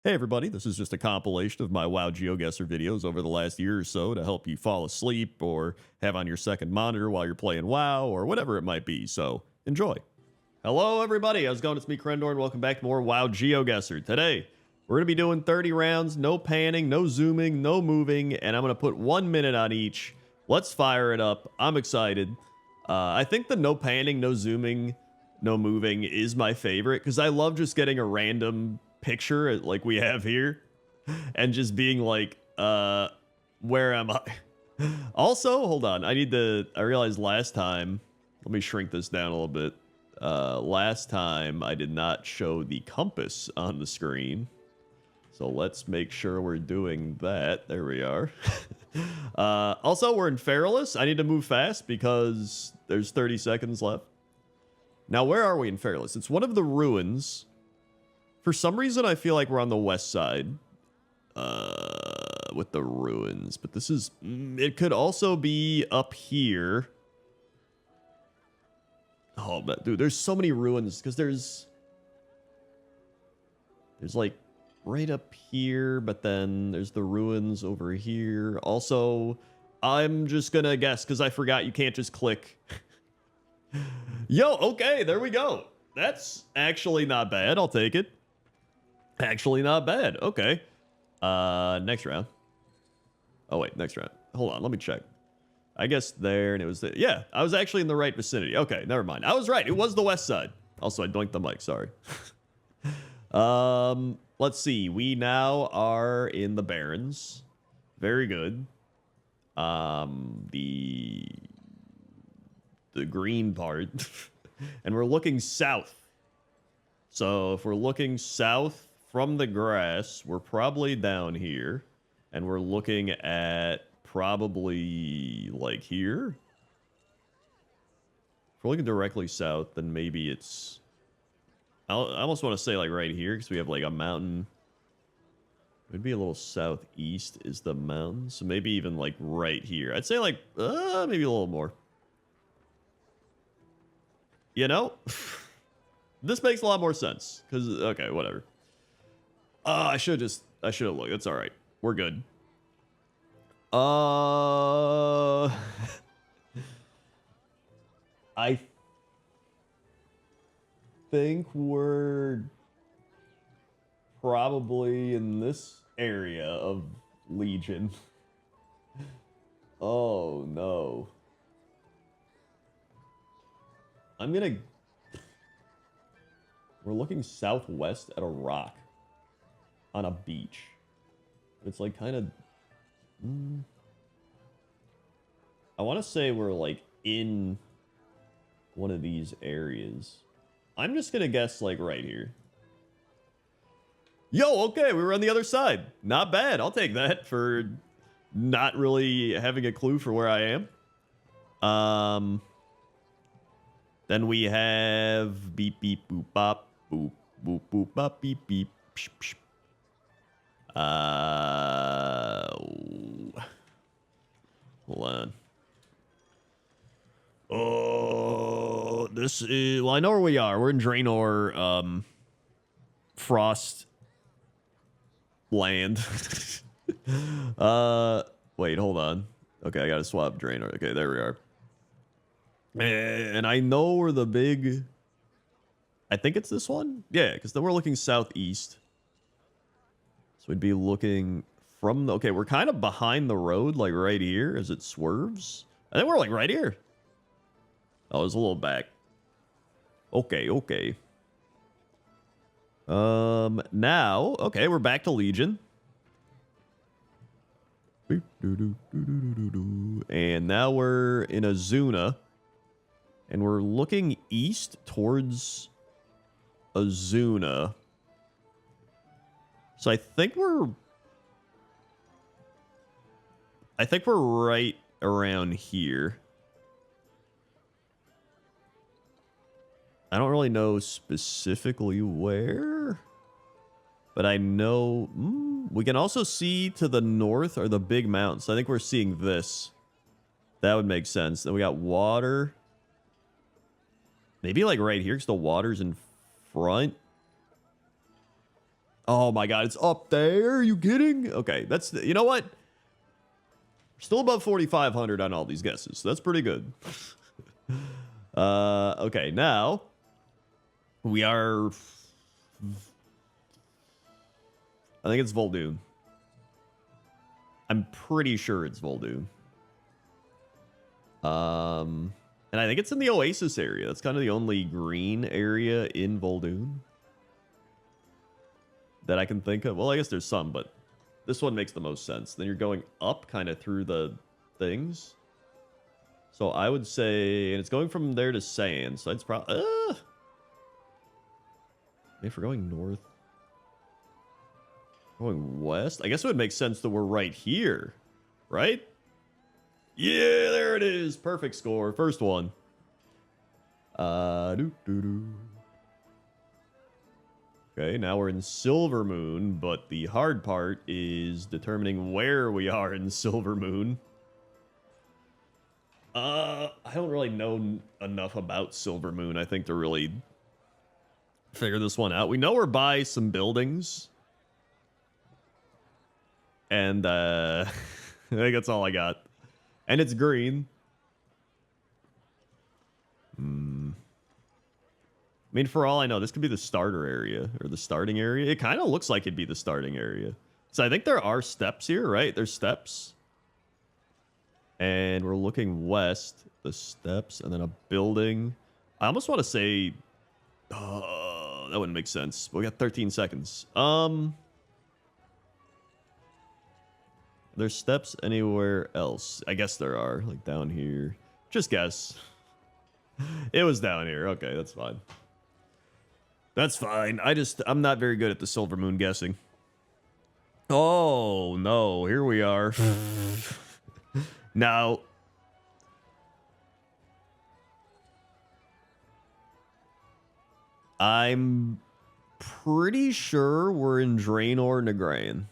Hey everybody, this is just a compilation of my WoW GeoGuessr videos over the last year or so to help you fall asleep or have on your second monitor while you're playing WoW or whatever it might be, so enjoy. Hello everybody, how's it going? It's me, Crendor, and welcome back to more WoW GeoGuessr. Today, we're going to be doing 30 rounds, no panning, no zooming, no moving, and I'm going to put 1 minute on each. Let's fire it up. I'm excited. I think the no panning, no zooming, no moving is my favorite because I love just getting a random picture like we have here and just being like, where am I? Also, hold on. I realized last time, let me shrink this down a little bit. Last time I did not show the compass on the screen. So let's make sure we're doing that. There we are. Also, we're in Feralus. I need to move fast because there's 30 seconds left. Now, where are we in Feralus? It's one of the ruins. For some reason, I feel like we're on the west side with the ruins. But this is... it could also be up here. Oh, but dude, there's so many ruins. Because there's like right up here. But then there's the ruins over here. Also, I'm just going to guess because I forgot you can't just click. Yo, okay, there we go. That's actually not bad. I'll take it. Actually not bad. Okay. Next round. Oh, wait, next round. Hold on, let me check. I guess there, and it was... yeah, I was actually in the right vicinity. Okay, never mind. I was right. It was the west side. Also, I doinked the mic. Sorry. Let's see. We now are in the Barrens. Very good. The green part. And we're looking south. So if we're looking south from the grass, we're probably down here. And we're looking at probably like here. If we're looking directly south, then maybe it's... I almost want to say like right here because we have like a mountain. It would be a little southeast is the mountain. So maybe even like right here. I'd say like maybe a little more. You know? This makes a lot more sense. Because, okay, whatever. I should have looked. It's all right. We're good. I think we're probably in this area of Legion. Oh, no. We're looking southwest at a rock on a beach. It's like kind of... I want to say we're like in one of these areas. I'm just going to guess like right here. Yo, okay, we were on the other side. Not bad. I'll take that for not really having a clue for where I am. Then we have beep, beep, boop, bop, boop, boop, boop, bop, beep, beep. Psh, psh. Hold on. Oh, this is... well, I know where we are. We're in Draenor, Frost land. Wait, hold on. Okay, I gotta swap Draenor. Okay, there we are. And I know we're the big... I think it's this one? Yeah, because then we're looking southeast. So we'd be looking from the... okay, we're kind of behind the road, like right here as it swerves. I think we're like right here. Oh, it's a little back. Okay, okay. Now, okay, we're back to Legion. And now we're in Azuna. And we're looking east towards Azuna. So I think we're right around here. I don't really know specifically where, but I know we can also see to the north are the big mountains. I think we're seeing this. That would make sense. Then we got water. Maybe like right here because the water's in front. Oh my god, it's up there. Are you kidding? Okay, that's... You know what? We're still above 4,500 on all these guesses. So that's pretty good. Okay, now... We are... I think it's Vol'dun. I'm pretty sure it's Vol'dun. And I think it's in the Oasis area. That's kind of the only green area in Vol'dun that I can think of. Well, I guess there's some, but this one makes the most sense. Then you're going up kind of through the things. So I would say, and it's going from there to sand. So it's probably... if we're going north... Going west? I guess it would make sense that we're right here, right? Yeah, there it is. Perfect score. First one. Okay, now we're in Silver Moon, but the hard part is determining where we are in Silver Moon. I don't really know enough about Silver Moon, I think, to really figure this one out. We know we're by some buildings. And, I think that's all I got. And it's green. I mean, for all I know, this could be the starter area or the starting area. It kind of looks like it'd be the starting area. So I think there are steps here, right? There's steps. And we're looking west. The steps and then a building. I almost want to say... that wouldn't make sense. We got 13 seconds. There's steps anywhere else? I guess there are, like down here. Just guess. It was down here. Okay, that's fine. That's fine. I'm not very good at the Silver Moon guessing. Oh, no. Here we are. Now, I'm pretty sure we're in Draenor Nagrain.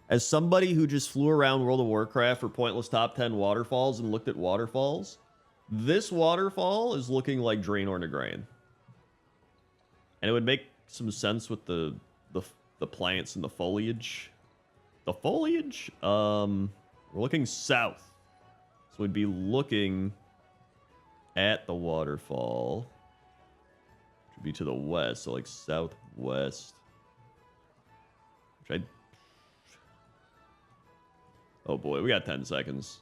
As somebody who just flew around World of Warcraft for pointless top 10 waterfalls and looked at waterfalls, this waterfall is looking like Draenor Nagrain. And it would make some sense with the plants and the foliage. The foliage? We're looking south. So we'd be looking at the waterfall. Which would be to the west, so like southwest. Which I... Oh boy, we got 10 seconds.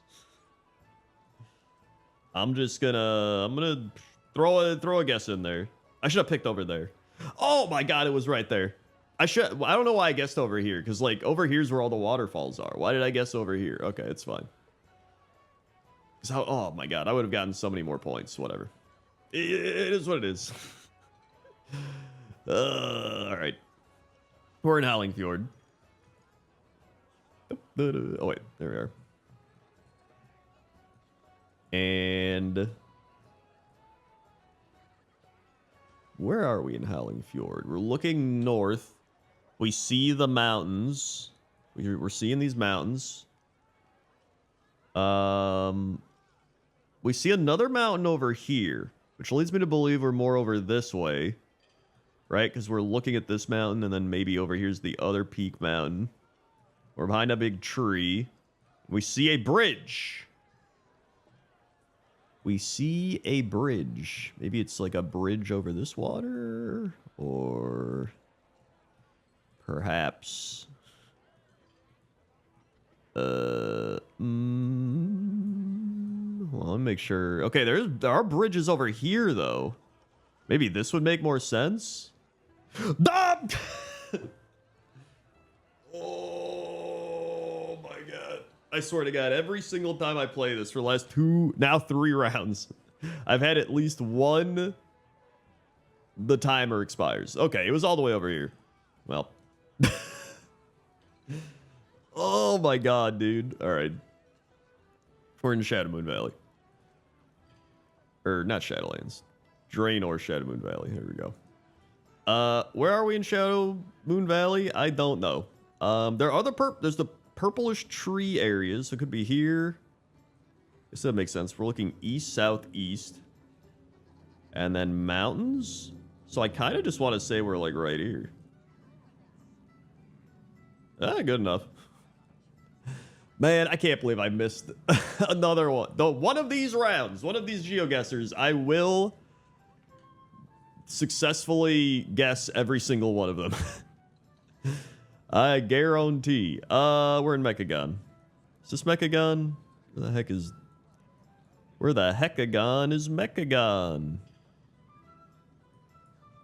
I'm gonna throw a guess in there. I should have picked over there. Oh my god, it was right there. I don't know why I guessed over here, because like over here's where all the waterfalls are. Why did I guess over here? Okay, it's fine. Oh my god, I would have gotten so many more points. Whatever. It is what it is. All right. We're in Howling Fjord. Oh wait, there we are. And where are we in Howling Fjord? We're looking north. We see the mountains. We're seeing these mountains. We see another mountain over here, which leads me to believe we're more over this way, right? Because we're looking at this mountain, and then maybe over here's the other peak mountain. We're behind a big tree. We see a bridge. We see a bridge. Maybe it's like a bridge over this water, or perhaps well, let me make sure. Okay, there are bridges over here though. Maybe this would make more sense. Ah! Oh my god. I swear to god, every single time I play this for the last 3 rounds, I've had at least one the timer expires. Okay, it was all the way over here. Well. Oh my god, dude. Alright. We're in Shadowmoon Valley. Or not Shadowlands. Draenor Shadowmoon Valley. Here we go. Where are we in Shadowmoon Valley? I don't know. There are there's the purplish tree areas. So it could be here. I guess that makes sense. We're looking east, southeast. And then mountains. So I kind of just want to say we're like right here. Good enough. Man, I can't believe I missed another one. Though one of these rounds, one of these GeoGuessrs, I will successfully guess every single one of them. I guarantee. We're in Mechagon. Is this Mechagon? Where the heck is... Where the heckagon is Mechagon?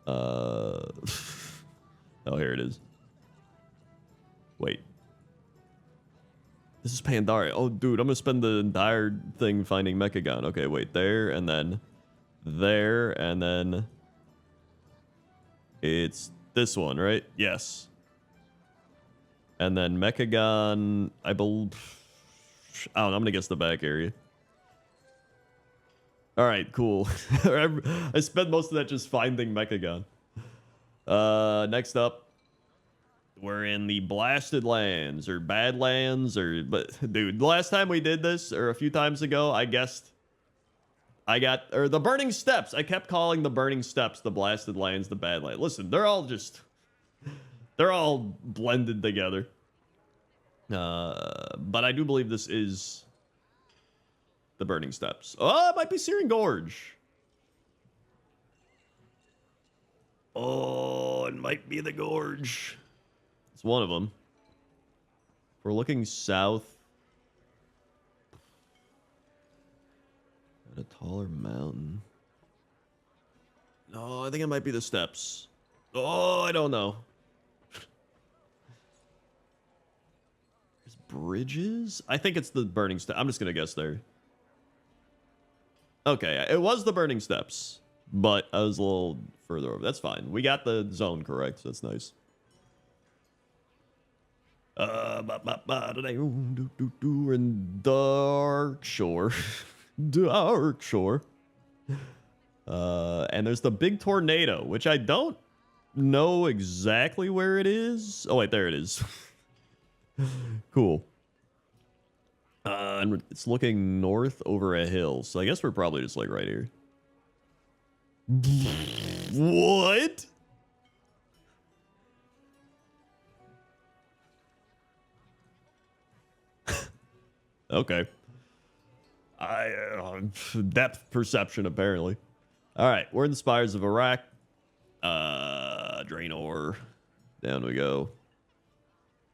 Oh, here it is. Wait. This is Pandaria. Oh, dude, I'm gonna spend the entire thing finding Mechagon. Okay, wait. There, and then... There, and then... It's this one, right? Yes. And then Mechagon... I believe... I don't know, I'm gonna guess the back area. Alright, cool. I spent most of that just finding Mechagon. Next up, we're in the Blasted Lands, or Badlands, or... But, dude, the last time we did this, or a few times ago, I guessed... Or the Burning Steppes. I kept calling the Burning Steppes the Blasted Lands, the Badlands. Listen, they're all just... They're all blended together. But I do believe this is... the Burning Steppes. Oh, it might be Searing Gorge. Oh, it might be the Gorge. It's one of them. If we're looking south. At a taller mountain. No, I think it might be the Steppes. Oh, I don't know. There's bridges? I think it's the Burning Steppes. I'm just going to guess there. Okay, it was the Burning Steppes, but I was a little further over. That's fine. We got the zone correct, so that's nice. We're in Dark Shore. Dark Shore. And there's the big tornado, which I don't know exactly where it is. Oh, wait, there it is. Cool. And it's looking north over a hill, so I guess we're probably just like right here. What? Okay. Depth perception, apparently. All right, we're in the Spires of Iraq. Draenor. Down we go.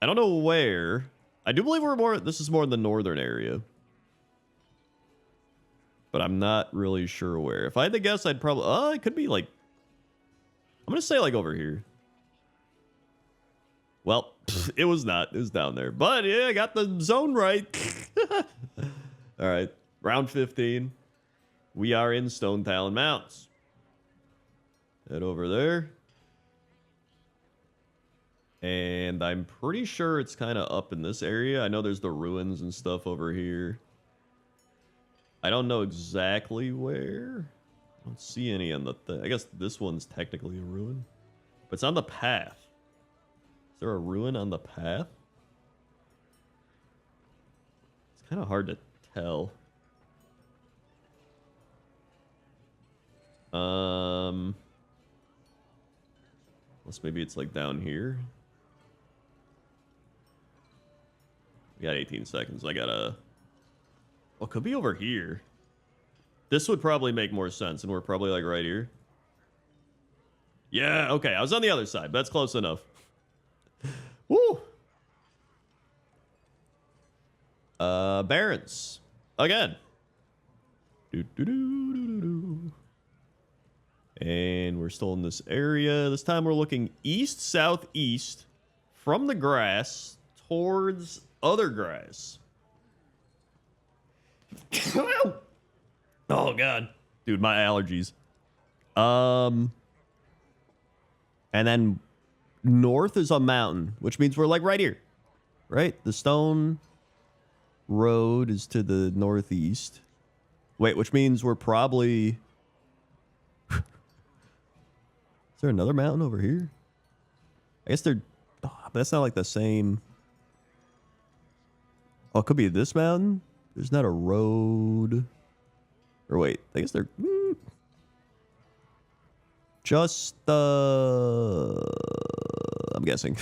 I don't know where. I do believe we're more... This is more in the northern area. But I'm not really sure where. If I had to guess, I'd probably... Oh, it could be like... I'm going to say like over here. Well, it was not. It was down there. But yeah, I got the zone right. All right. Round 15. We are in Stone Talon Mountains. Head over there. And I'm pretty sure it's kind of up in this area. I know there's the ruins and stuff over here. I don't know exactly where. I don't see any on the thing. I guess this one's technically a ruin. But it's on the path. Is there a ruin on the path? It's kind of hard to tell. Unless maybe it's like down here. We got 18 seconds. I gotta... Well, it could be over here. This would probably make more sense, and we're probably like right here. Yeah, okay. I was on the other side, but that's close enough. Woo! Barrens. Again. And we're still in this area. This time we're looking east, southeast from the grass towards other grass. Oh, God. Dude, my allergies. And then north is a mountain, which means we're like right here. Right? The stone road is to the northeast. Wait, which means we're probably... Is there another mountain over here? I guess they're... Oh, but that's not like the same... Oh, it could be this mountain? There's not a road. Or wait, I guess they're... Just, I'm guessing.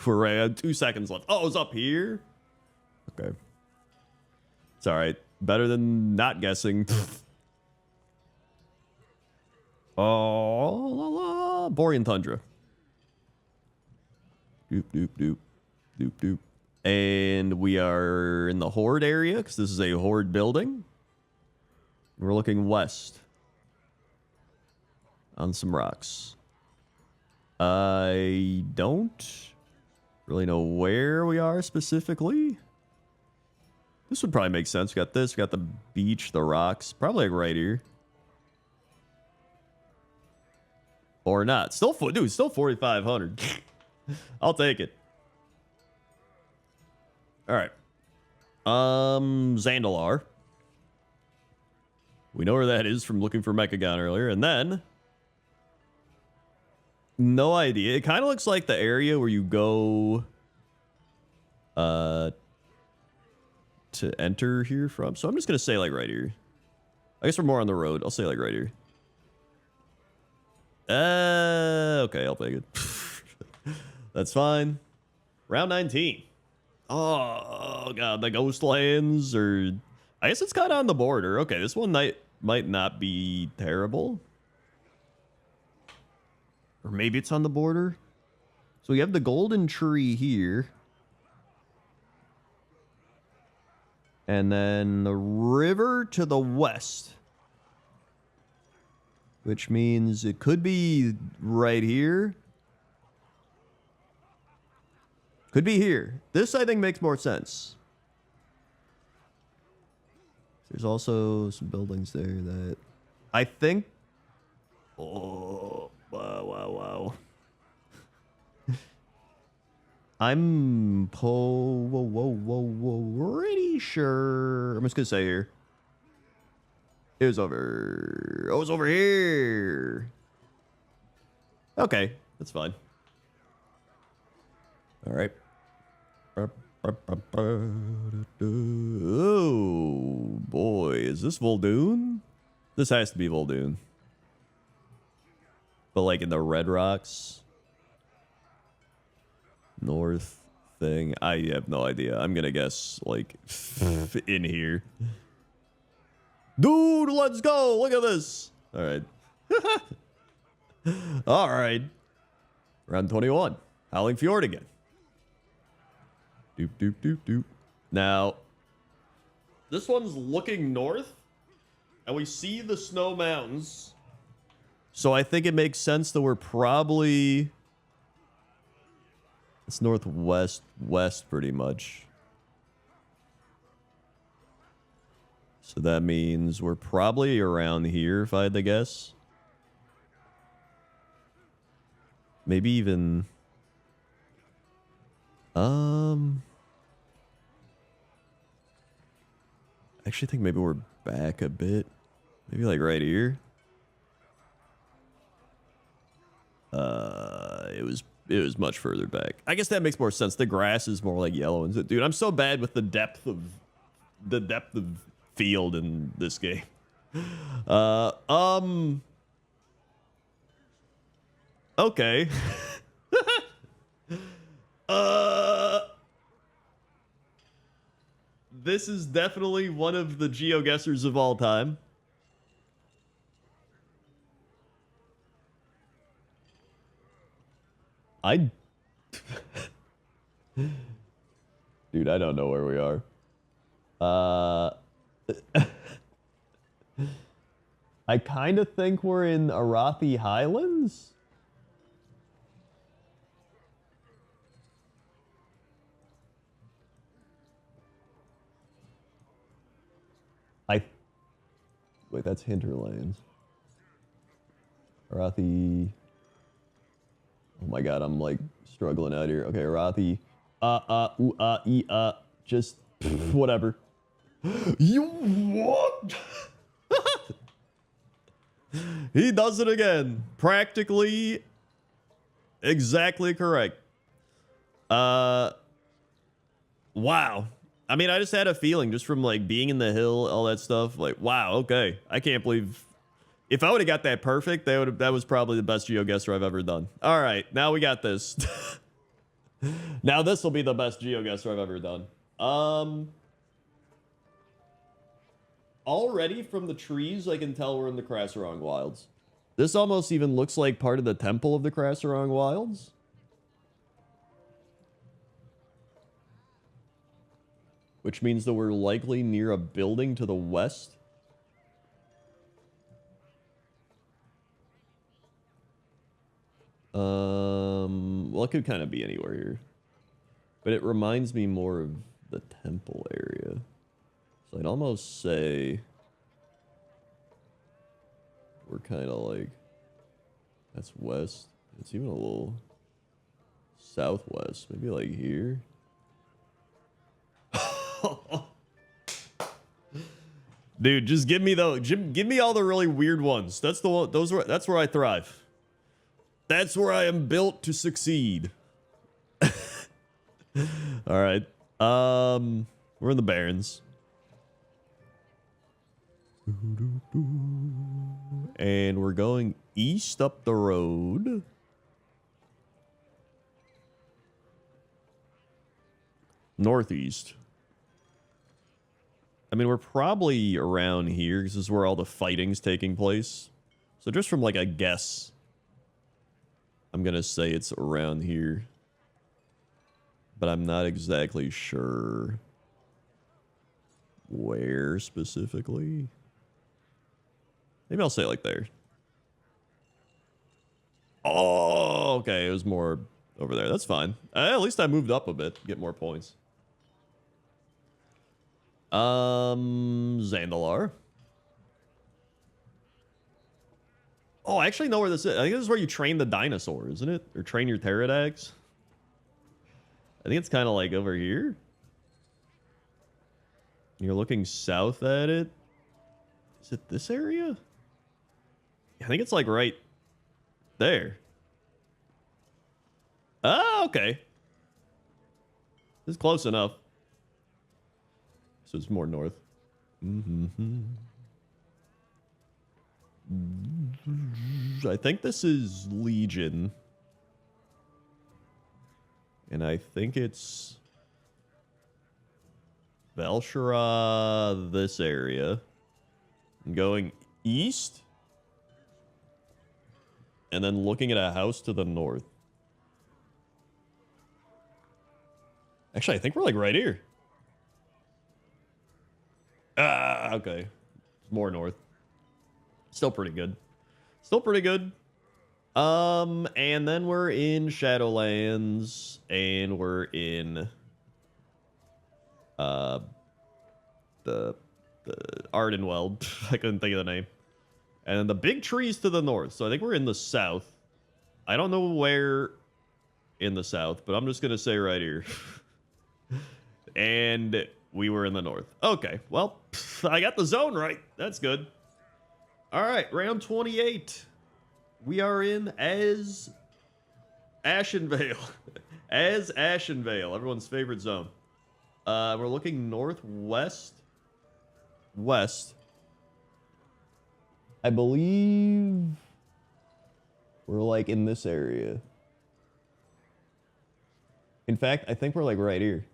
We're right at 2 seconds left. Oh, it's up here? Okay. It's all right. Better than not guessing. Oh, la, la. Borean Tundra. Doop, doop, doop. Doop, doop. And we are in the Horde area because this is a Horde building. We're looking west on some rocks. I don't really know where we are specifically. This would probably make sense. We got this. We got the beach, the rocks. Probably like right here. Or not. Still, dude, still 4,500. I'll take it. All right. Zandalar. We know where that is from looking for Mechagon earlier. And then... no idea. It kind of looks like the area where you go... to enter here from. So I'm just going to say like right here. I guess we're more on the road. I'll say like right here. Okay, I'll take it. That's fine. Round 19. Oh, God, the Ghostlands, or... I guess it's kind of on the border. Okay, this one might not be terrible. Or maybe it's on the border. So we have the golden tree here. And then the river to the west. Which means it could be right here. Could be here. This, I think, makes more sense. There's also some buildings there that I think... oh, wow, wow, wow. I'm pretty sure... I'm just going to say here. It was over... oh, it was over here. Okay, that's fine. All right. Oh, boy. Is this Voldoon? This has to be Voldoon. But like in the Red Rocks. North thing. I have no idea. I'm going to guess like in here. Dude, let's go. Look at this. All right. All right. Round 21. Howling Fjord again. Doop, doop, doop, doop. Now, this one's looking north, and we see the snow mountains. So I think it makes sense that we're probably... it's northwest, west pretty much. So that means we're probably around here, if I had to guess. Maybe even... I actually think maybe we're back a bit. Maybe like right here. It was much further back. I guess that makes more sense. The grass is more like yellow. And dude, I'm so bad with the depth of field in this game. Okay. This is definitely one of the GeoGuessrs of all time. Dude, I don't know where we are. I kind of think we're in Arathi Highlands. Wait, that's Hinterlands. Arathi. Oh my god, I'm like struggling out here. Okay, Arathi. Just whatever. You what? He does it again. Practically exactly correct. Wow. I mean, I just had a feeling just from like being in the hill, all that stuff. Like, wow, okay. I can't believe if I would have got that perfect, that was probably the best GeoGuessr I've ever done. All right, now we got this. Now this will be the best GeoGuessr I've ever done. Already from the trees, I can tell we're in the Crasserong Wilds. This almost even looks like part of the temple of the Crasserong Wilds. Which means that we're likely near a building to the west. Well, it could kind of be anywhere here. But it reminds me more of the temple area. So I'd almost say we're kind of like, that's west. It's even a little southwest, maybe like here. Dude, just give me give me all the really weird ones. That's the one, that's where I thrive. That's where I am built to succeed. All right. We're in the Barrens. And we're going east up the road. Northeast. I mean, we're probably around here because this is where all the fighting's taking place. So just from like a guess, I'm going to say it's around here. But I'm not exactly sure where specifically. Maybe I'll say it like there. Oh, okay. It was more over there. That's fine. At least I moved up a bit. Get more points. Zandalar. Oh, I actually know where this is. I think this is where you train the dinosaur, isn't it? Or train your pterodags. I think it's kind of like over here. You're looking south at it. Is it this area? I think it's like right there. Oh, okay. This is close enough. So it's more north. I think this is Legion. And I think it's Velshara, this area. I'm going east. And then looking at a house to the north. Actually, I think we're like right here. Ah, okay. It's more north. Still pretty good. Still pretty good. And then we're in Shadowlands, and we're in the Ardenweld. I couldn't think of the name. And then the big trees to the north. So I think we're in the south. I don't know where in the south, but I'm just gonna say right here. And we were in the north. Okay, well, I got the zone right. That's good. All right, round 28. We are in as Ashenvale. As Ashenvale, everyone's favorite zone. We're looking northwest. West. I believe we're like in this area. In fact, I think we're like right here.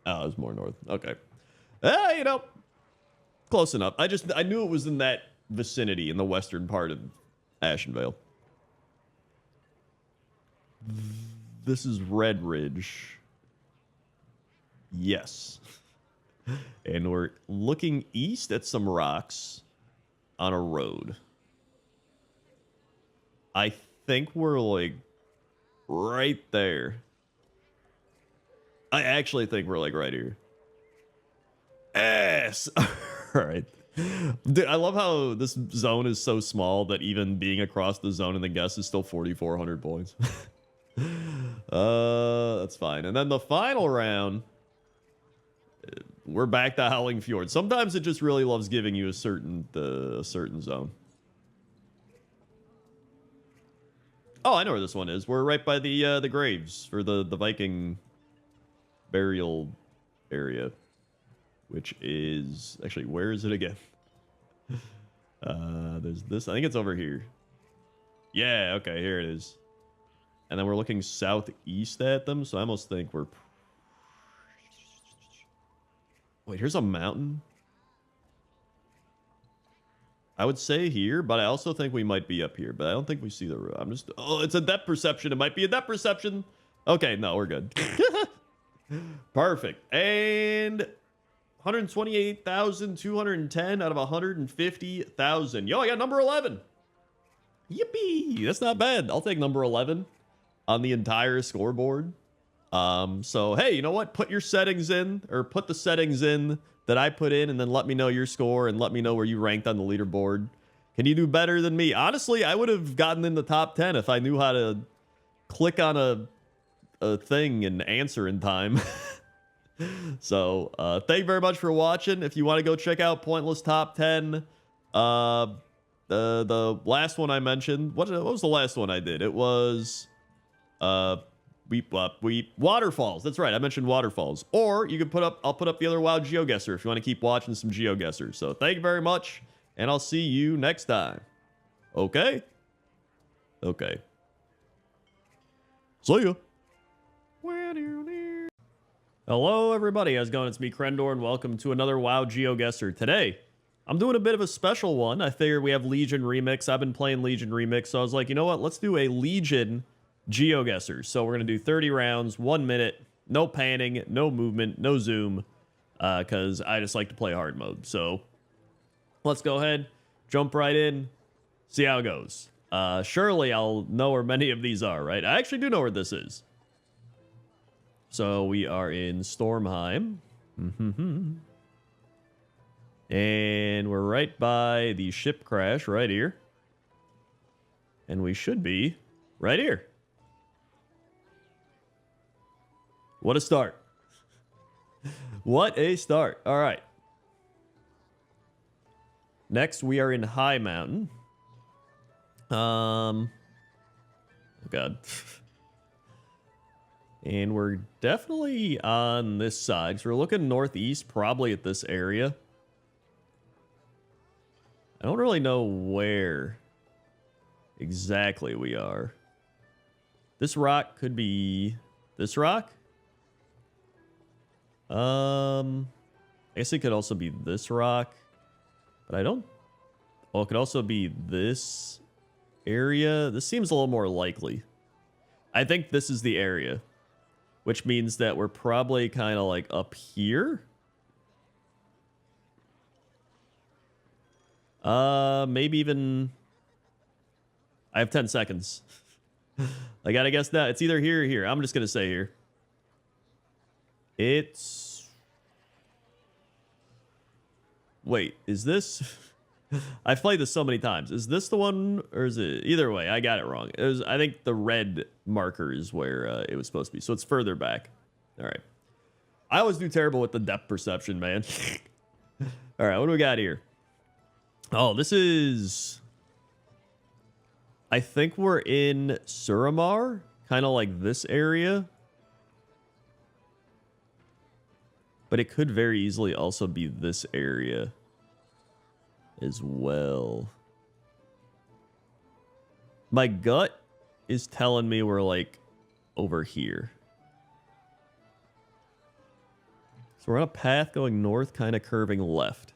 Oh, it's more north. Okay. You know, close enough. I knew it was in that vicinity in the western part of Ashenvale. This is Red Ridge. Yes. And we're looking east at some rocks on a road. I think we're like right there. I actually think we're like right here. Yes. All right. Dude, I love how this zone is so small that even being across the zone in the guess is still 4,400 points. That's fine. And then the final round, we're back to Howling Fjord. Sometimes it just really loves giving you a certain zone. Oh, I know where this one is. We're right by the graves for the Viking burial area, which is actually, where is it again? There's this. I think it's over here. Yeah. Okay. Here it is. and then we're looking southeast at them, so I almost think we're... Wait, here's a mountain? I would say here, but I also think we might be up here, but I don't think we see the road. I'm just... Oh, it's a depth perception. It might be a depth perception. Okay, no, we're good. Perfect. And 128,210 out of 150,000. Yo, I got number 11. Yippee! That's not bad. I'll take number 11 on the entire scoreboard. So, hey, you know what? Put your settings in, or put the settings in that I put in, and then let me know your score and let me know where you ranked on the leaderboard. Can you do better than me? Honestly, I would have gotten in the top 10 if I knew how to click on a thing and answer in time. So, thank you very much for watching. If you want to go check out Pointless Top 10, the last one I mentioned, what was the last one I did? It was Waterfalls. That's right, I mentioned Waterfalls. Or you can I'll put up the other WoW GeoGuessr if you want to keep watching some GeoGuessr. So thank you very much, and I'll see you next time. Okay? Okay. See ya. Hello everybody, how's it going? It's me, Crendor, and welcome to another WoW GeoGuessr. Today, I'm doing a bit of a special one. I figured we have Legion Remix. I've been playing Legion Remix, so I was like, you know what? Let's do a Legion GeoGuessr. So we're going to do 30 rounds, 1 minute, no panning, no movement, no zoom, because I just like to play hard mode. So let's go ahead, jump right in, see how it goes. Surely I'll know where many of these are, right? I actually do know where this is. So we are in Stormheim. And we're right by the ship crash right here. And we should be right here. What a start. What a start. All right. Next, we are in High Mountain. Oh, God. And we're definitely on this side. So we're looking northeast, probably at this area. I don't really know where exactly we are. This rock could be this rock. I guess it could also be this rock, but I don't. Oh, it could also be this area. This seems a little more likely. I think this is the area, which means that we're probably kind of like up here. Maybe even... I have 10 seconds. I gotta guess that. It's either here or here. I'm just gonna say here. It's... Wait, is this... I've played this so many times. Is this the one, or is it... Either way, I got it wrong. It was, I think the red marker is where it was supposed to be. So it's further back. All right. I always do terrible with the depth perception, man. All right, what do we got here? Oh, this is... I think we're in Suramar, kind of like this area. But it could very easily also be this area as well. My gut is telling me we're like over here. So we're on a path going north, kind of curving left.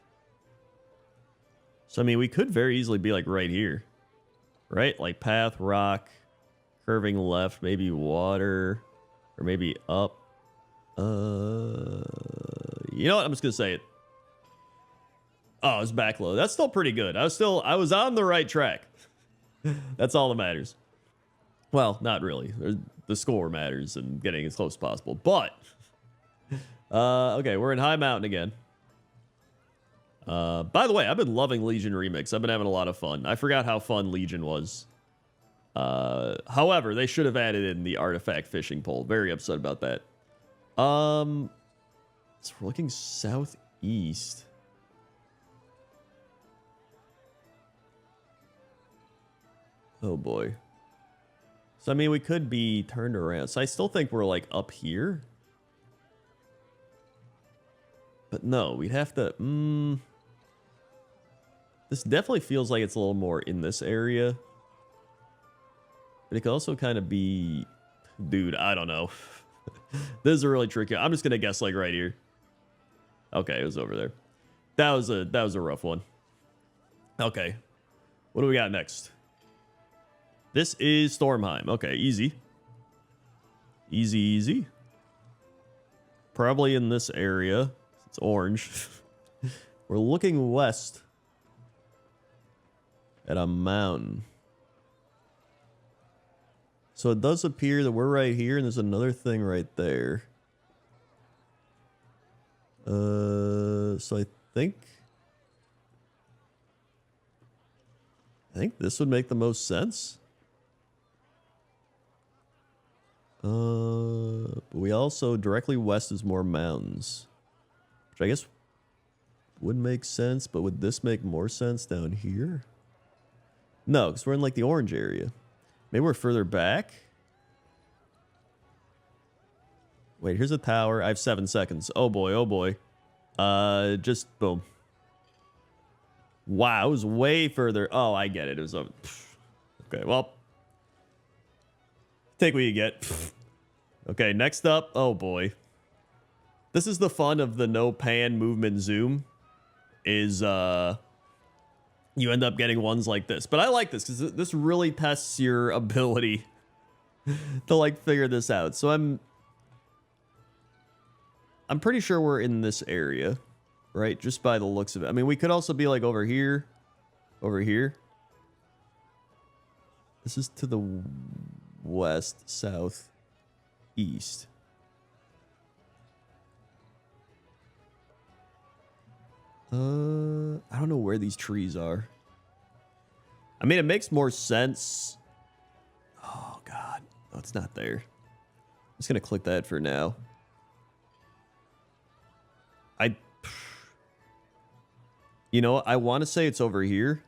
So, I mean, we could very easily be like right here. Right? Like path, rock, curving left, maybe water, or maybe up. You know what? I'm just going to say it. Oh, it's back low. That's still pretty good. I was on the right track. That's all that matters. Well, not really. The score matters and getting as close as possible. But, okay, we're in High Mountain again. By the way, I've been loving Legion Remix. I've been having a lot of fun. I forgot how fun Legion was. However, they should have added in the artifact fishing pole. Very upset about that. So we're looking southeast. Oh boy. So, I mean, we could be turned around. So I still think we're like up here. But no, we'd have to... This definitely feels like it's a little more in this area. But it could also kind of be... Dude, I don't know. This is really tricky. I'm just going to guess like right here. Okay, it was over there. That was a rough one. Okay. What do we got next? This is Stormheim. Okay, easy. Easy, easy. Probably in this area. It's orange. We're looking west at a mountain. So it does appear that we're right here, and there's another thing right there. So I think this would make the most sense. But we also, directly west is more mountains, which I guess would make sense, but would this make more sense down here? No, because we're in like the orange area. Maybe we're further back. Wait, here's a tower. I have 7 seconds. Oh boy, oh boy. Just boom. Wow, it was way further. Oh, I get it. It was over. Okay, well. Take what you get. Okay, next up. Oh boy. This is the fun of the no pan movement zoom. Is you end up getting ones like this. But I like this because this really tests your ability to like figure this out. So I'm pretty sure we're in this area, right? Just by the looks of it. I mean, we could also be like over here. Over here. This is to the west, south, east. I don't know where these trees are. I mean, it makes more sense. Oh, God. Oh, it's not there. I'm just going to click that for now. You know, I want to say it's over here.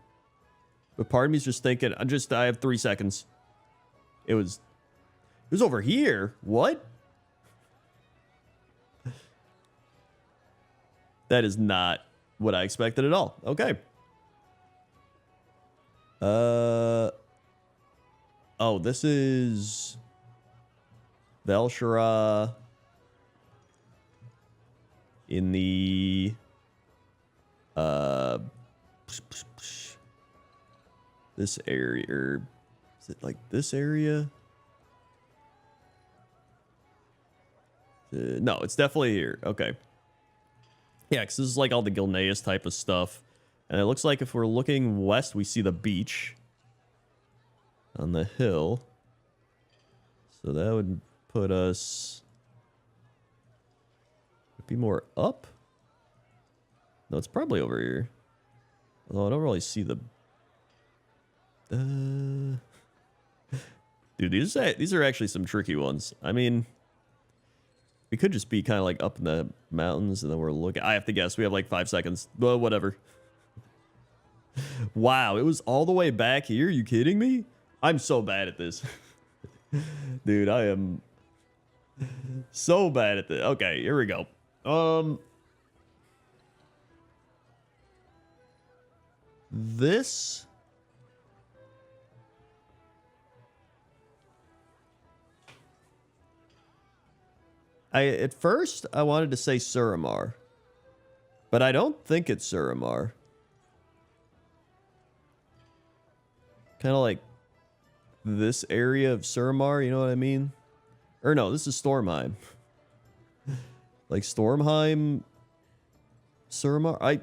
But part of me is just thinking, I have 3 seconds. It was over here. What? That is not what I expected at all. Okay. Oh, this is Velshara in the this area, or is it like this area? No, it's definitely here. Okay. Yeah, because this is like all the Gilneas type of stuff. And it looks like if we're looking west, we see the beach on the hill. So that would put us... Would be more up? No, it's probably over here. Although I don't really see the... Dude, these are actually some tricky ones. I mean... We could just be kind of like up in the mountains and then we're looking. I have to guess. We have like 5 seconds. But whatever. Wow, it was all the way back here. Are you kidding me? I'm so bad at this. Dude, I am so bad at this. Okay, here we go. This... At first, I wanted to say Suramar. But I don't think it's Suramar. Kind of like this area of Suramar, you know what I mean? Or no, this is Stormheim. Like Stormheim, Suramar.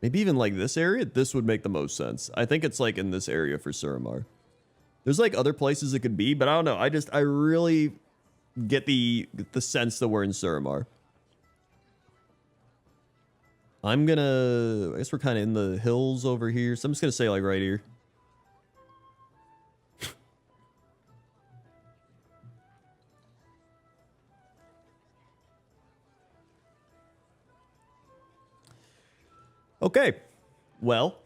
Maybe even like this area. This would make the most sense. I think it's like in this area for Suramar. There's like other places it could be, but I don't know. I really get the sense that we're in Suramar. I guess we're kind of in the hills over here. So I'm just going to say like right here. Okay. Well,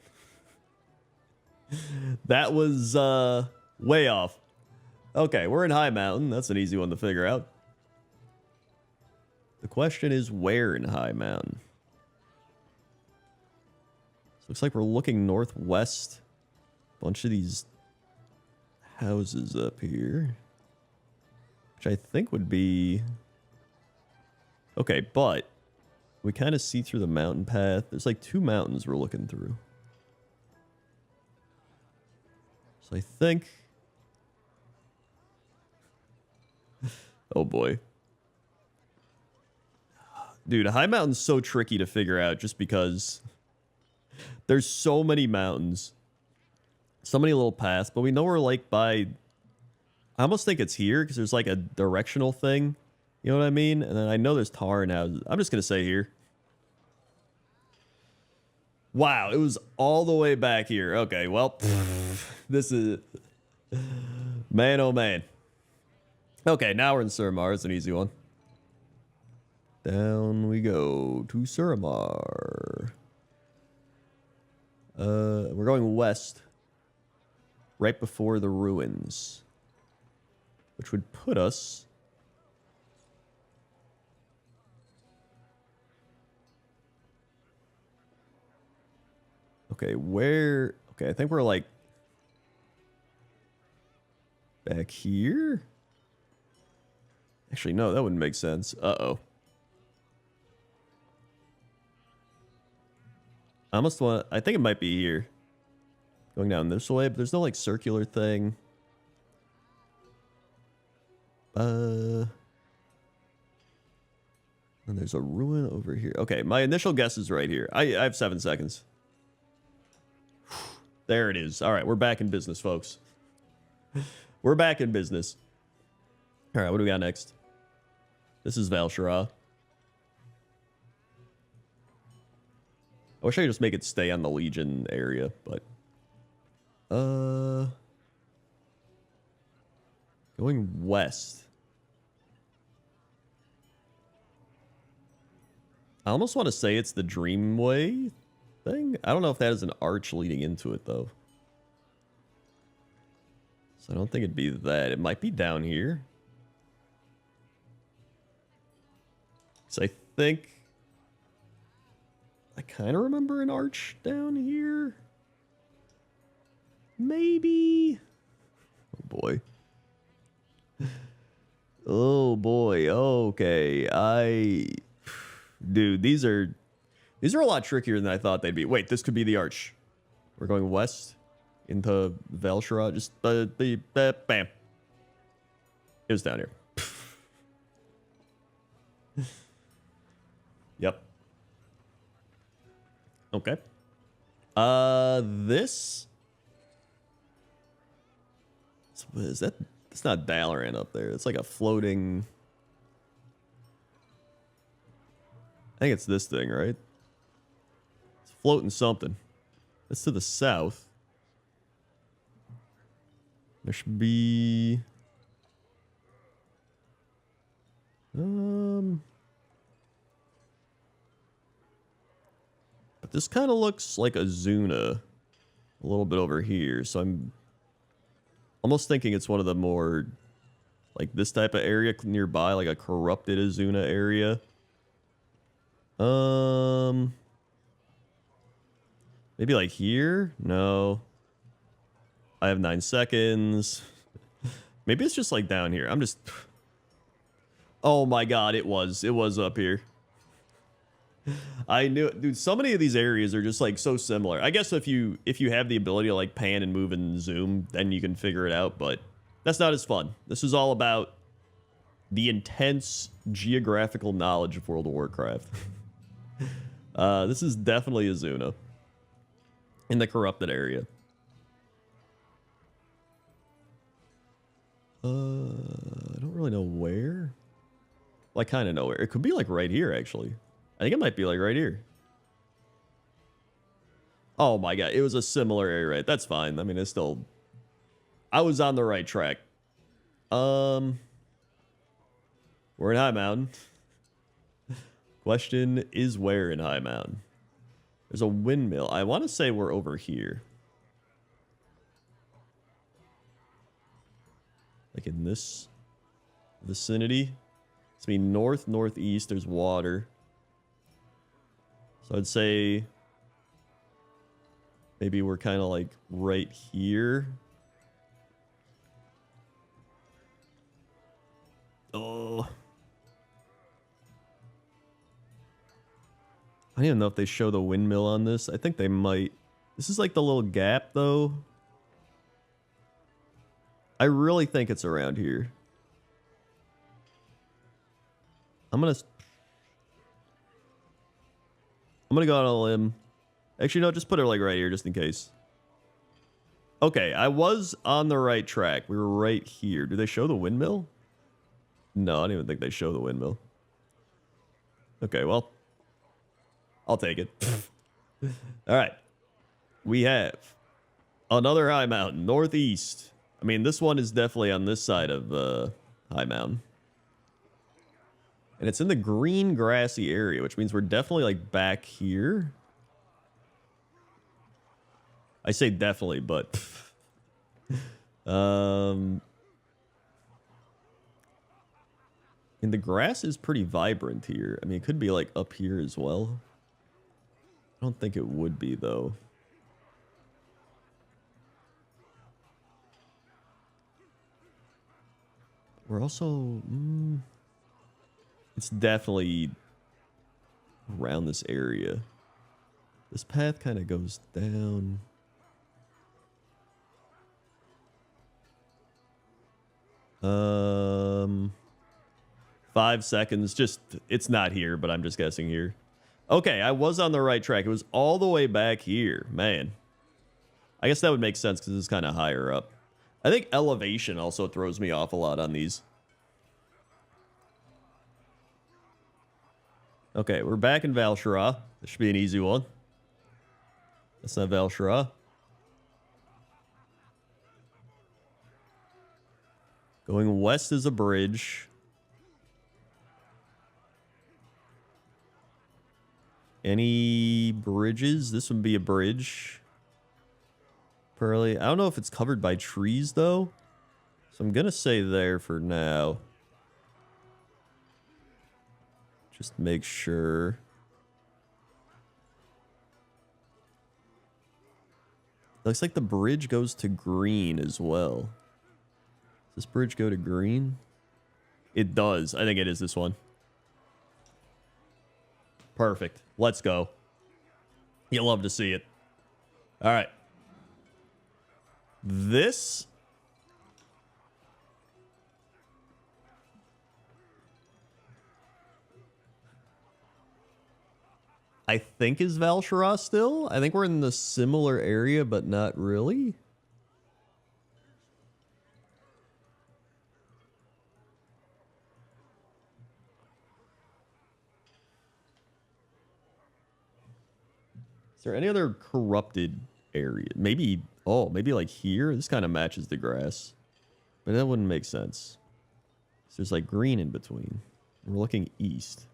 that was way off. Okay, we're in High Mountain. That's an easy one to figure out. The question is where in High Mountain? Looks like we're looking northwest. Bunch of these houses up here, which I think would be okay, but we kind of see through the mountain path. There's like 2 mountains we're looking through. So I think... Oh boy. Dude, High Mountain's so tricky to figure out just because there's so many mountains. So many little paths, but we know we're like by... I almost think it's here because there's like a directional thing. You know what I mean? And then I know there's tar now. I'm just going to say here. Wow, it was all the way back here. Okay, well, this is... Man, oh man. Okay, now we're in Suramar. It's an easy one. Down we go to Suramar. We're going west. Right before the ruins. Which would put us... Okay, where... Okay, I think we're like... Back here? Actually, no, that wouldn't make sense. Uh-oh. I almost want... I think it might be here. Going down this way, but there's no, like, circular thing. And there's a ruin over here. Okay, my initial guess is right here. I have 7 seconds. There it is. All right, we're back in business, folks. We're back in business. All right, what do we got next? This is Val'sharah. I wish I could just make it stay on the Legion area, but... Going west. I almost want to say it's the Dreamway thing. I don't know if that is an arch leading into it, though. So I don't think it'd be that. It might be down here. So I think... I kind of remember an arch down here. Maybe. Oh boy. Oh boy. Okay. Dude, these are a lot trickier than I thought they'd be. Wait, this could be the arch. We're going west into Val'sharah. Just bam. It was down here. Yep. Okay. This... What is that? It's not Dalaran up there. It's like a floating... I think it's this thing, right? It's floating something. It's to the south. There should be... But this kind of looks like a Zuna. A little bit over here. So I'm almost thinking it's one of the more... Like this type of area nearby. Like a corrupted Azuna area. Maybe like here? No. I have 9 seconds. Maybe it's just like down here. I'm just... Oh my god, it was. It was up here. I knew it. Dude, so many of these areas are just like so similar. I guess if you have the ability to like pan and move and zoom, then you can figure it out, but that's not as fun. This is all about the intense geographical knowledge of World of Warcraft. This is definitely Azuna in the corrupted area. I don't really know where. Well, I kind of know where. It could be like right here, actually. I think it might be like right here. Oh my god, it was a similar area, right? That's fine. I mean, it's still... I was on the right track. We're in High Mountain. Question is where in High Mountain? There's a windmill. I want to say we're over here. Like in this vicinity. It's mean north, northeast, there's water. So I'd say maybe we're kind of like right here. I don't even know if they show the windmill on this. I think they might. This is like the little gap, though. I really think it's around here. I'm gonna go on a limb. Actually, no, just put it like right here, just in case. Okay, I was on the right track. We were right here. Do they show the windmill? No, I don't even think they show the windmill. Okay, well, I'll take it. All right. We have another high mountain, northeast. I mean, this one is definitely on this side of high mountain. And it's in the green grassy area, which means we're definitely like back here. I say definitely, but and the grass is pretty vibrant here. I mean, it could be like up here as well. I don't think it would be though. We're also it's definitely around this area. This path kind of goes down. 5 seconds. Just, it's not here, but I'm just guessing here. Okay, I was on the right track. It was all the way back here. Man. I guess that would make sense because it's kind of higher up. I think elevation also throws me off a lot on these. Okay, we're back in Val'sharah. This should be an easy one. That's not Val'sharah. Going west is a bridge. Any bridges? This would be a bridge. Pearly. I don't know if it's covered by trees, though. So I'm going to say there for now. Just make sure. Looks like the bridge goes to green as well. Does this bridge go to green? It does. I think it is this one. Perfect. Let's go. You'll love to see it. All right. This... I think is Val'sharah still. I think we're in the similar area, but not really. Is there any other corrupted area? Maybe, oh, maybe like here? This kind of matches the grass. But that wouldn't make sense. So there's like green in between. We're looking east.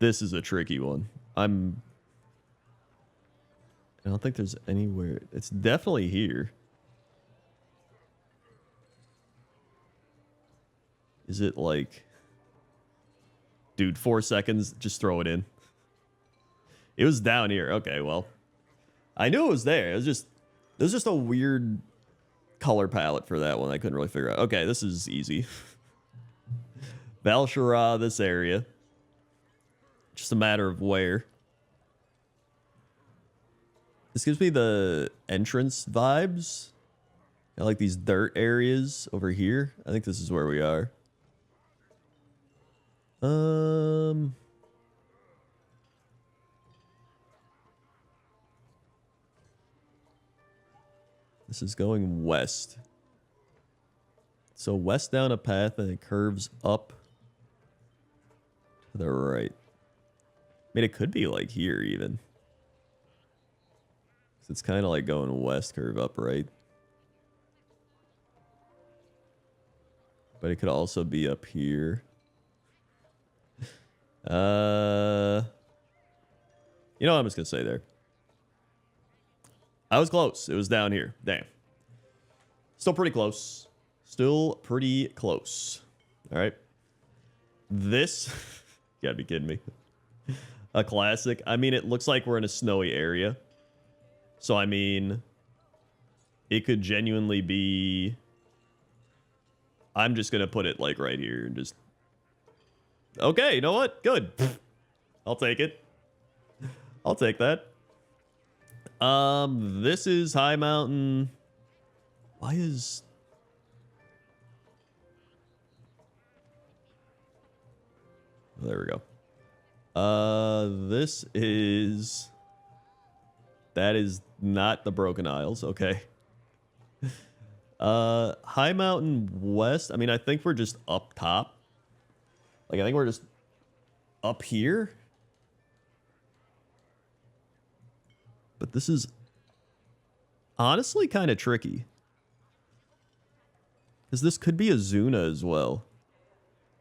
This is a tricky one. I don't think there's anywhere. It's definitely here. Is it like... Dude, 4 seconds. Just throw it in. It was down here. Okay, well. I knew it was there. It was just a weird color palette for that one. I couldn't really figure out. Okay, this is easy. Val'sharah, this area. Just a matter of where. This gives me the entrance vibes. I like these dirt areas over here. I think this is where we are. This is going west. So west down a path and it curves up to the right. I mean, it could be like here even. So it's kind of like going west, curve up, right? But it could also be up here. You know what? I'm just going to say there. I was close. It was down here. Damn. Still pretty close. Still pretty close. All right. This... You gotta be kidding me. A classic. I mean, it looks like we're in a snowy area. So, I mean, it could genuinely be... I'm just going to put it, like, right here. And just... Okay, you know what? Good. I'll take it. I'll take that. This is High Mountain. Why is... Oh, there we go. This is... That is not the Broken Isles. Okay. High Mountain West. I mean, I think we're just up top. Like, I think we're just up here. But this is honestly kind of tricky. Because this could be Azuna as well.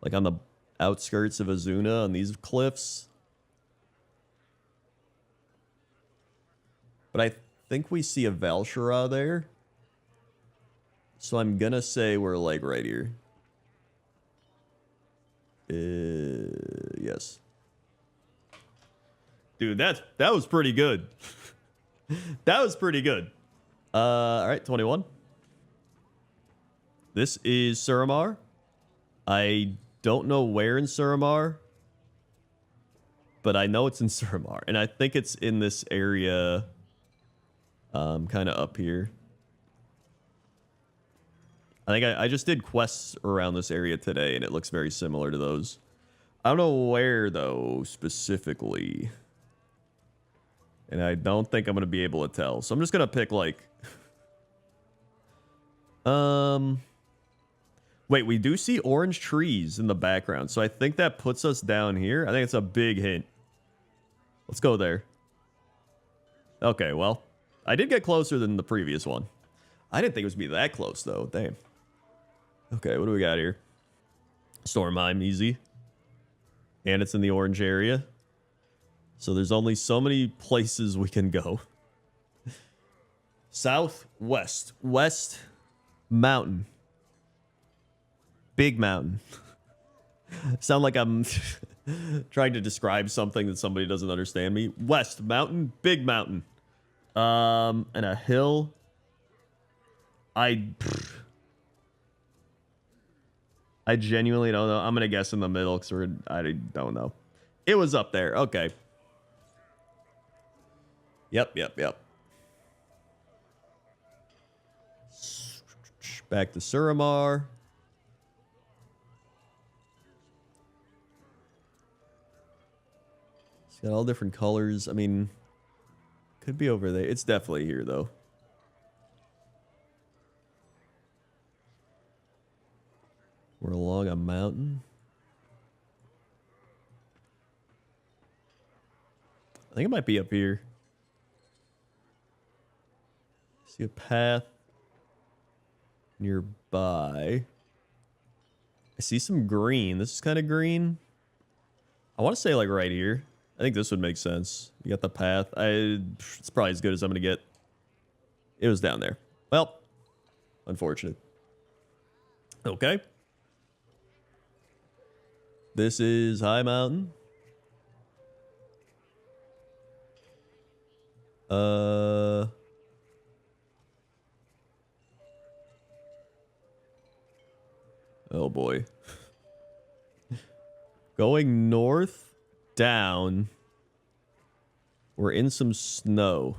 Like on the outskirts of Azuna on these cliffs. But I think we see a Val'sharah there. So I'm gonna say we're like right here. Yes. Dude, that was pretty good. That was pretty good. All right, 21. This is Suramar. I don't know where in Suramar, but I know it's in Suramar, and I think it's in this area, kind of up here. I think I just did quests around this area today, and it looks very similar to those. I don't know where, though, specifically. And I don't think I'm going to be able to tell. So I'm just going to pick, like... Wait, we do see orange trees in the background. So I think that puts us down here. I think it's a big hint. Let's go there. Okay, well. I did get closer than the previous one. I didn't think it was going to be that close, though. Damn. Okay, what do we got here? Stormheim, easy. And it's in the orange area. So there's only so many places we can go. Southwest. West Mountain. Big mountain. Sound like I'm trying to describe something that somebody doesn't understand me. West Mountain, big mountain. And a hill. I genuinely don't know. I'm going to guess in the middle because I don't know. It was up there. Okay. Yep. Back to Suramar. It's got all different colors. I mean, could be over there. It's definitely here, though. We're along a mountain. I think it might be up here. See a path nearby. I see some green. This is kind of green. I want to say like right here. I think this would make sense. You got the path. It's probably as good as I'm going to get. It was down there. Well, unfortunate. Okay. This is High Mountain. Oh boy. Going north, down. We're in some snow.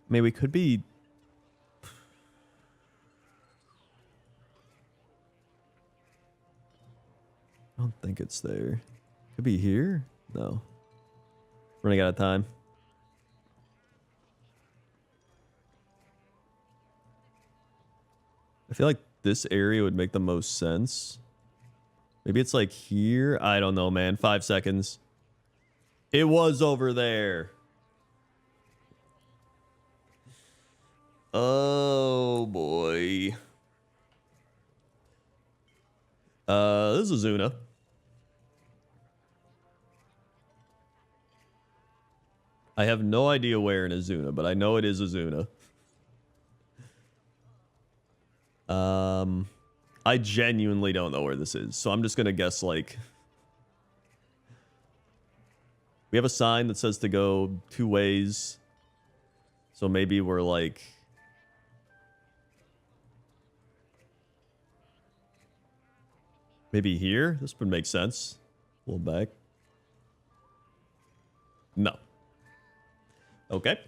Maybe we could be... I don't think it's there. Could be here? No. Running out of time. I feel like this area would make the most sense. Maybe it's like here. I don't know, man. 5 seconds. It was over there. Oh, boy. This is Azuna. I have no idea where in Azuna, but I know it is Azuna. I genuinely don't know where this is, so I'm just gonna guess like... We have a sign that says to go 2 ways. So maybe we're like... Maybe here? This would make sense. A little back. No. Okay.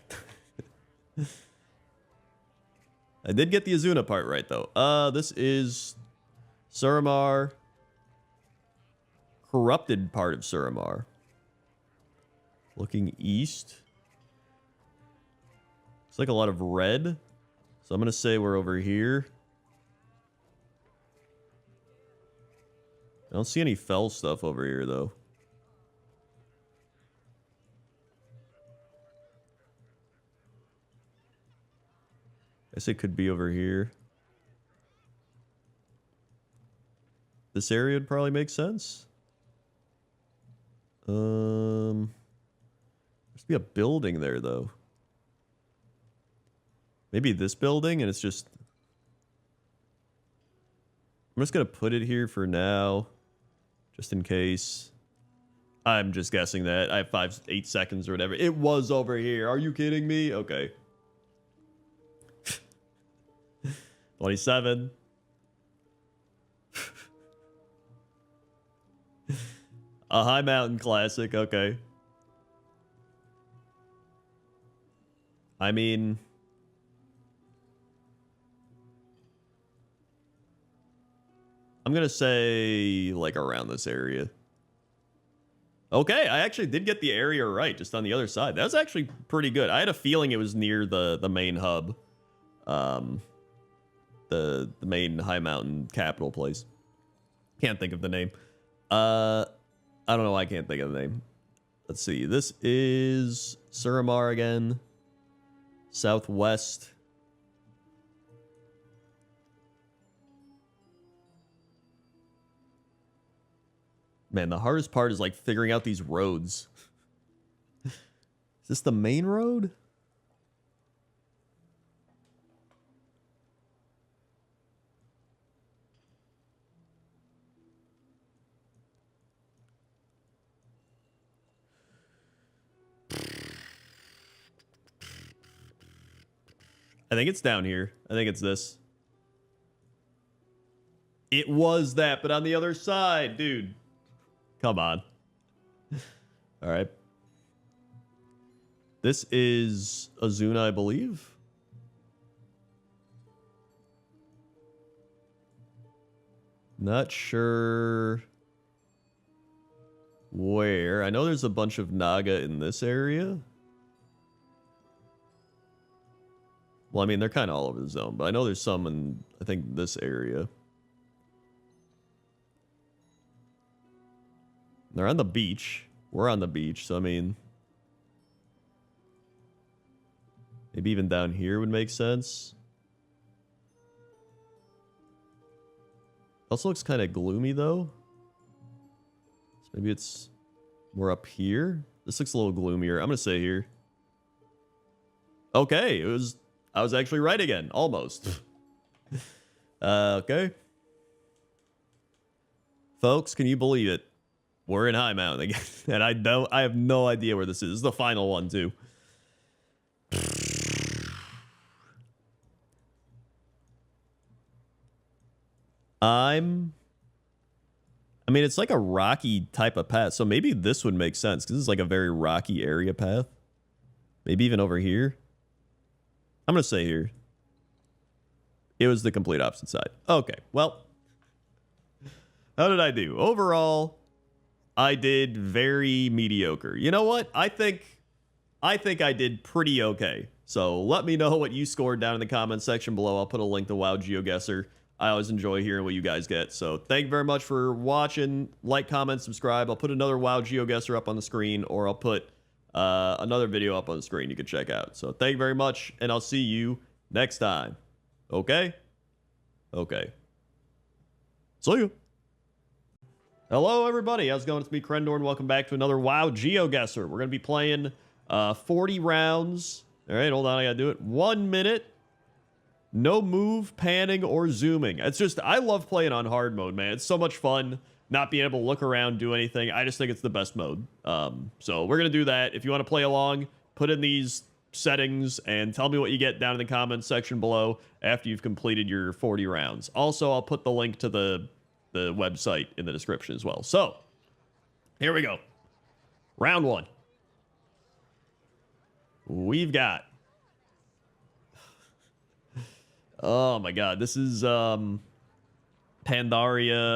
I did get the Azuna part right, though. This is Suramar. Corrupted part of Suramar. Looking east. It's like a lot of red. So I'm going to say we're over here. I don't see any fell stuff over here, though. I guess it could be over here. This area would probably make sense. Must be a building there, though. Maybe this building, and it's just... I'm just going to put it here for now. Just in case. I'm just guessing that. I have 8 seconds or whatever. It was over here. Are you kidding me? Okay. 27. A high mountain classic. Okay. I mean... I'm going to say, like, around this area. Okay, I actually did get the area right, just on the other side. That was actually pretty good. I had a feeling it was near the main hub. The main high mountain capital place. Can't think of the name. I don't know why I can't think of the name. Let's see. This is Suramar again. Southwest. Man, the hardest part is like figuring out these roads. Is this the main road? I think it's down here. I think it's this. It was that, but on the other side, dude. Come on. All right. This is Azuna, I believe. Not sure where. I know there's a bunch of Naga in this area. Well, I mean, they're kind of all over the zone, but I know there's some in, I think, this area. They're on the beach. We're on the beach, so I mean... maybe even down here would make sense. Also looks kind of gloomy, though. So maybe it's more up here. This looks a little gloomier. I'm going to say here. Okay, I was actually right again. Almost. Okay. Folks, can you believe it? We're in High Mountain again. And I have no idea where this is. This is the final one, too. I mean, it's like a rocky type of path. So maybe this would make sense. Because this is like a very rocky area path. Maybe even over here. I'm going to say here. It was the complete opposite side. Okay, well. How did I do? Overall, I did very mediocre. You know what? I think I did pretty okay. So let me know what you scored down in the comments section below. I'll put a link to WoW GeoGuessr. I always enjoy hearing what you guys get. So thank you very much for watching. Like, comment, subscribe. I'll put another WoW GeoGuessr up on the screen, or I'll put another video up on the screen you can check out. So thank you very much, and I'll see you next time. Okay? Okay. See you. Hello, everybody. How's it going? It's me, Crendor, and welcome back to another WoW GeoGuessr. We're going to be playing 40 rounds. All right, hold on. I got to do it. 1 minute. No move, panning, or zooming. It's just, I love playing on hard mode, man. It's so much fun not being able to look around, do anything. I just think it's the best mode. So we're going to do that. If you want to play along, put in these settings and tell me what you get down in the comments section below after you've completed your 40 rounds. Also, I'll put the link to the the website in the description as well. So, here we go. Round 1. We've got... Oh my god, this is Pandaria.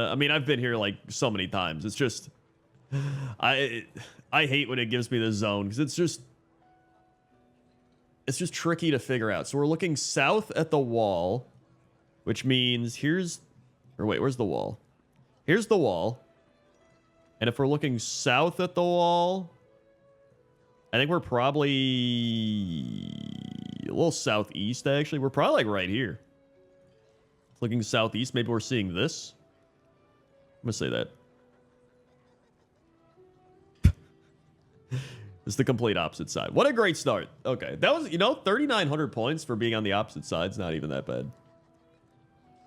I mean, I've been here like so many times. It's just I hate when it gives me the zone because it's just tricky to figure out. So we're looking south at the wall, which means where's the wall? Here's the wall. And if we're looking south at the wall, I think we're probably a little southeast, actually. We're probably like right here. Looking southeast, maybe we're seeing this. I'm gonna say that. It's the complete opposite side. What a great start. Okay, that was, 3,900 points for being on the opposite side. It's not even that bad.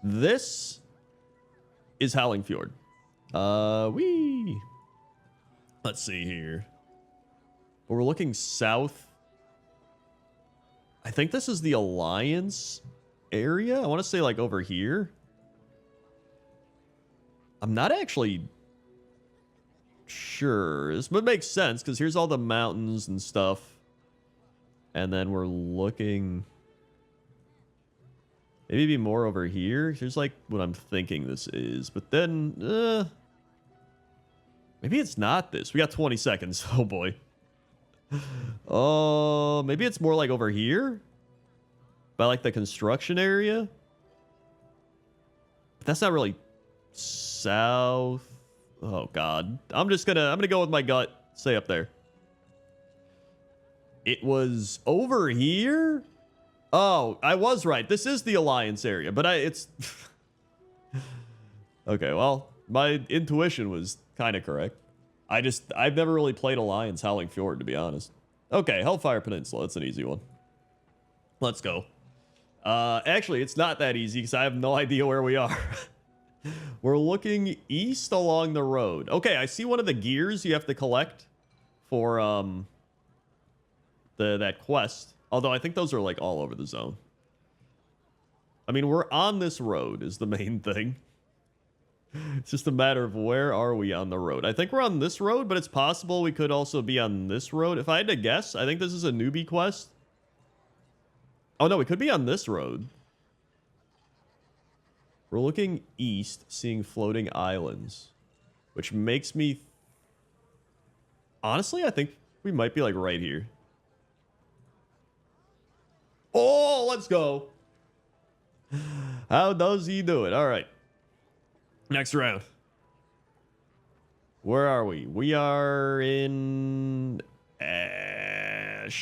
This is Howling Fjord. Let's see here. We're looking south. I think this is the Alliance area. I want to say like over here. I'm not actually sure. This would make sense because here's all the mountains and stuff. And then we're looking... Maybe be more over here. Here's like what I'm thinking this is. But then... maybe it's not this. We got 20 seconds. Oh boy. Oh, maybe it's more like over here? By like the construction area? But that's not really south. Oh god. I'm gonna go with my gut. Stay up there. It was over here? Oh, I was right. This is the Alliance area, but it's okay, well, my intuition was kind of correct. I've never really played Alliance Howling Fjord, to be honest. Okay, Hellfire Peninsula. That's an easy one. Let's go. Actually, it's not that easy because I have no idea where we are. We're looking east along the road. Okay, I see one of the gears you have to collect for that quest. Although I think those are like all over the zone. I mean, we're on this road is the main thing. It's just a matter of where are we on the road. I think we're on this road, but it's possible we could also be on this road. If I had to guess, I think this is a newbie quest. Oh no, we could be on this road. We're looking east, seeing floating islands, which makes me... Honestly, I think we might be like right here. Oh, let's go. How does he do it? All right. Next round. Where are we? We are in Ashenvale.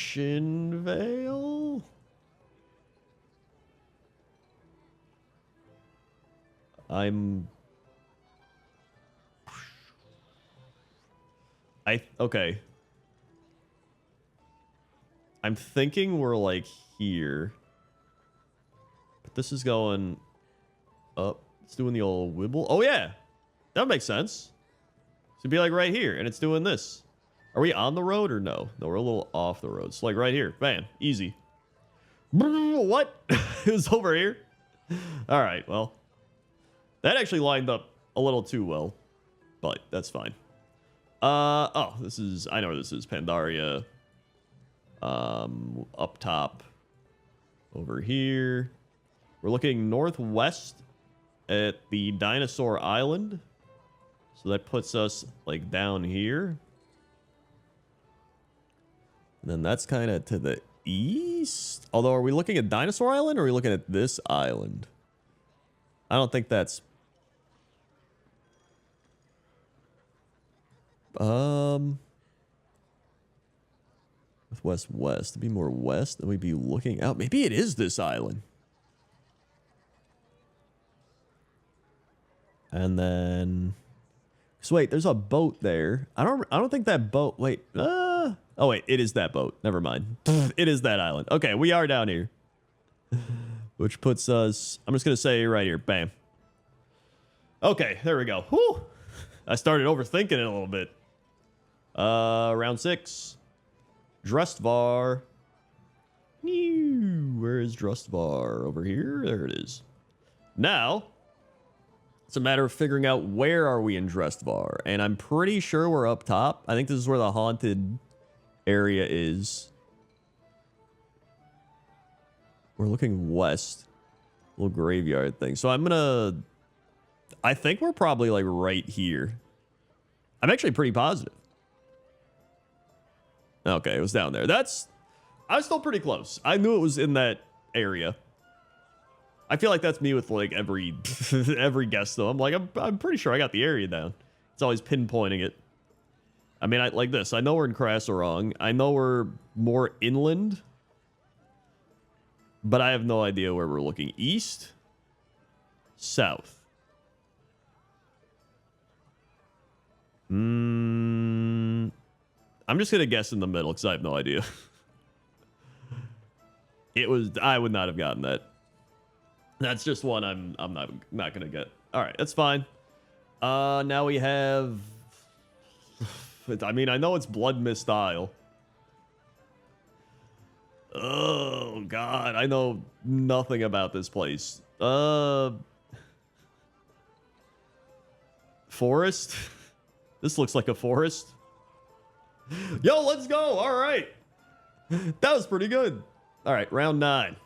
Okay. I'm thinking we're like here. But this is going up. It's doing the old wibble. Oh, yeah. That makes sense. So it'd be like right here, and it's doing this. Are we on the road or no? No, we're a little off the road. So like right here. Bam. Easy. What? It was over here? All right, well. That actually lined up a little too well, but that's fine. Oh, this is... I know where this is. Pandaria. Up top. Over here. We're looking northwest at the Dinosaur Island. So that puts us like down here. And then that's kind of to the east. Although, are we looking at Dinosaur Island or are we looking at this island? I don't think that's... West. To be more west, then we'd be looking out. Maybe it is this island. And then... So wait, there's a boat there. I don't think that boat... Wait. Oh, wait. It is that boat. Never mind. It is that island. Okay, we are down here. Which puts us... I'm just going to say right here. Bam. Okay, there we go. Whew. I started overthinking it a little bit. Round 6. Drustvar. Where is Drustvar? Over here? There it is. Now... It's a matter of figuring out where are we in Drestvar. And I'm pretty sure we're up top. I think this is where the haunted area is. We're looking west. Little graveyard thing. So I'm gonna... I think we're probably like right here. I'm actually pretty positive. Okay, it was down there. I was still pretty close. I knew it was in that area. I feel like that's me with like every every guess though. I'm like, I'm pretty sure I got the area down. It's always pinpointing it. I mean, like this. I know we're in Crasserong. I know we're more inland. But I have no idea where we're looking. East? South? I'm just going to guess in the middle because I have no idea. I would not have gotten that. That's just one I'm not going to get. All right, that's fine. Now we have... I mean, I know it's Blood Mist Isle. Oh, God. I know nothing about this place. Forest? This looks like a forest. Yo, let's go. All right. That was pretty good. All right, round 9.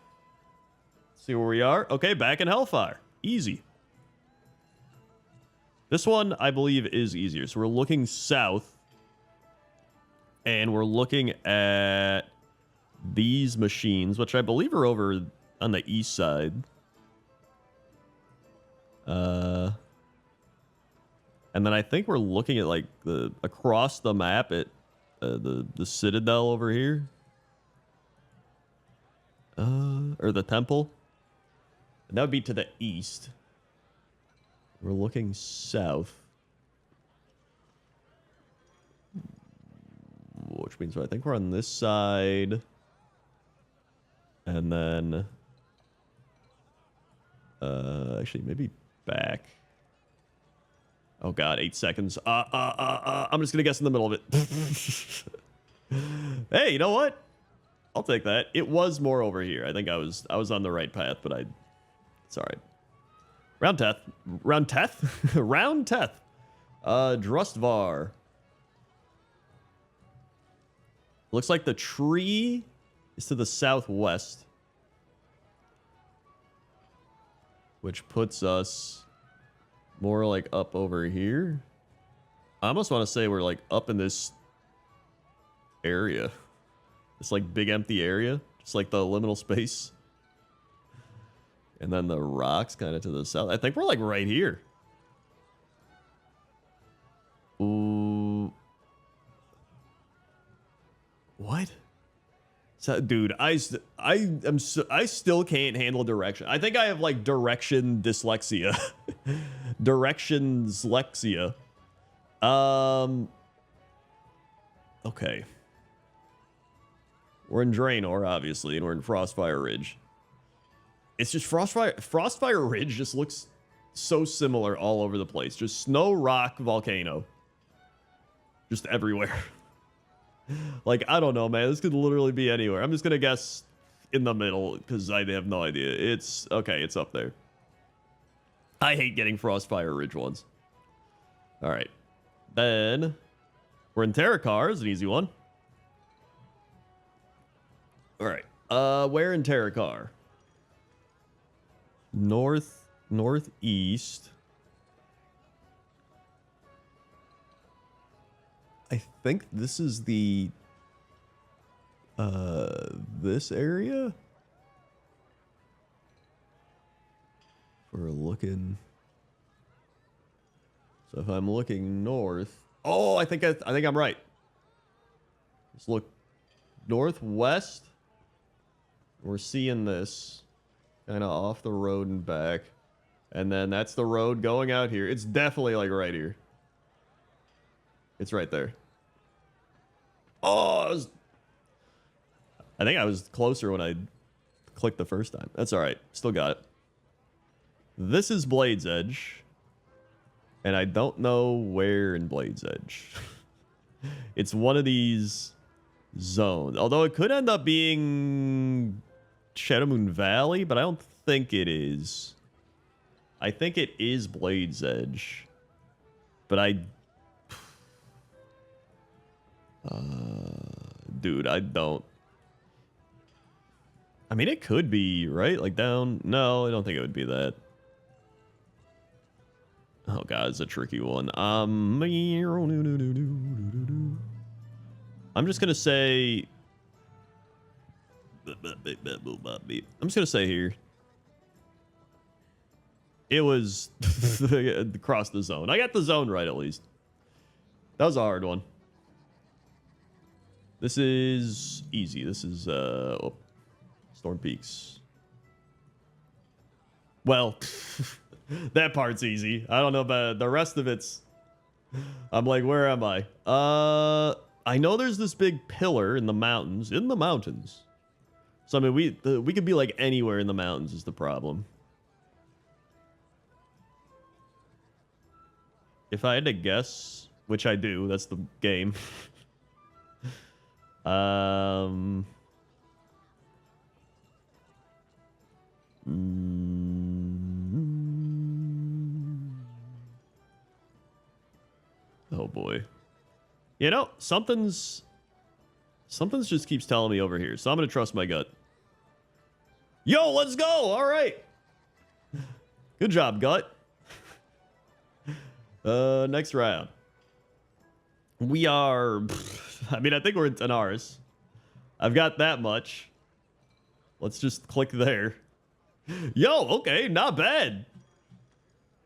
See where we are. Okay, back in Hellfire. Easy. This one, I believe, is easier. So we're looking south. And we're looking at these machines, which I believe are over on the east side. And then I think we're looking at like across the map at the Citadel over here. Or the temple. And that would be to the east. We're looking south. Which means I think we're on this side. And then... actually, maybe back. Oh, God, 8 seconds. I'm just going to guess in the middle of it. Hey, you know what? I'll take that. It was more over here. I think I was on the right path, but it's all right. Round Teth. Round Teth? Round Teth. Drustvar. Looks like the tree is to the southwest. Which puts us more like up over here. I almost want to say we're like up in this area. This like big empty area. Just like the liminal space. And then the rocks kind of to the south. I think we're like right here. Ooh. What? So, dude, I still can't handle direction. I think I have like direction dyslexia. Directionslexia. Okay. We're in Draenor, obviously, and we're in Frostfire Ridge. It's just Frostfire Ridge just looks so similar all over the place. Just snow, rock, volcano. Just everywhere. Like, I don't know, man. This could literally be anywhere. I'm just going to guess in the middle because I have no idea. It's okay. It's up there. I hate getting Frostfire Ridge ones. All right. Then we're in Terrakar. It's an easy one. All right. Where in Terrakar? Northeast. I think this is the this area. We're looking. So if I'm looking north, oh, I think I'm right. Let's look northwest. We're seeing this kind of off the road and back, and then that's the road going out here. It's definitely like right here. It's right there. Oh, I think I was closer when I clicked the first time. That's all right. Still got it. This is Blade's Edge. And I don't know where in Blade's Edge. It's one of these zones. Although it could end up being Shadowmoon Valley, but I don't think it is. I think it is Blade's Edge. But dude, I don't. I mean, it could be, right? Like down. No, I don't think it would be that. Oh, God, it's a tricky one. I'm just going to say... I'm just going to say here. It was across the zone. I got the zone right, at least. That was a hard one. This is easy. This is, Storm Peaks. Well, that part's easy. I don't know about the rest of it's... I'm like, where am I? I know there's this big pillar in the mountains. In the mountains. So, I mean, we could be, like, anywhere in the mountains is the problem. If I had to guess, which I do, that's the game. Oh boy. You know, something's just keeps telling me over here, so I'm gonna trust my gut. Yo, let's go! All right. Good job, gut. Next round. We are... I mean, I think we're in Tanaris. I've got that much. Let's just click there. Yo, okay, not bad.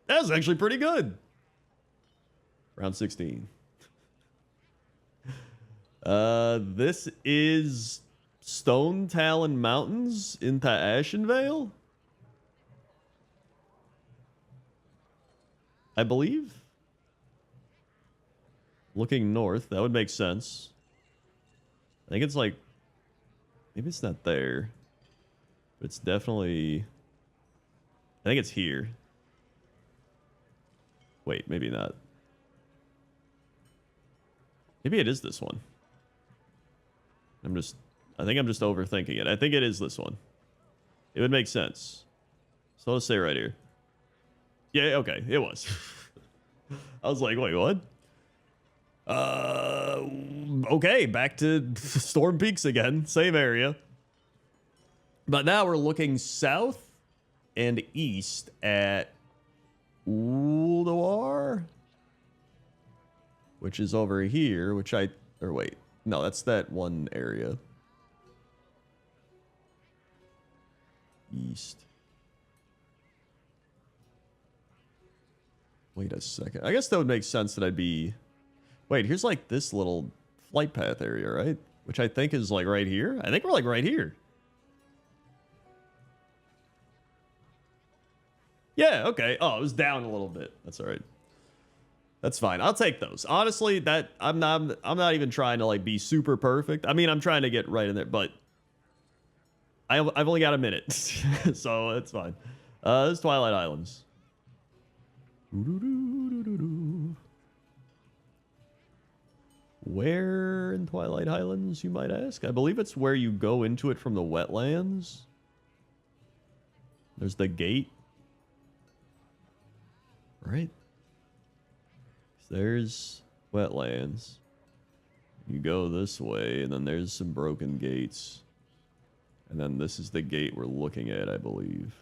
That's actually pretty good. Round 16. This is Stone Talon Mountains into Ashenvale? I believe. Looking north, that would make sense. I think it's like... Maybe it's not there. But it's definitely... I think it's here. Wait, maybe not. Maybe it is this one. I think I'm just overthinking it. I think it is this one. It would make sense. So let's say right here. Yeah, okay, it was. I was like, wait, what? Okay, back to Storm Peaks again. Same area. But now we're looking south and east at Ulduar, which is over here, or wait. No, that's that one area. East. Wait a second. I guess that would make sense that I'd be... Wait, here's like this little flight path area, right? Which I think is like right here. I think we're like right here. Yeah, okay. Oh, it was down a little bit. That's all right. That's fine. I'll take those. Honestly, that I'm not even trying to like be super perfect. I mean, I'm trying to get right in there, but I've only got a minute, so it's fine. This is Twilight Islands. Where in Twilight Islands, you might ask? I believe it's where you go into it from the wetlands. There's the gate. Right? There's wetlands. You go this way, and then there's some broken gates. And then this is the gate we're looking at, I believe.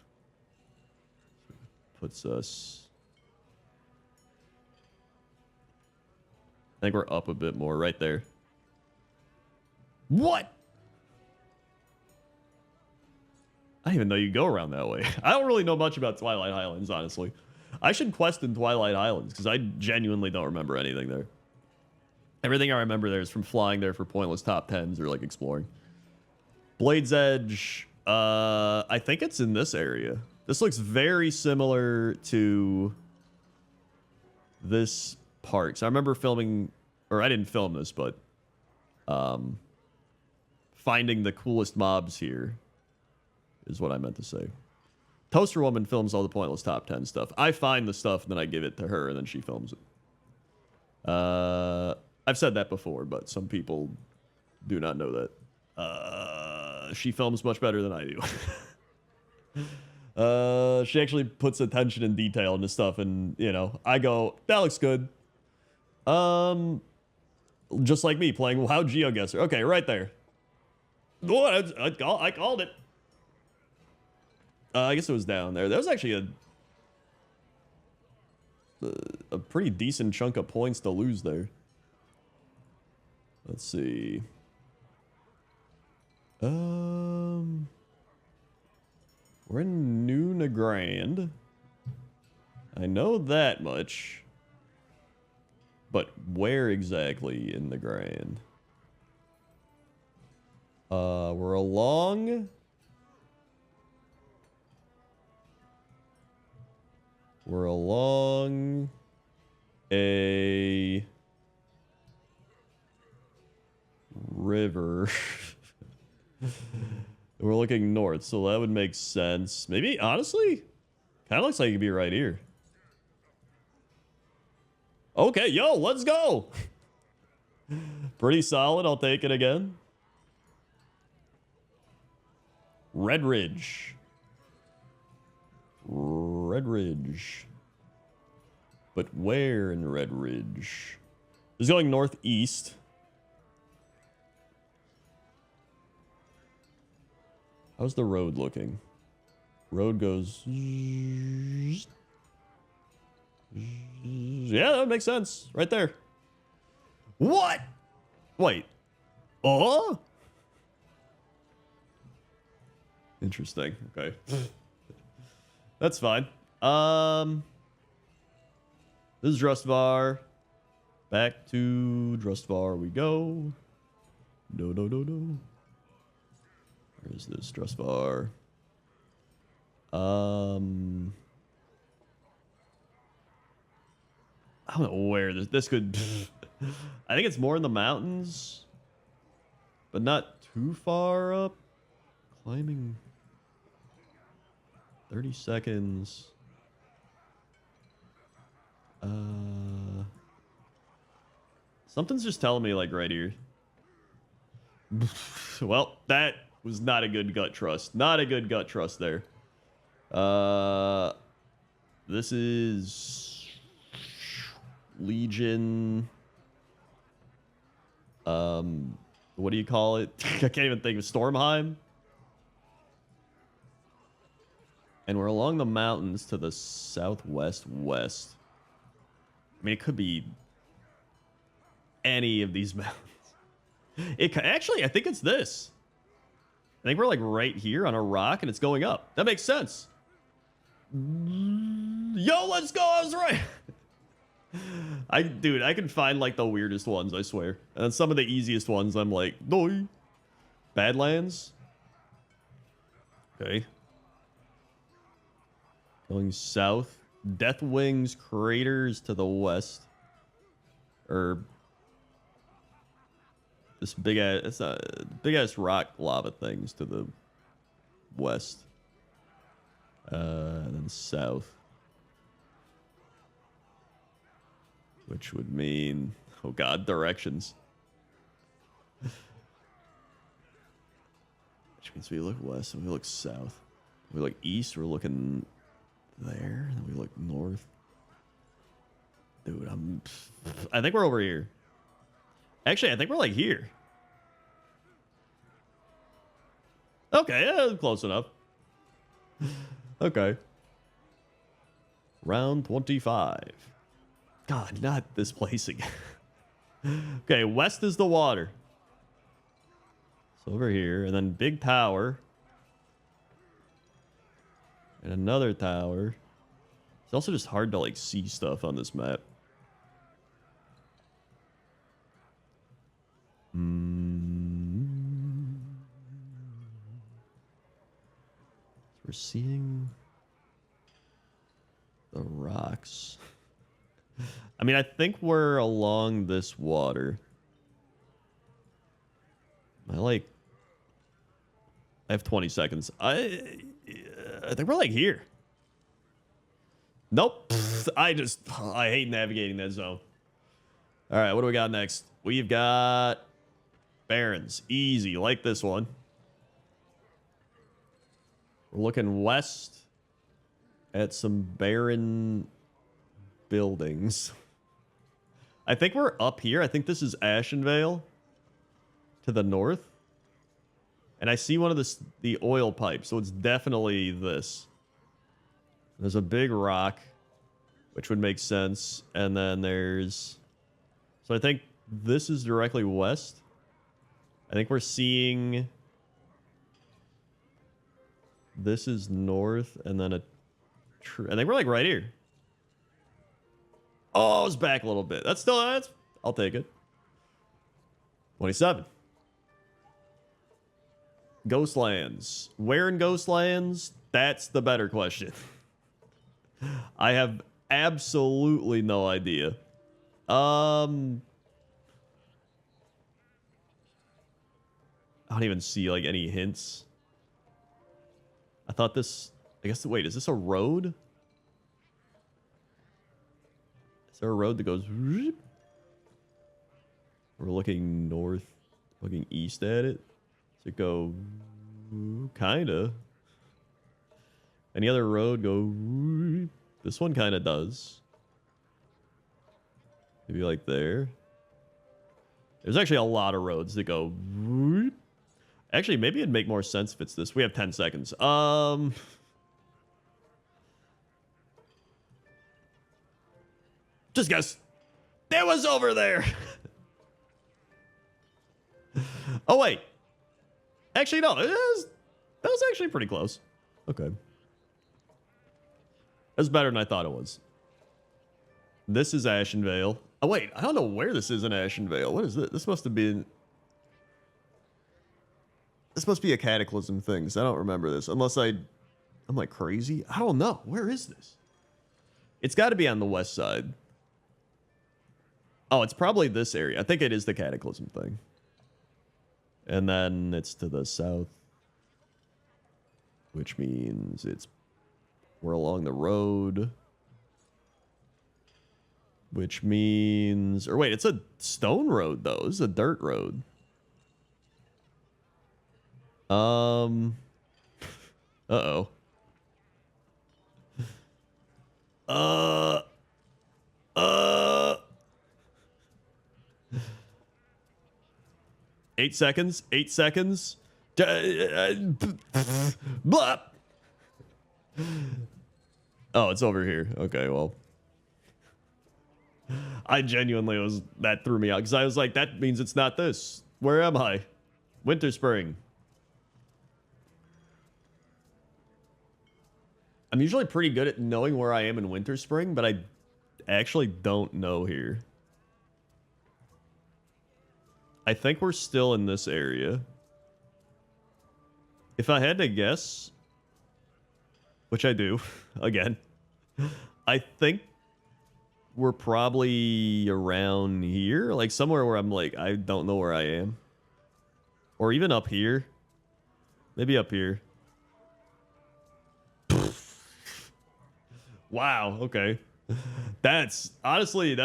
So puts us... I think we're up a bit more right there. What? I didn't even know you go around that way. I don't really know much about Twilight Islands, honestly. I should quest in Twilight Islands, because I genuinely don't remember anything there. Everything I remember there is from flying there for pointless top 10s or, like, exploring. Blade's Edge, I think it's in this area. This looks very similar to this part. So I remember filming, or I didn't film this, but finding the coolest mobs here is what I meant to say. Toaster Woman films all the pointless top 10 stuff. I find the stuff, and then I give it to her, and then she films it. I've said that before, but some people do not know that. She films much better than I do. She actually puts attention and detail into stuff, and you know, I go, that looks good. Just like me playing WoW GeoGuessr. Okay, right there. Oh, I called it. I guess it was down there. That was actually a pretty decent chunk of points to lose there. Let's see. We're in New Nagrand. I know that much. But where exactly in the Grand? We're along. We're along a river. We're looking north, so that would make sense. Maybe, honestly, kind of looks like it could be right here. Okay, yo, let's go. Pretty solid. I'll take it again. Red Ridge. Red Ridge. But where in Red Ridge? It's going northeast. How's the road looking? Road goes... Yeah, that makes sense. Right there. What? Wait. Oh? Interesting. Okay. That's fine. This is Drustvar. Back to Drustvar we go. No. Where is this Drustvar? I don't know where this could... I think it's more in the mountains. But not too far up. Climbing... 30 seconds. Something's just telling me, like, right here. Well, that was not a good gut trust. Not a good gut trust there. This is... Legion... what do you call it? I can't even think of Stormheim. And we're along the mountains to the southwest west. I mean, it could be any of these mountains. It actually, I think it's this. I think we're like right here on a rock and it's going up. That makes sense. Yo, let's go. I was right. Dude, I can find like the weirdest ones, I swear. And some of the easiest ones, I'm like, no. Badlands. Okay. Going south. Deathwing's craters to the west. Or this big ass, it's a big ass rock lava things to the west. And then south. Which would mean, oh god, directions. Which means we look west and we look south. We look east, we're looking there, and then we look north. Dude, I think we're over here. Actually, I think we're like here. Okay, yeah, close enough. Okay. Round 25. God, not this place again. Okay, west is the water. So over here, and then big tower. And another tower. It's also just hard to like see stuff on this map. We're seeing the rocks. I mean, I think we're along this water. I have 20 seconds. I think we're like here. Nope. I hate navigating that zone. All right, what do we got next? We've got Barrens. Easy, like this one. We're looking west at some barren buildings. I think we're up here. I think this is Ashenvale to the north. And I see one of the oil pipes, so it's definitely this. There's a big rock, which would make sense. And then there's... So I think this is directly west. I think we're seeing... This is north, and then a... I think we're like right here. Oh, it's back a little bit. That's still... I'll take it. 27. Ghostlands. Where in Ghostlands? That's the better question. I have absolutely no idea. I don't even see like any hints. I thought this... I guess... Wait, is this a road? Is there a road that goes... We're looking north, looking east at it. Does it go... Kinda. Any other road go... This one kind of does. Maybe like there. There's actually a lot of roads that go... Actually, maybe it'd make more sense if it's this. We have 10 seconds. Just guess. It was over there. Oh, wait. Actually, no. That was actually pretty close. Okay. That's better than I thought it was. This is Ashenvale. Oh, wait. I don't know where this is in Ashenvale. What is this? This must have been... This must be a Cataclysm thing, because I don't remember this. Unless I'm like crazy. I don't know. Where is this? It's got to be on the west side. Oh, it's probably this area. I think it is the Cataclysm thing. And then it's to the south. Which means we're along the road. Which means... Or wait, it's a stone road, though. This is a dirt road. Uh-oh. 8 seconds. 8 seconds. Blah. Oh, it's over here. Okay, well. I genuinely that threw me out because I was like, that means it's not this. Where am I? Winter Spring. I'm usually pretty good at knowing where I am in Winter Spring, but I actually don't know here. I think we're still in this area. If I had to guess, which I do, again, I think we're probably around here, like somewhere where I'm like, I don't know where I am. Or even up here. Maybe up here. Wow, okay. Honestly,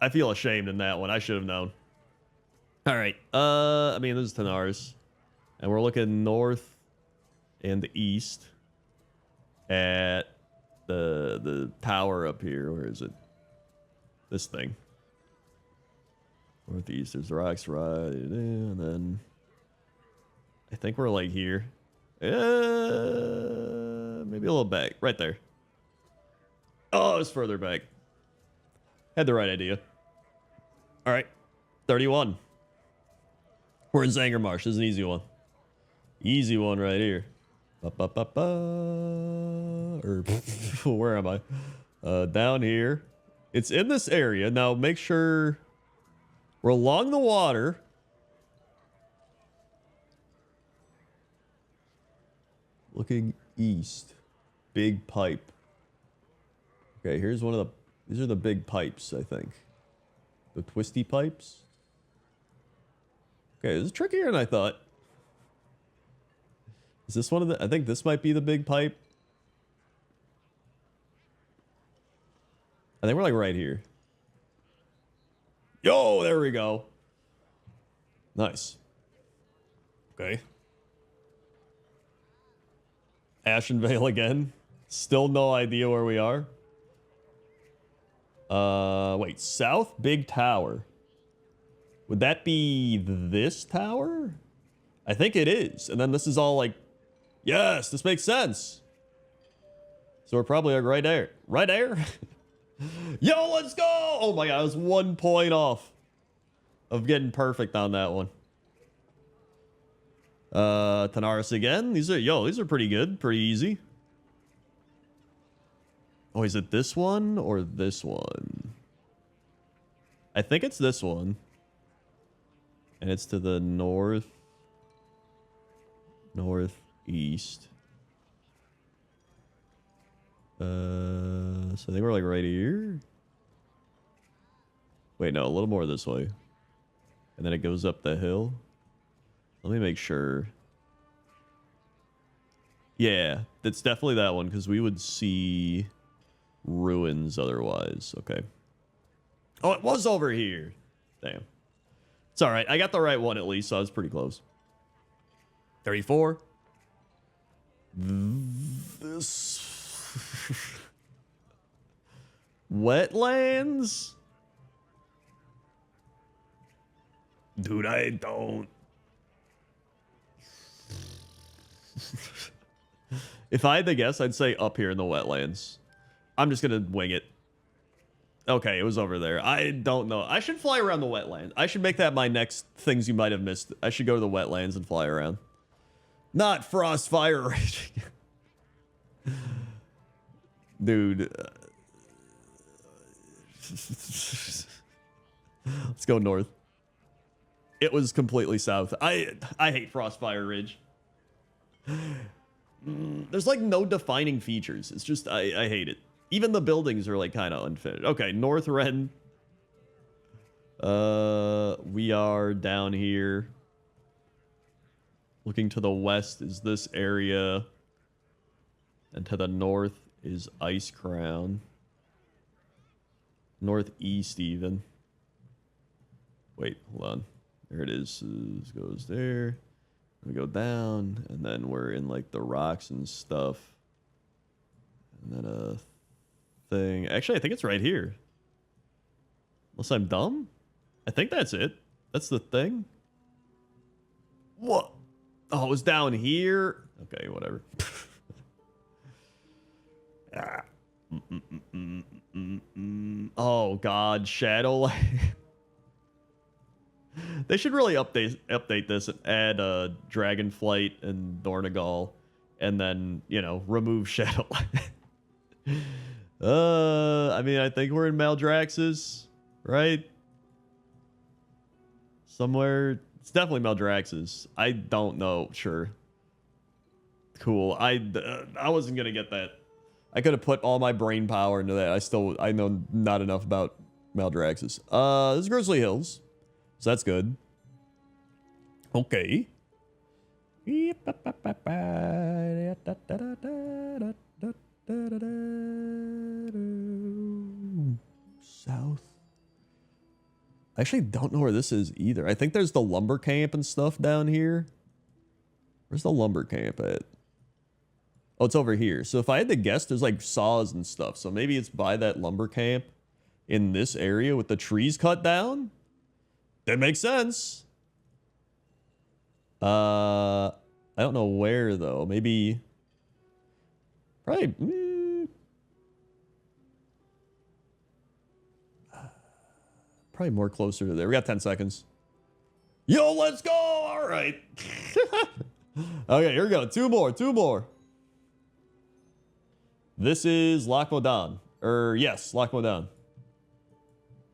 I feel ashamed in that one. I should have known. All right. I mean, this is Tanars. And we're looking north and east at the tower up here. Where is it? This thing. Northeast, there's the rocks right, and then I think we're like here. Maybe a little back. Right there. Oh, it's further back. Had the right idea. All right. 31. We're in Zangermarsh. This is an easy one. Easy one right here. Or where am I? Down here. It's in this area. Now make sure we're along the water. Looking east. Big pipe. Okay, here's one of the... These are the big pipes, I think. The twisty pipes. Okay, this is trickier than I thought. Is this one of the... I think this might be the big pipe. I think we're like right here. Yo, there we go. Nice. Okay. Ashenvale again. Still no idea where we are. Wait, South Big Tower. Would that be this tower? I think it is. And then this is all like, yes, this makes sense. So we're probably like right there. Right there? Yo, let's go! Oh my god, I was 1 point off of getting perfect on that one. Tanaris again. These are pretty good. Pretty easy. Oh, is it this one or this one? I think it's this one. And it's to the northeast. So I think we're like right here. Wait, no, a little more this way. And then it goes up the hill. Let me make sure. Yeah, that's definitely that one because we would see ruins otherwise. Okay. Oh, it was over here. Damn. It's all right. I got the right one at least, so I was pretty close. 34. This. Wetlands? Dude, I don't. If I had to guess, I'd say up here in the wetlands. I'm just gonna wing it. Okay, it was over there. I don't know. I should fly around the wetland. I should make that my next things you might have missed. I should go to the wetlands and fly around. Not frost fire raging. Dude. Let's go north. It was completely south. I hate Frostfire Ridge. There's like no defining features. It's just I hate it. Even the buildings are like kind of unfinished. Okay, North Ren. We are down here. Looking to the west is this area. And to the north is Ice Crown. Northeast even. Wait, hold on. There it is. This goes there. We go down, and then we're in like the rocks and stuff. And then a thing. Actually, I think it's right here. Unless I'm dumb? I think that's it. That's the thing. What? Oh, it was down here? Okay, whatever. Oh, God. Shadow. They should really update this and add Dragonflight and Dornagal, and then, you know, remove Shadow. I mean, I think we're in Maldraxxus, right? Somewhere. It's definitely Maldraxxus. I don't know. Sure. Cool. I wasn't gonna get that. I could have put all my brain power into that. I know not enough about Maldraxxus. This is Grizzly Hills. So that's good. Okay. South. I actually don't know where this is either. I think there's the lumber camp and stuff down here. Where's the lumber camp at? Oh, it's over here. So if I had to guess, there's like saws and stuff. So maybe it's by that lumber camp in this area with the trees cut down. That makes sense. I don't know where though. Maybe. Probably. Probably more closer to there. We got 10 seconds. Yo, let's go! All right. Okay, here we go. Two more. This is Loch Modan. Yes, Loch Modan.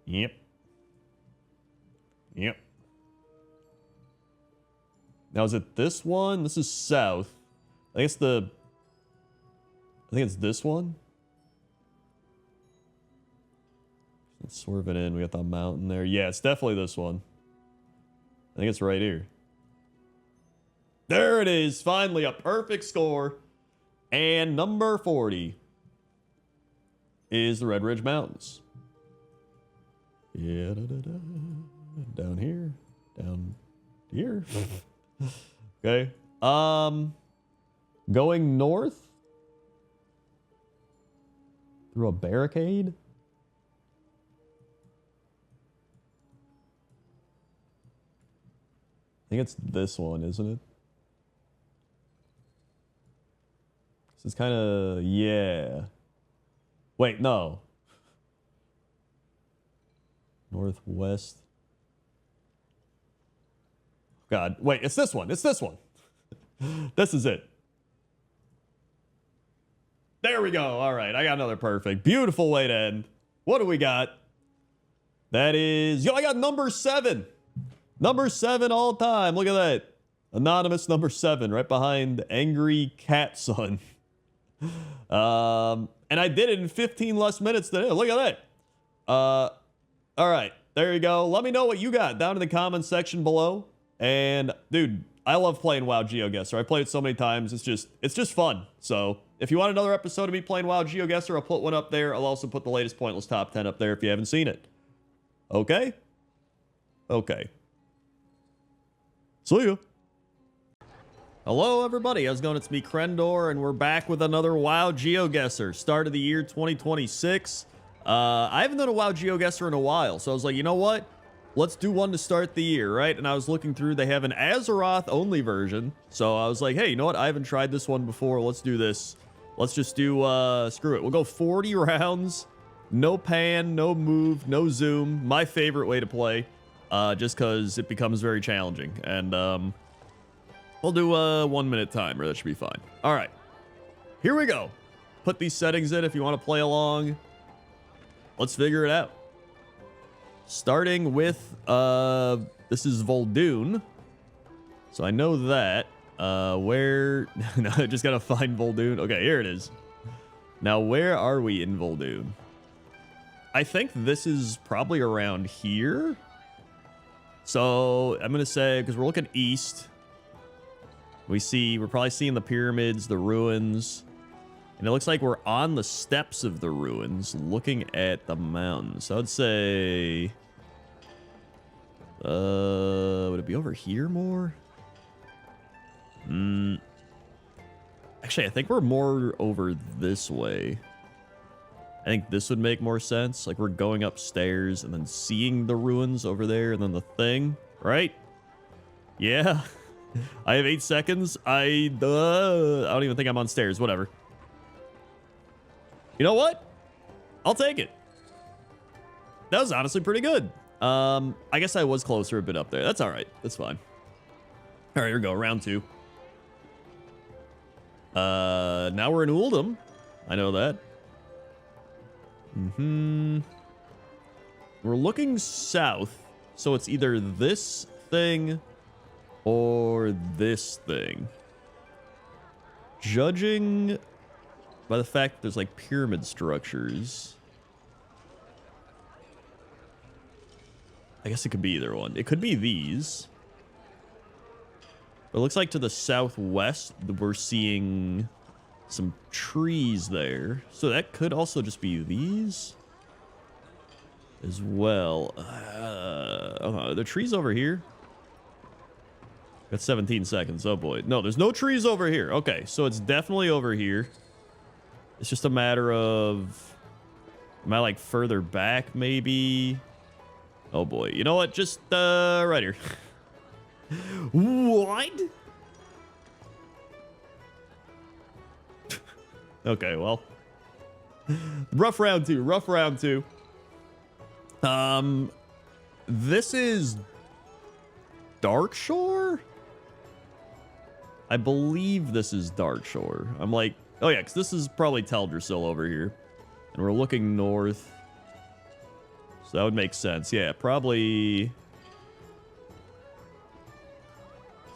Yep. Now, is it this one? This is south. I think it's this one. Let's swerve it in. We got the mountain there. Yeah, it's definitely this one. I think it's right here. There it is. Finally, a perfect score. And number 40 is the Red Ridge Mountains. Yeah, down here. Down here. Okay. Going north. Through a barricade? I think it's this one, isn't it? This is kind of... yeah. Wait, no. Northwest. God, wait, it's this one. It's this one. This is it. There we go. All right, I got another perfect. Beautiful way to end. What do we got? That is... yo, I got number 7. Number 7 all time. Look at that. Anonymous number 7 right behind Angry Cat Son. And I did it in 15 less minutes than it. Look at that. All right, there you go. Let me know what you got down in the comments section below. And dude, I love playing WoW GeoGuessr. I played it so many times. It's just fun. So if you want another episode of me playing WoW GeoGuessr, I'll put one up there. I'll also put the latest pointless top 10 up there if you haven't seen it. Okay? Okay. See ya. Hello, everybody. How's it going? It's me, Crendor, and we're back with another WoW GeoGuessr. Start of the year 2026. I haven't done a WoW GeoGuessr in a while, so I was like, you know what? Let's do one to start the year, right? And I was looking through, they have an Azeroth-only version. So I was like, hey, you know what? I haven't tried this one before. Let's do this. Let's just do, screw it. We'll go 40 rounds. No pan, no move, no zoom. My favorite way to play, just because it becomes very challenging. And, we'll do a 1 minute timer. That should be fine. All right. Here we go. Put these settings in if you want to play along. Let's figure it out. Starting with, this is Vol'dun. So I know that. Where... no, I just gotta find Vol'dun. Okay, here it is. Now, where are we in Vol'dun? I think this is probably around here. So, I'm gonna say, because we're looking east... we're probably seeing the pyramids, the ruins, and it looks like we're on the steps of the ruins looking at the mountains. So I'd say, would it be over here more? Actually, I think we're more over this way. I think this would make more sense. Like we're going upstairs and then seeing the ruins over there and then the thing, right? Yeah. I have 8 seconds. I don't even think I'm on stairs. Whatever. You know what? I'll take it. That was honestly pretty good. I guess I was closer a bit up there. That's all right. That's fine. All right, here we go. Round 2. Now we're in Uldum. I know that. We're looking south, so it's either this thing or this thing. Judging by the fact that there's like pyramid structures, I guess it could be either one. It could be these. But it looks like to the southwest, we're seeing some trees there. So that could also just be these as well. Oh, are there trees over here? Got 17 seconds. Oh boy. No, there's no trees over here. Okay, so it's definitely over here. It's just a matter of... am I like further back maybe? Oh boy. You know what? Just right here. What? Okay, well. Rough round 2. Rough round 2. This is Darkshore? I believe this is Darkshore. I'm like, oh yeah, because this is probably Teldrassil over here. And we're looking north. So that would make sense. Yeah, probably...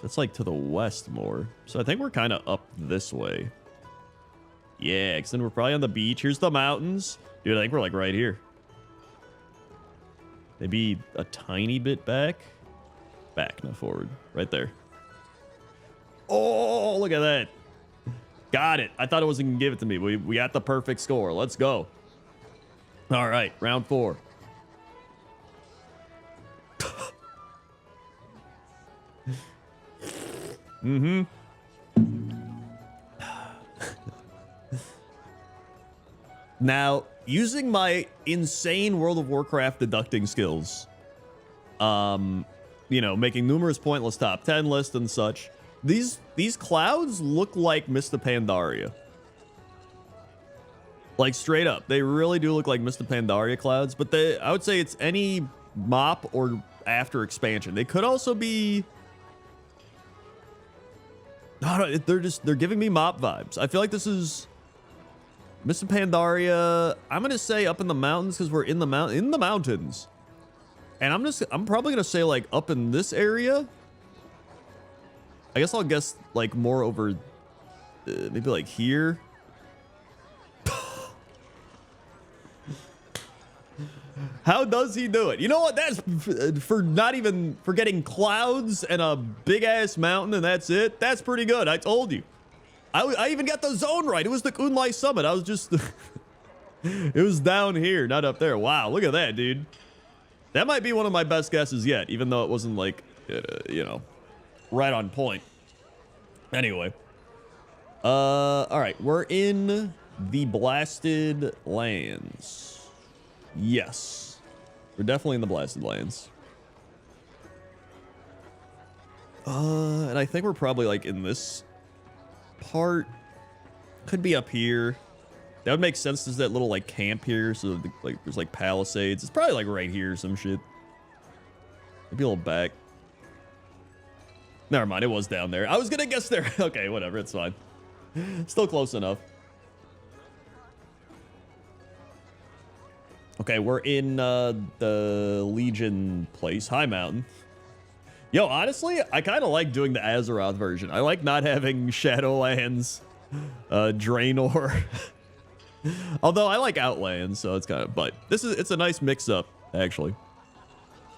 that's like to the west more. So I think we're kind of up this way. Yeah, because then we're probably on the beach. Here's the mountains. Dude, I think we're like right here. Maybe a tiny bit back. Back, not forward. Right there. Oh, look at that. Got it. I thought it wasn't going to give it to me. We got the perfect score. Let's go. All right, round 4. Mm-hmm. Now, using my insane World of Warcraft deducting skills, you know, making numerous pointless top 10 lists and such, these clouds look like Mista Pandaria. Like, straight up. They really do look like Mista Pandaria clouds, but I would say it's any mop or after expansion. They could also be... No, they're giving me mop vibes. I feel like this is Mista Pandaria. I'm gonna say up in the mountains because we're in the mountains. And I'm probably gonna say like up in this area. I guess I'll guess like more over maybe like here. How does he do it? You know what? That's for not even forgetting clouds and a big ass mountain, and that's it. That's pretty good. I told you. I even got the zone right. It was the Kunlai Summit. I was just it was down here, not up there. Wow, look at that, dude. That might be one of my best guesses yet, even though it wasn't like you know, right on point. Anyway, all right, we're in the Blasted Lands. Yes, we're definitely in the Blasted Lands. And I think we're probably like in this part. Could be up here. That would make sense. There's that little like camp here, so like there's like palisades. It's probably like right here or some shit. Maybe a little back. Never mind, it was down there. I was gonna guess there. Okay, whatever, it's fine. Still close enough. Okay, we're in the Legion place, High Mountain. Yo, honestly, I kind of like doing the Azeroth version. I like not having Shadowlands, Draenor. Although I like Outlands, so it's kind of, but it's a nice mix up, actually.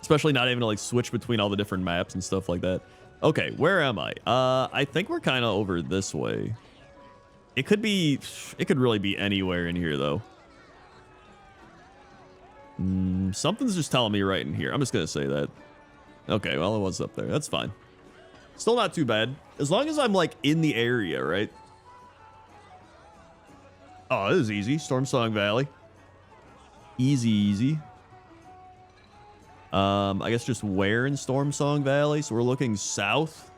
Especially not having to like switch between all the different maps and stuff like that. Okay, where am I? I think we're kind of over this way. It could really be anywhere in here, though. Something's just telling me right in here. I'm just gonna say that. Okay, well, it was up there. That's fine. Still not too bad. As long as I'm, like, in the area, right? Oh, this is easy. Stormsong Valley. Easy, easy. I guess just where in Stormsong Valley? So we're looking south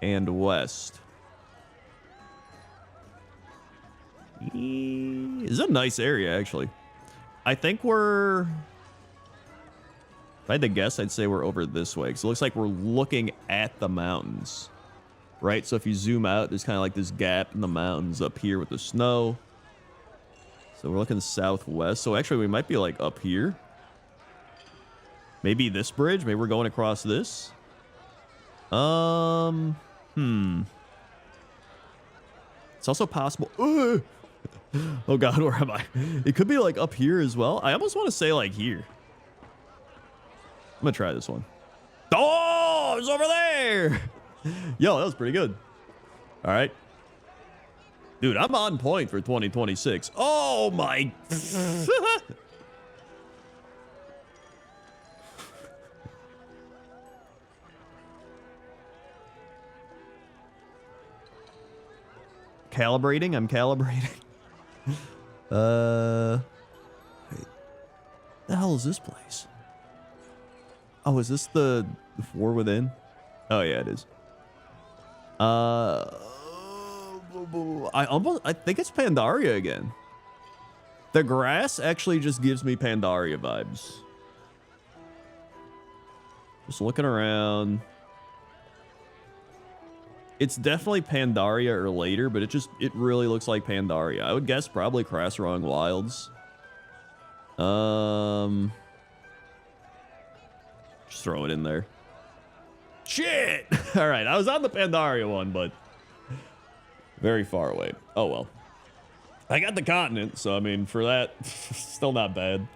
and west. This is a nice area, actually. I think we're... If I had to guess, I'd say we're over this way. Because it looks like we're looking at the mountains. Right? So if you zoom out, there's kind of like this gap in the mountains up here with the snow. So we're looking southwest. So actually, we might be like up here. Maybe this bridge. Maybe we're going across this. It's also possible... Oh god, where am I? It could be like up here as well. I almost want to say like here. I'm gonna try this one. Oh, it's over there. Yo, that was pretty good. All right. Dude, I'm on point for 2026. Oh my. Calibrating. I'm calibrating. Wait. The hell is this place? Oh, is this the War Within? Oh yeah, it is. I think it's Pandaria again. The grass actually just gives me Pandaria vibes. Just looking around. It's definitely Pandaria or later, but it really looks like Pandaria. I would guess probably Krasrong Wilds. Just throw it in there. Shit! All right, I was on the Pandaria one, but very far away. Oh well. I got the continent, so I mean, for that, still not bad.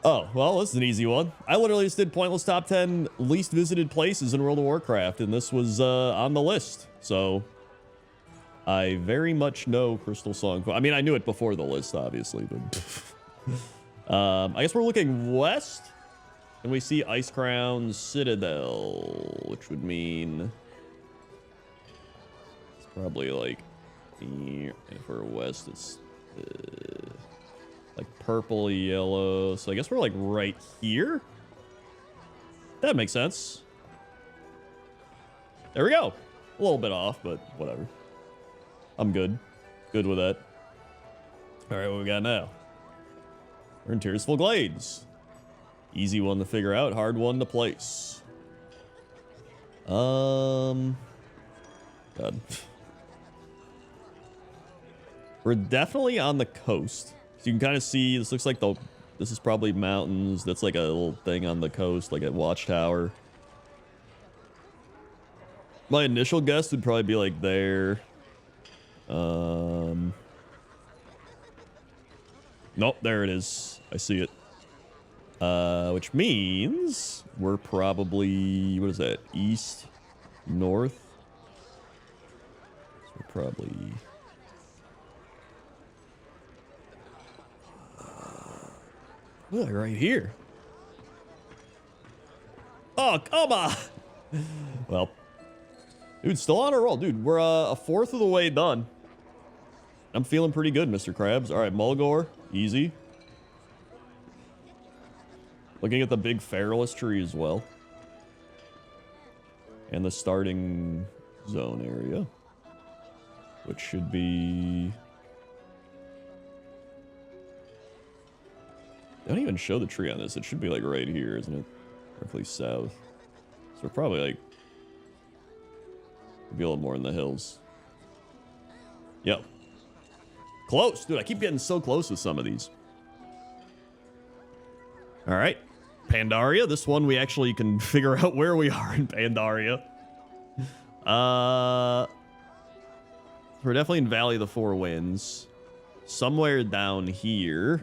Oh, well, this is an easy one. I literally just did pointless top 10 least visited places in World of Warcraft, and this was on the list. So I very much know Crystal Song. I mean, I knew it before the list, obviously, but I guess we're looking west, and we see Icecrown Citadel, which would mean it's probably like, if we're west, it's Like purple, yellow. So I guess we're like right here. That makes sense. There we go. A little bit off, but whatever. I'm good. Good with that. All right, what we got now? We're in Tearsful Glades. Easy one to figure out, hard one to place. God. We're definitely on the coast. So you can kind of see, this looks like this is probably mountains. That's like a little thing on the coast, like a watchtower. My initial guess would probably be like there. Nope, there it is. I see it. Which means we're probably, what is that? East, north. So we're probably right here. Oh, come on. Well, dude, still on a roll. Dude, we're a fourth of the way done. I'm feeling pretty good, Mr. Krabs. All right, Mulgore, easy. Looking at the big Feralus tree as well. And the starting zone area. Which should be... They don't even show the tree on this. It should be like right here, isn't it? Roughly south. So we're probably like... Maybe a little more in the hills. Yep. Close! Dude, I keep getting so close with some of these. Alright. Pandaria. This one we actually can figure out where we are in Pandaria. We're definitely in Valley of the Four Winds. Somewhere down here.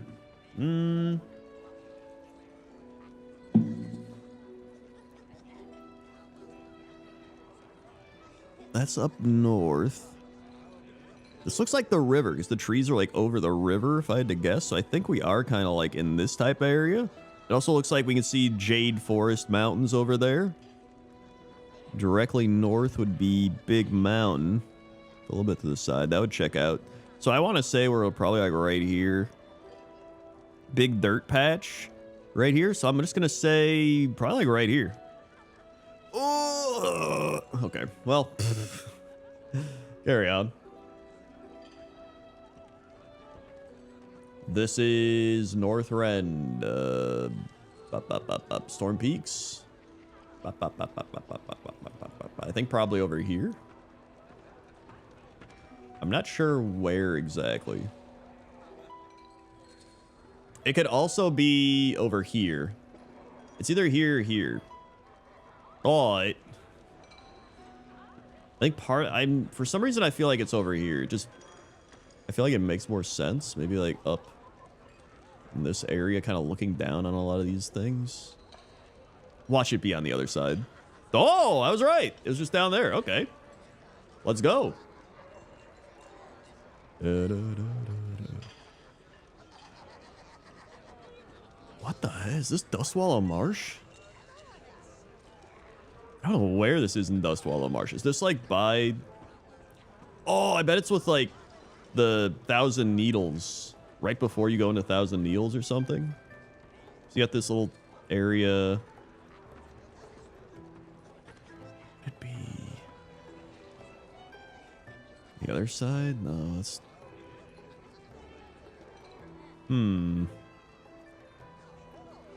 That's up north. This looks like the river, because the trees are like over the river, if I had to guess. So I think we are kind of like in this type of area. It also looks like we can see Jade Forest Mountains over there. Directly north would be Big Mountain. A little bit to the side. That would check out. So I want to say we're probably like right here. Big dirt patch right here. So I'm just going to say probably like right here. Oh, okay. Well, carry on. This is North Rend. Storm Peaks. I think probably over here. I'm not sure where exactly. It could also be over here. It's either here or here. Oh, I think for some reason I feel like it's over here. I feel like it makes more sense. Maybe like up in this area, kind of looking down on a lot of these things. Watch it be on the other side. Oh, I was right. It was just down there. Okay. Let's go. What the heck? Is this Dustwallow Marsh? I don't know where this is in Dustwallow Marsh. Is this like by... Oh, I bet it's with like the Thousand Needles. Right before you go into Thousand Needles or something. So you got this little area... Could be... The other side? No, it's...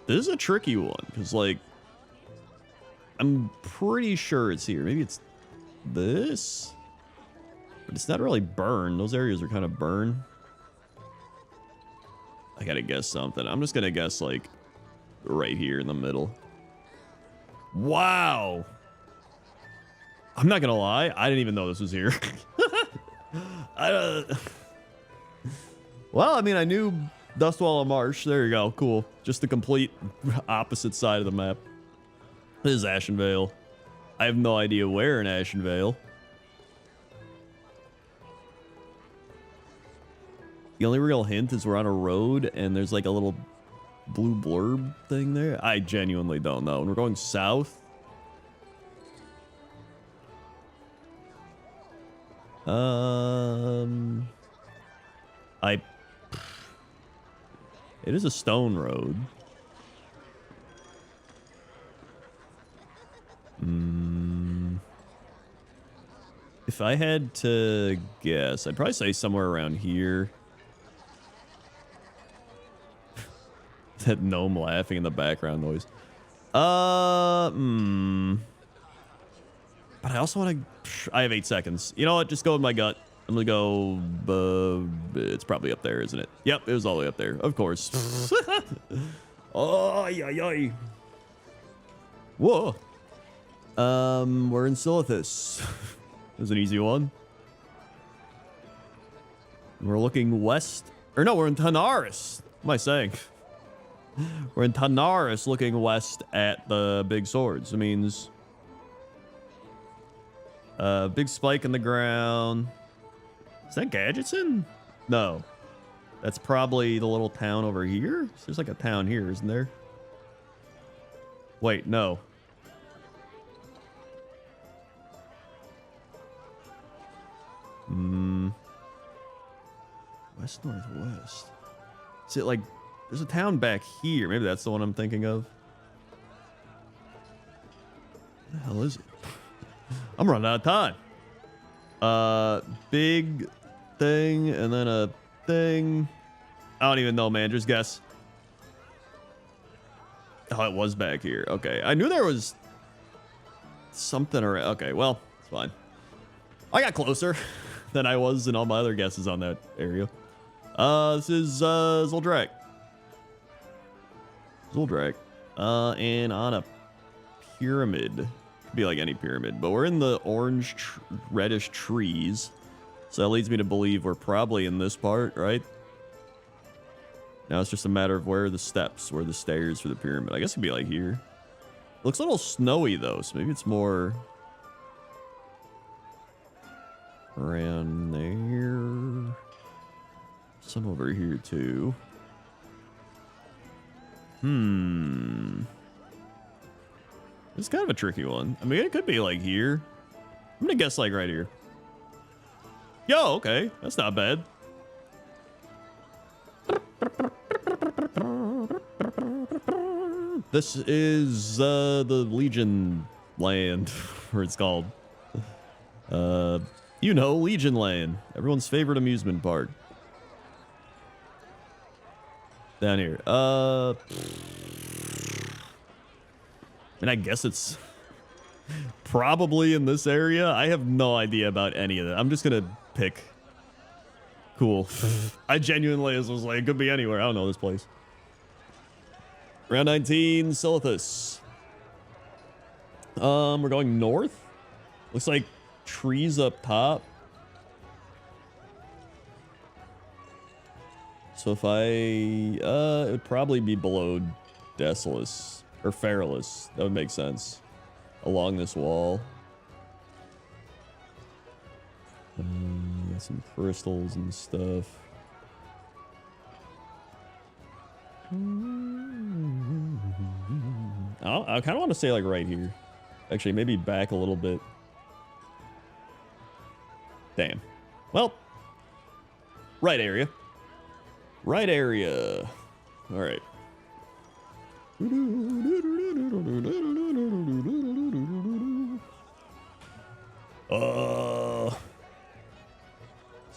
This is a tricky one, because, like, I'm pretty sure it's here. Maybe it's this? But it's not really burned. Those areas are kind of burned. I gotta guess something. I'm just gonna guess, like, right here in the middle. Wow! I'm not gonna lie. I didn't even know this was here. Well, I mean, I knew Dustwallow Marsh. There you go. Cool. Just the complete opposite side of the map. This is Ashenvale. I have no idea where in Ashenvale. The only real hint is we're on a road and there's like a little blue blurb thing there. I genuinely don't know. And we're going south. It is a stone road. If I had to guess, I'd probably say somewhere around here. That gnome laughing in the background noise. But I also want to... I have 8 seconds. You know what? Just go with my gut. I'm going to go... it's probably up there, isn't it? Yep, it was all the way up there. Of course. Oh, yeah. Whoa. We're in Silithus. It was an easy one. We're looking west. Or no, we're in Tanaris. What am I saying? We're in Tanaris looking west at the big swords. It means... big spike in the ground. Is that Gadgetson? No. That's probably the little town over here. There's like a town here, isn't there? Wait, no. West, northwest. Is it like... There's a town back here. Maybe that's the one I'm thinking of. What the hell is it? I'm running out of time. Big thing and then a thing. I don't even know, man. Just guess. Oh, it was back here. Okay. I knew there was something around. Okay, well, it's fine. I got closer than I was in all my other guesses on that area. This is Zuldrak. Zuldrak. And on a pyramid. Could be like any pyramid, but we're in the orange reddish trees. So that leads me to believe we're probably in this part, right? Now it's just a matter of where are the steps, where are the stairs for the pyramid. I guess it'd be like here. Looks a little snowy though, so maybe it's more around there. Some over here too. It's kind of a tricky one. I mean, it could be like here. I'm gonna guess like right here. Yo, okay. That's not bad. This is the Legion land, or it's called. You know, Legion Land. Everyone's favorite amusement park. Down here. And I guess it's probably in this area. I have no idea about any of that. I'm just gonna pick. Cool. I genuinely was like, it could be anywhere. I don't know this place. Round 19, Silithus. We're going north. Looks like trees up top. So if it would probably be below Desolus. Or Feralus. That would make sense. Along this wall. Got some crystals and stuff. I kind of want to say like right here. Actually, maybe back a little bit. Damn. Well. Right area. Right area. All right. This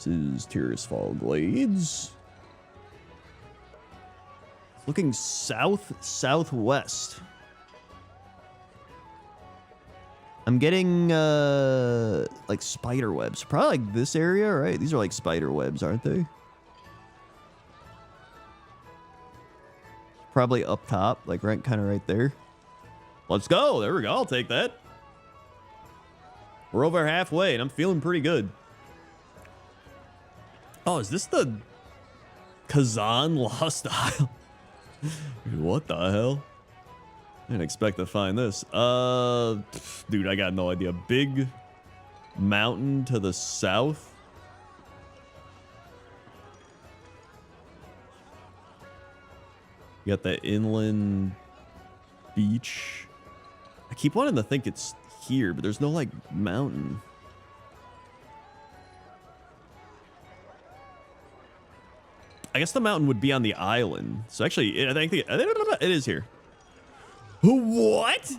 is Tirisfal Glades. Looking southwest. I'm getting like spider webs. Probably like this area, right? These are like spider webs, aren't they? Probably up top, like right, kind of right there. Let's go. There we go. I'll take that. We're over halfway, and I'm feeling pretty good. Oh, is this the Kazan Lost Isle? What the hell? I didn't expect to find this. Dude, I got no idea. Big mountain to the south. You got the inland beach. I keep wanting to think it's here, but there's no like mountain. I guess the mountain would be on the island. So actually, I think it is here. What?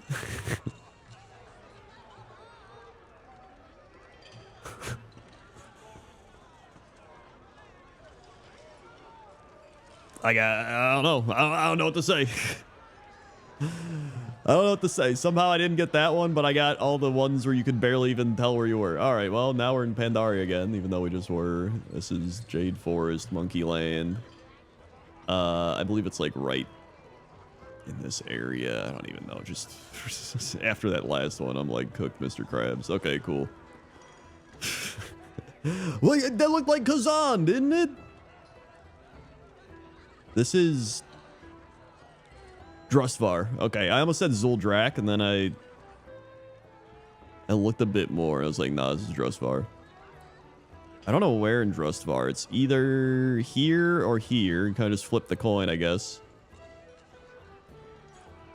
I don't know. I don't know what to say. I don't know what to say. Somehow I didn't get that one, but I got all the ones where you could barely even tell where you were. All right, well, now we're in Pandaria again, even though we just were. This is Jade Forest, Monkey Land. I believe it's like right in this area. I don't even know. Just after that last one, I'm like, cooked Mr. Krabs. Okay, cool. Well, that looked like Kazan, didn't it? This is Drustvar. Okay, I almost said Zuldrak, and then I looked a bit more. I was like, nah, this is Drustvar. I don't know where in Drustvar. It's either here or here. You kind of just flip the coin, I guess.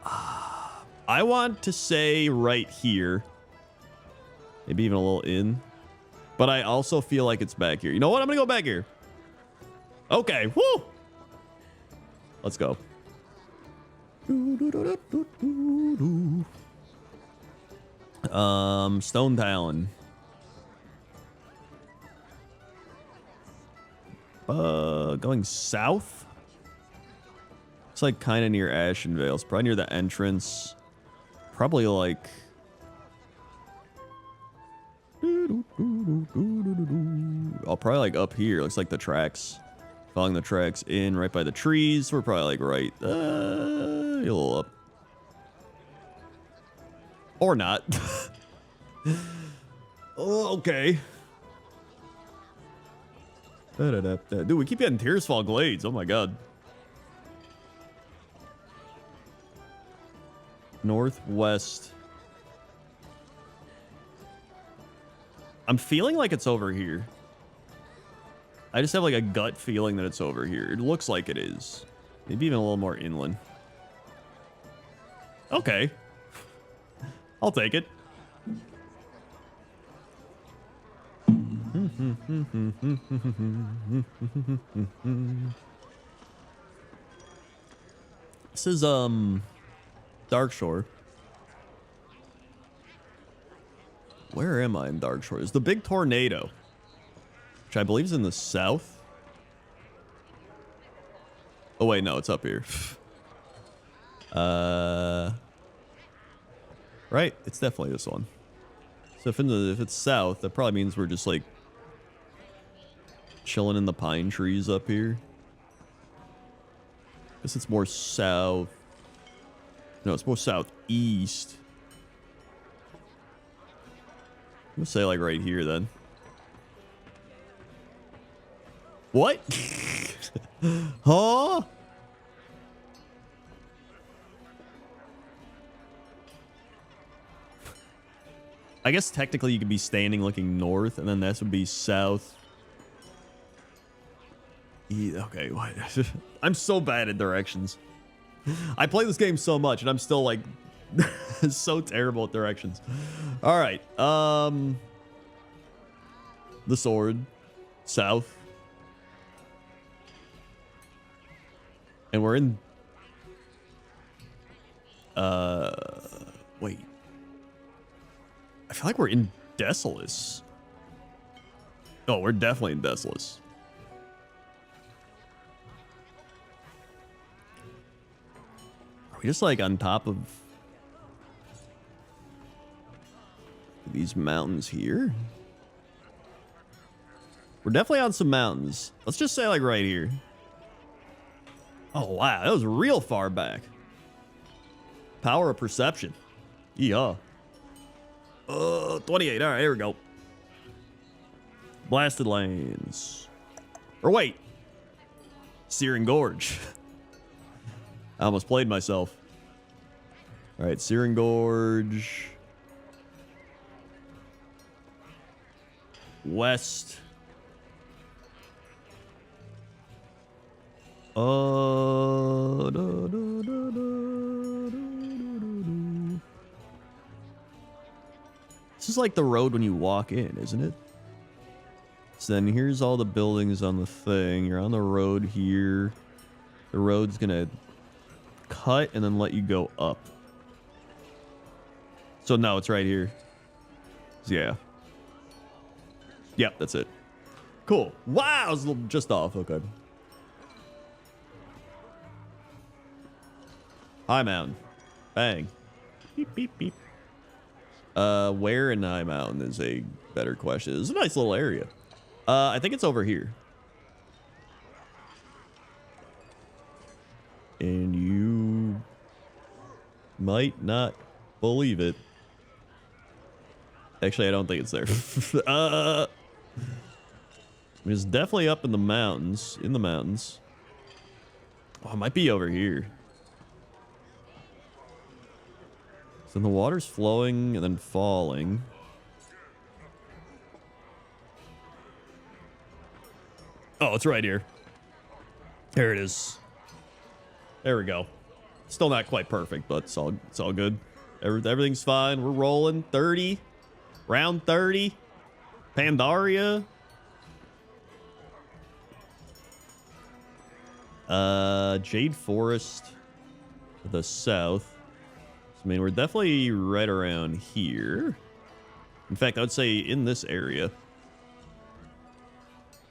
I want to say right here. Maybe even a little in. But I also feel like it's back here. You know what? I'm going to go back here. Okay. Woo! Let's go. Stone Talon. Going south? It's like kind of near Ashenvale. It's probably near the entrance. Probably like... Oh, probably like up here. Looks like the tracks. Following the tracks in right by the trees. We're probably like right a little up. Or not. Oh, okay. Dude, we keep getting Tearsfall Glades. Oh my god. Northwest. I'm feeling like it's over here. I just have like a gut feeling that it's over here. It looks like it is. Maybe even a little more inland. Okay. I'll take it. This is Darkshore. Where am I in Darkshore? It's the big tornado, which I believe is in the south. Oh wait, no, it's up here. Right, it's definitely this one. So if it's south, that probably means we're just like chilling in the pine trees up here. Guess it's more south. No, it's more southeast. I'm gonna say like right here then. What? Huh? I guess technically you could be standing looking north, and then this would be south. Okay, what? I'm so bad at directions. I play this game so much, and I'm still like so terrible at directions. All right, the sword, south, and we're in. Wait. I feel like we're in Desolus. Oh, we're definitely in Desolus. Are we just like on top of these mountains here? We're definitely on some mountains. Let's just say like right here. Oh, wow. That was real far back. Power of perception. Yeah. 28. All right, here we go. Blasted Lanes. Or wait. Searing Gorge. I almost played myself. All right, Searing Gorge. West. This is like the road when you walk in, isn't it? So then here's all the buildings on the thing. You're on the road here. The road's gonna cut and then let you go up. So no, it's right here. Yeah. Yep, that's it. Cool. Wow, I was just off. Okay. High Mountain. Bang. Beep, beep, beep. Where in High Mountain is a better question. It's a nice little area. I think it's over here. And you might not believe it. Actually, I don't think it's there. It's definitely up in the mountains. In the mountains. Oh, it might be over here. So the water's flowing and then falling. Oh, it's right here. There it is. There we go. Still not quite perfect, but it's all good. Everything's fine. We're rolling. 30. Round 30. Pandaria. Jade Forest to the south. So, I mean, we're definitely right around here. In fact, I would say in this area.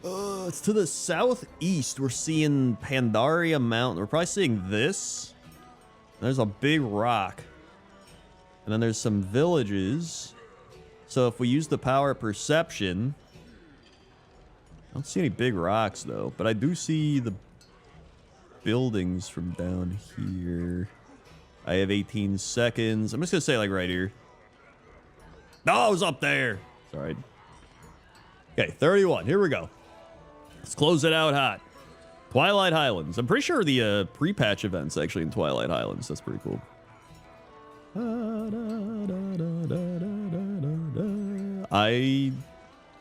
It's to the southeast. We're seeing Pandaria Mountain. We're probably seeing this. There's a big rock. And then there's some villages. So if we use the power of perception... I don't see any big rocks, though. But I do see the buildings from down here. I have 18 seconds. I'm just going to say, like, right here. No, it was up there. Sorry. Okay, 31. Here we go. Let's close it out hot. Twilight Highlands. I'm pretty sure the pre-patch event's actually in Twilight Highlands. That's pretty cool. I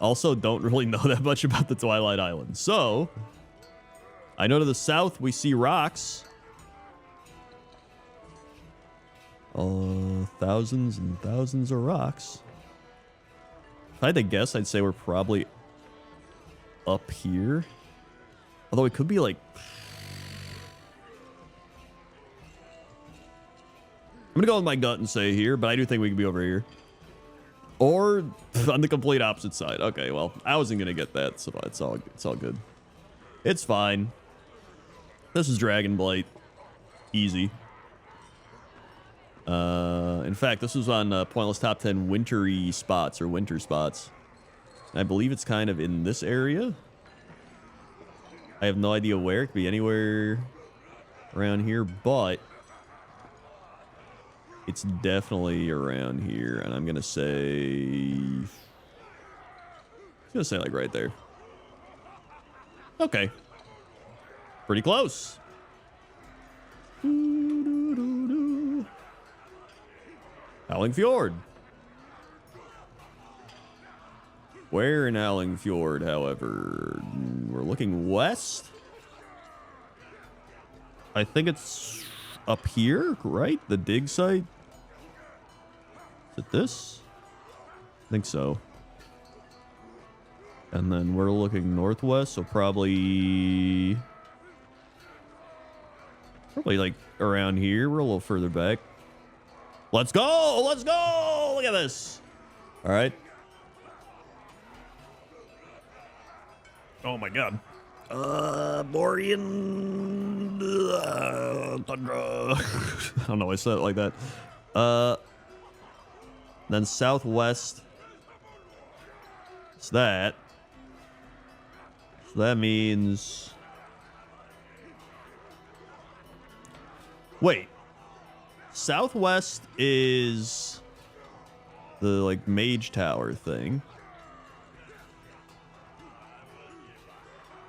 also don't really know that much about the Twilight Islands. So, I know to the south we see rocks. Thousands and thousands of rocks. If I had to guess, I'd say we're probably up here. Although it could be like... I'm gonna go with my gut and say here, but I do think we could be over here. Or on the complete opposite side. Okay, well, I wasn't gonna get that, so it's all good. It's fine. This is Dragonblight. Easy. In fact, this was on Pointless Top 10 wintry spots or winter spots. I believe it's kind of in this area. I have no idea where. It could be anywhere around here, but it's definitely around here. And I'm going to say... like right there. Okay. Pretty close. Howling Fjord. Where in Howling Fjord, however? We're looking west. I think it's up here, right? The dig site? Is it this? I think so. And then we're looking northwest, so probably like around here. We're a little further back. Let's go! Let's go! Look at this. All right. Oh my god. Borean Tundra. I don't know why I said it like that. Then southwest. It's that. So that means... Wait. Southwest is the, like, Mage Tower thing.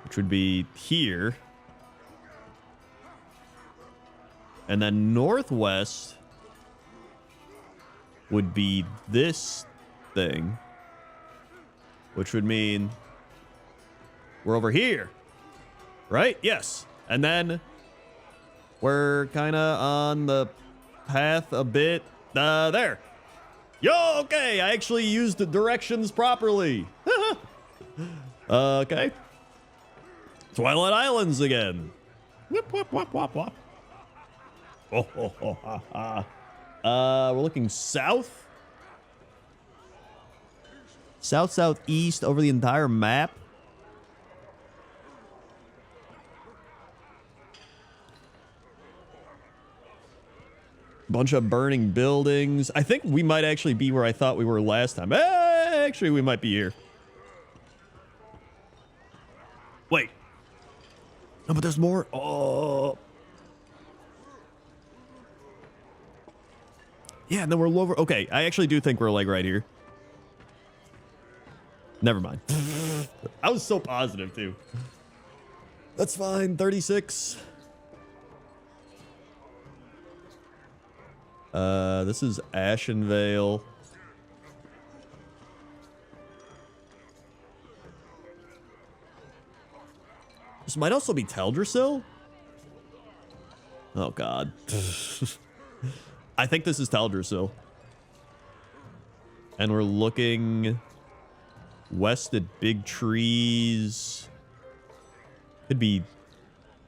Which would be here. And then northwest would be this thing. Which would mean we're over here. Right? Yes. And then we're kind of on the path a bit. There. Yo, okay. I actually used the directions properly. Okay. Twilight Islands again. Whip, whip, whop, whop, whop. Oh, oh, oh, ha, ha. We're looking south. South, southeast over the entire map. Bunch of burning buildings. I think we might actually be where I thought we were last time. Actually, we might be here. Wait. No, but there's more. Oh. Yeah, and then we're lower. Okay, I actually do think we're like right here. Never mind. I was so positive too. That's fine. 36. This is Ashenvale. This might also be Teldrassil. Oh God. I think this is Teldrassil. And we're looking west at Big Trees. Could be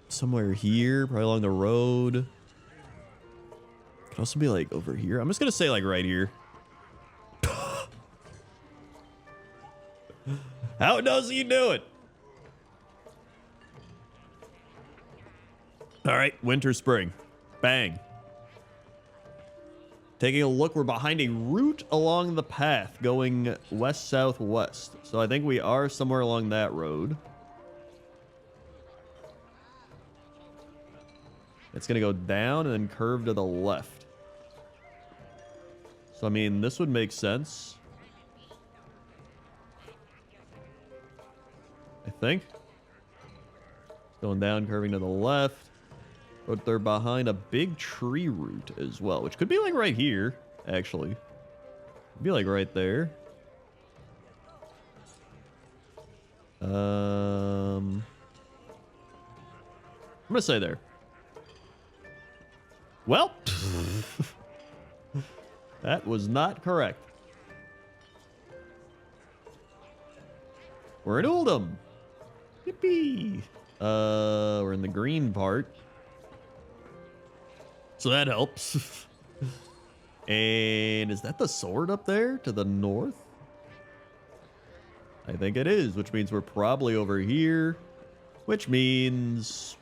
somewhere here, probably along the road. Could also be like over here. I'm just gonna say like right here. How does he do it? All right, winter, spring. Bang. Taking a look, we're behind a route along the path going west-southwest. So I think we are somewhere along that road. It's going to go down and then curve to the left. So, I mean, this would make sense. I think. Going down, curving to the left. But they're behind a big tree root as well, which could be like right here, actually. Could be like right there. I'm gonna say there. Well, that was not correct. We're in Uldum. Yippee. We're in the green part. So that helps. And is that the sword up there to the north? I think it is, which means we're probably over here. Which means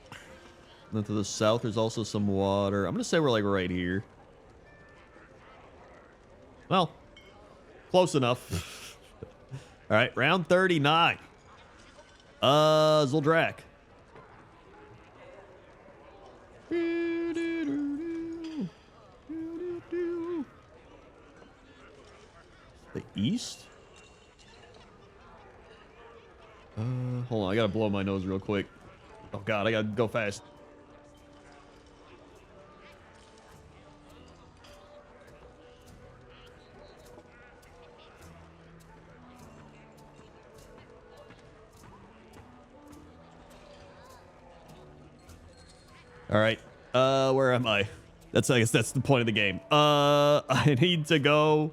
then to the south there's also some water. I'm going to say we're like right here. Well, close enough. All right, round 39. Zuldrak. The east? Hold on, I gotta blow my nose real quick. Oh God, I gotta go fast. All right, where am I? I guess that's the point of the game. I need to go.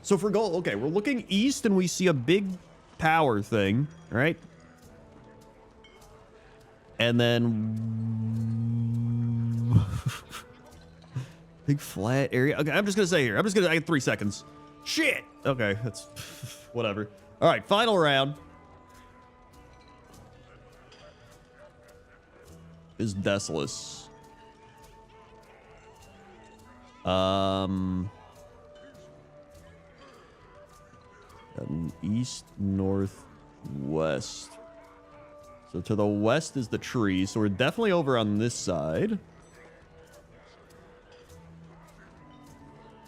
So for gold, okay, we're looking east and we see a big power thing, right? And then big flat area. Okay, I'm just gonna say here. I get 3 seconds. Shit. Okay, that's whatever. All right, final round is Desolus. East, north, west. So to the west is the tree. So we're definitely over on this side.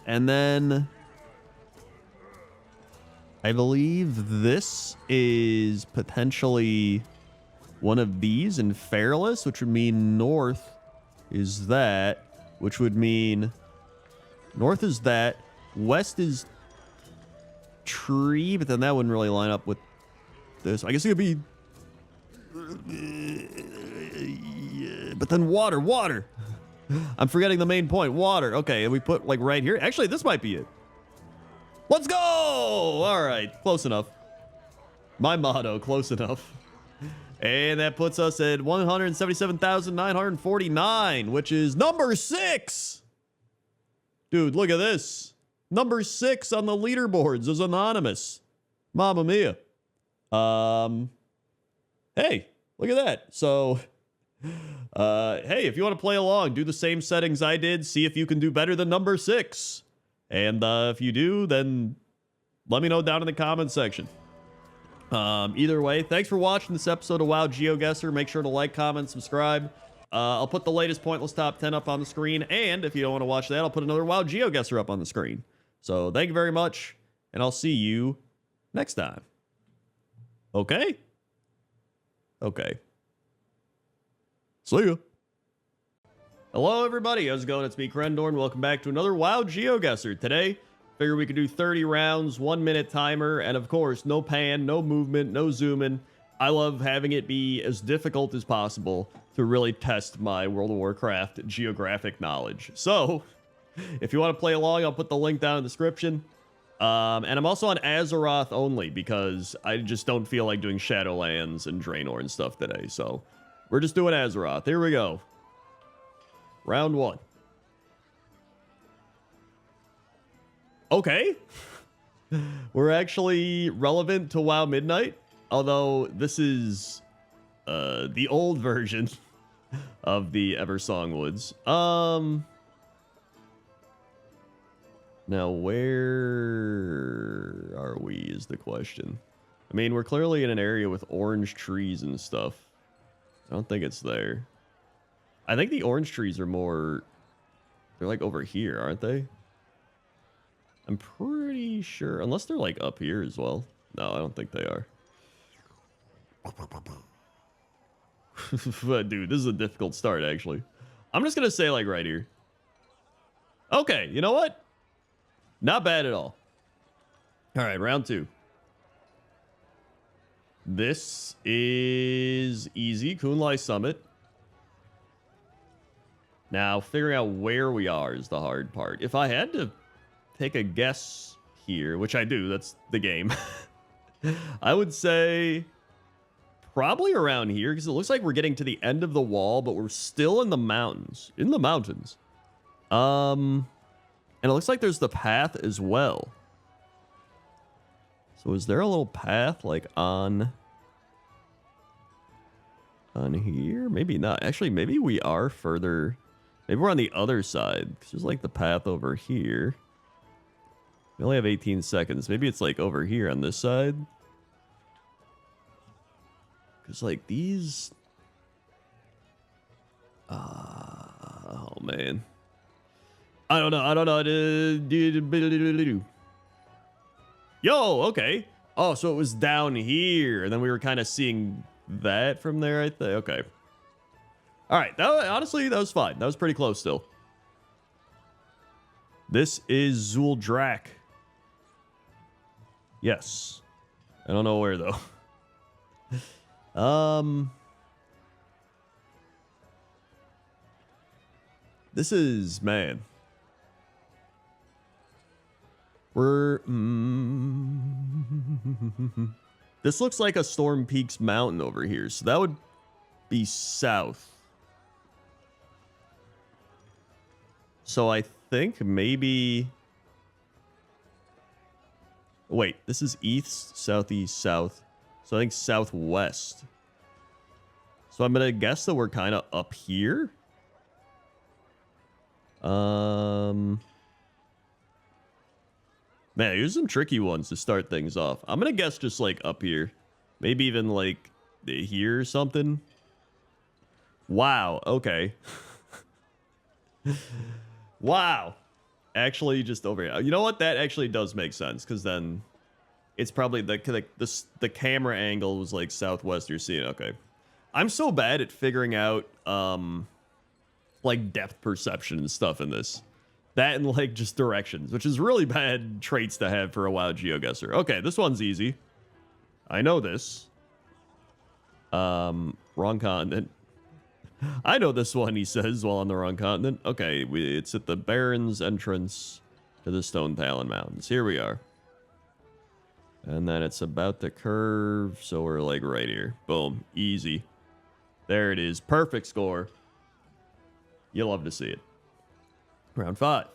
And then I believe this is potentially one of these in Fairless, which would mean north is that, which would mean north is that, west is tree, but then that wouldn't really line up with this. I guess it could be but then water. I'm forgetting the main point. Water. Okay, and we put like right here. Actually, this might be it. Let's go. All right, close enough. My motto, close enough. And that puts us at 177,949, which is number 6. Dude, look at this. Number 6 on the leaderboards is anonymous. Mamma mia. Hey, look at that. So, hey, if you want to play along, do the same settings I did. See if you can do better than number 6. And if you do, then let me know down in the comments section. Either way, thanks for watching this episode of WoW GeoGuessr. Make sure to like, comment, subscribe. I'll put the latest Pointless Top 10 up on the screen. And if you don't want to watch that, I'll put another WoW GeoGuessr up on the screen. So thank you very much, and I'll see you next time. Okay? Okay. See ya. Hello, everybody. How's it going? It's me, Crendor, and welcome back to another WoW GeoGuessr. Today, figure we could do 30 rounds, 1-minute timer, and of course, no pan, no movement, no zooming. I love having it be as difficult as possible to really test my World of Warcraft geographic knowledge. So, if you want to play along, I'll put the link down in the description. And I'm also on Azeroth only because I just don't feel like doing Shadowlands and Draenor and stuff today. So, we're just doing Azeroth. Here we go. Round 1. Okay. We're actually relevant to WoW Midnight. Although this is the old version of the Eversong Woods. Now, where are we is the question. I mean, we're clearly in an area with orange trees and stuff. I don't think it's there. I think the orange trees are more... They're like over here, aren't they? I'm pretty sure. Unless they're like up here as well. No, I don't think they are. Dude, this is a difficult start, actually. I'm just going to say like right here. Okay, you know what? Not bad at all. All right, round 2. This is easy. Kunlai Summit. Now, figuring out where we are is the hard part. If I had to take a guess here, which I do, that's the game. I would say probably around here, because it looks like we're getting to the end of the wall, but we're still in the mountains. In the mountains. And it looks like there's the path as well. So is there a little path like on here? Maybe not. Actually, maybe we are further. Maybe we're on the other side. Because there's like the path over here. We only have 18 seconds. Maybe it's like over here on this side. Because like these... oh man. I don't know. Yo, okay. Oh, so it was down here. And then we were kind of seeing that from there, I think. Okay. All right. Honestly, that was fine. That was pretty close still. This is Zuldrak. Yes. I don't know where, though. This is, man. We're... This looks like a Storm Peaks mountain over here. So that would be south. So I think maybe... Wait, this is east, southeast, south. So I think southwest. So I'm going to guess that we're kind of up here. Man, here's some tricky ones to start things off. I'm going to guess just like up here. Maybe even like here or something. Wow. Okay. Wow. Actually just over here. You know what? That actually does make sense. Because then it's probably the camera angle was like southwest you're seeing. Okay. I'm so bad at figuring out like depth perception and stuff in this. That and like just directions, which is really bad traits to have for a WoW GeoGuessr. Okay, this one's easy. I know this. Wrong continent. I know this one, he says, while on the wrong continent. Okay, it's at the Baron's entrance to the Stone Talon Mountains. Here we are. And then it's about to curve, so we're like right here. Boom. Easy. There it is. Perfect score. You'll love to see it. Round 5.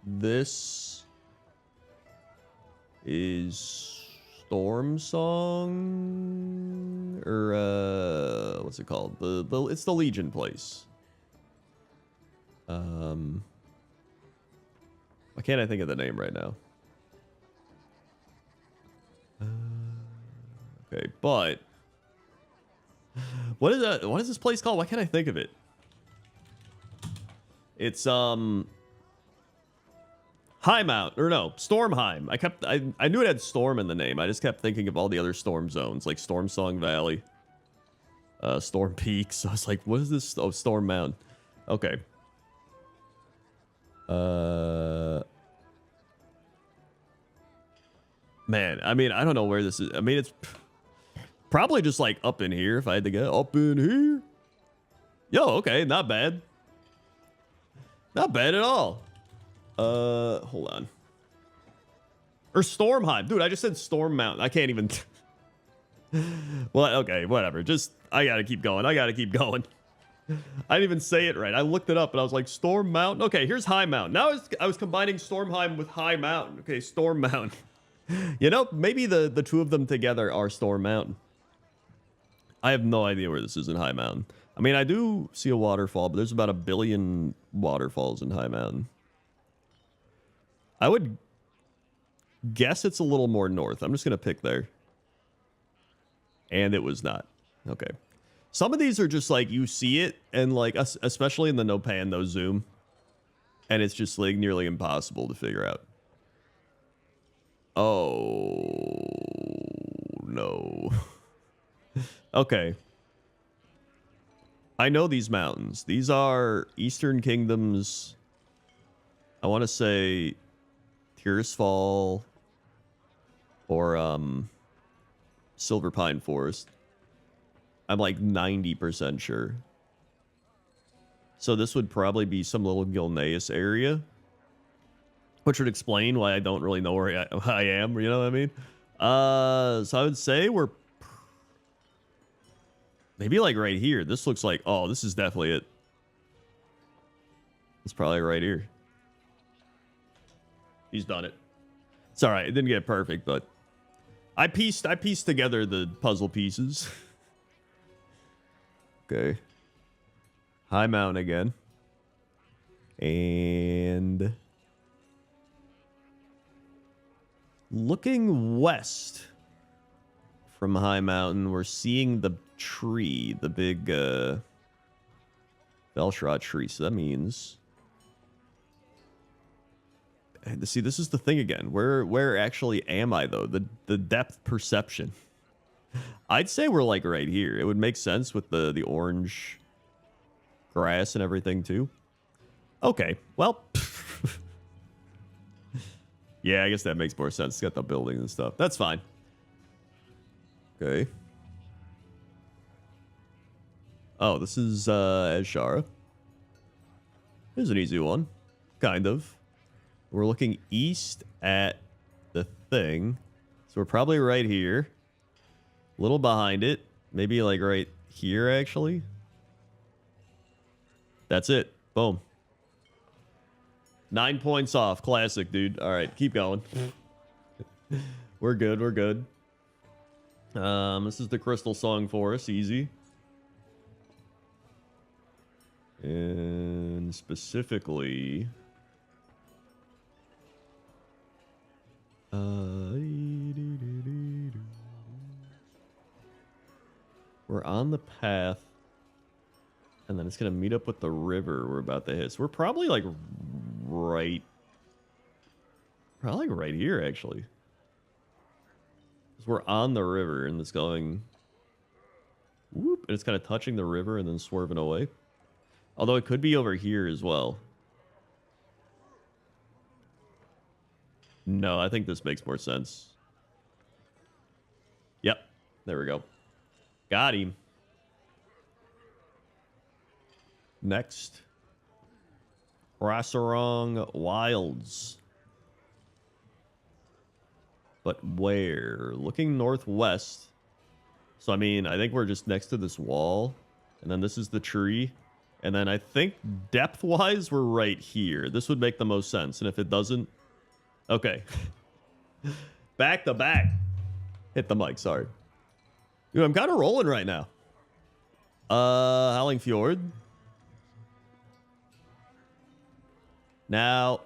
This is Storm Song, or what's it called? It's the Legion place. Why can't I think of the name right now? Okay, but what is that? What is this place called? Why can't I think of it? It's Highmount, or no, Stormheim. I knew it had Storm in the name. I just kept thinking of all the other storm zones, like Storm Song Valley, Storm Peak. So I was like, what is this? Oh, Storm Mountain. Okay. Man, I mean, I don't know where this is. I mean, it's probably just like up in here if I had to get up in here. Yo, okay, not bad. Not bad at all. Hold on. Or Stormheim. Dude, I just said Storm Mountain. I can't even... Well, okay, whatever. Just, I gotta keep going. I gotta keep going. I didn't even say it right. I looked it up and I was like, Storm Mountain? Okay, here's High Mountain. Now I was combining Stormheim with High Mountain. Okay, Storm Mountain. You know, maybe the two of them together are Storm Mountain. I have no idea where this is in High Mountain. I mean, I do see a waterfall, but there's about 1 billion waterfalls in High Mountain. I would guess it's a little more north. I'm just going to pick there. And it was not. Okay. Some of these are just like, you see it, and like, especially in the no pan, no zoom. And it's just like nearly impossible to figure out. Oh, no. Okay. I know these mountains. These are Eastern Kingdoms. I want to say Tirisfal or Silver Pine Forest. I'm like 90% sure. So this would probably be some little Gilneas area, which would explain why I don't really know where I am. You know what I mean? So I would say we're maybe like right here. This looks like, oh, this is definitely it. It's probably right here. He's done it. It's all right. It didn't get perfect, but I pieced together the puzzle pieces. Okay. High Mountain again. And looking west from High Mountain, we're seeing the tree, the big Belshra tree. So that means, and see, this is the thing again. Where actually am I though? The depth perception. I'd say we're like right here. It would make sense with the orange grass and everything too. Okay, well, yeah, I guess that makes more sense. It's got the buildings and stuff. That's fine. Okay. Oh, this is Azshara. Here's an easy one. Kind of. We're looking east at the thing. So we're probably right here. A little behind it. Maybe like right here, actually. That's it. Boom. 9 points off. Classic, dude. All right, keep going. We're good. We're good. This is the Crystal Song Forest. Easy. And specifically, we're on the path, and then it's gonna meet up with the river we're about to hit. So we're probably like right here, actually. 'Cause we're on the river, and it's going whoop, and it's kind of touching the river and then swerving away. Although it could be over here as well. No, I think this makes more sense. Yep. There we go. Got him. Next. Rasarong Wilds. But where? Looking northwest. So, I mean, I think we're just next to this wall. And then this is the tree. And then I think depth-wise, we're right here. This would make the most sense. And if it doesn't... Okay. Back to back. Hit the mic, sorry. Dude, I'm kind of rolling right now. Howling Fjord. Now,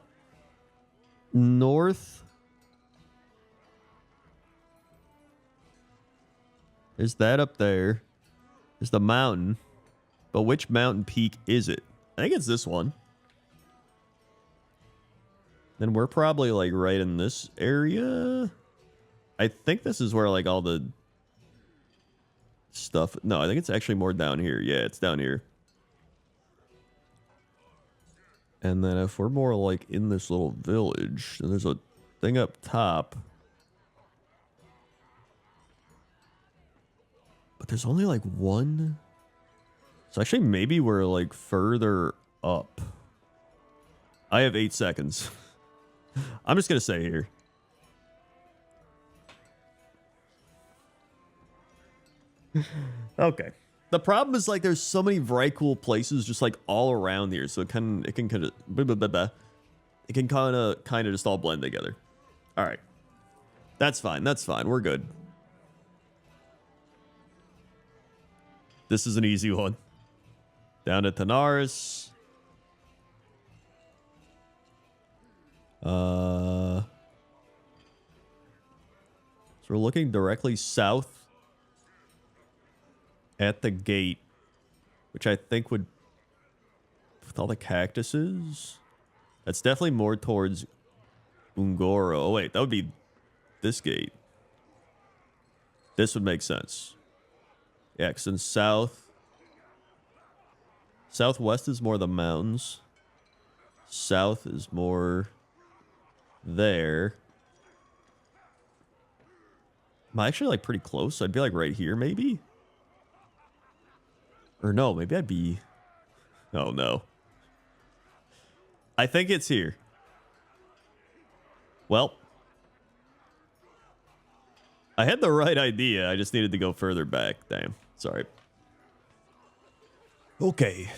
north. There's that up there. There's the mountain. But which mountain peak is it? I think it's this one. Then we're probably like right in this area. I think this is where like all the stuff. No, I think it's actually more down here. Yeah, it's down here. And then if we're more like in this little village, then there's a thing up top. But there's only like one. So actually maybe we're like further up. I have 8 seconds. I'm just going to say here. Okay. The problem is like there's so many very cool places just like all around here, so it can kind of just all blend together. All right. That's fine. That's fine. We're good. This is an easy one. Down to Tanaris. So we're looking directly south at the gate, which I think would, with all the cactuses, that's definitely more towards Ungoro. Oh wait, that would be this gate. This would make sense. Yeah, because in southwest is more the mountains. South is more there. I'm actually like pretty close. I'd be like right here maybe. Or no, maybe I'd be... Oh, no. I think it's here. Well. I had the right idea. I just needed to go further back. Damn. Sorry. Okay.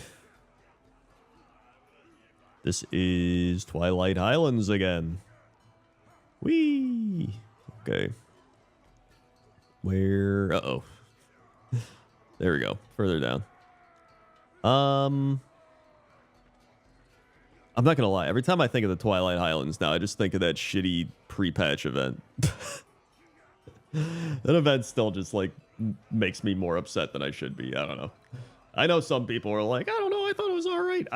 This is Twilight Highlands again. Whee! Okay. Where... Uh-oh. There we go. Further down. I'm not gonna lie. Every time I think of the Twilight Highlands now, I just think of that shitty pre-patch event. That event still just like makes me more upset than I should be. I don't know. I know some people are like, I don't know. I thought it was all right.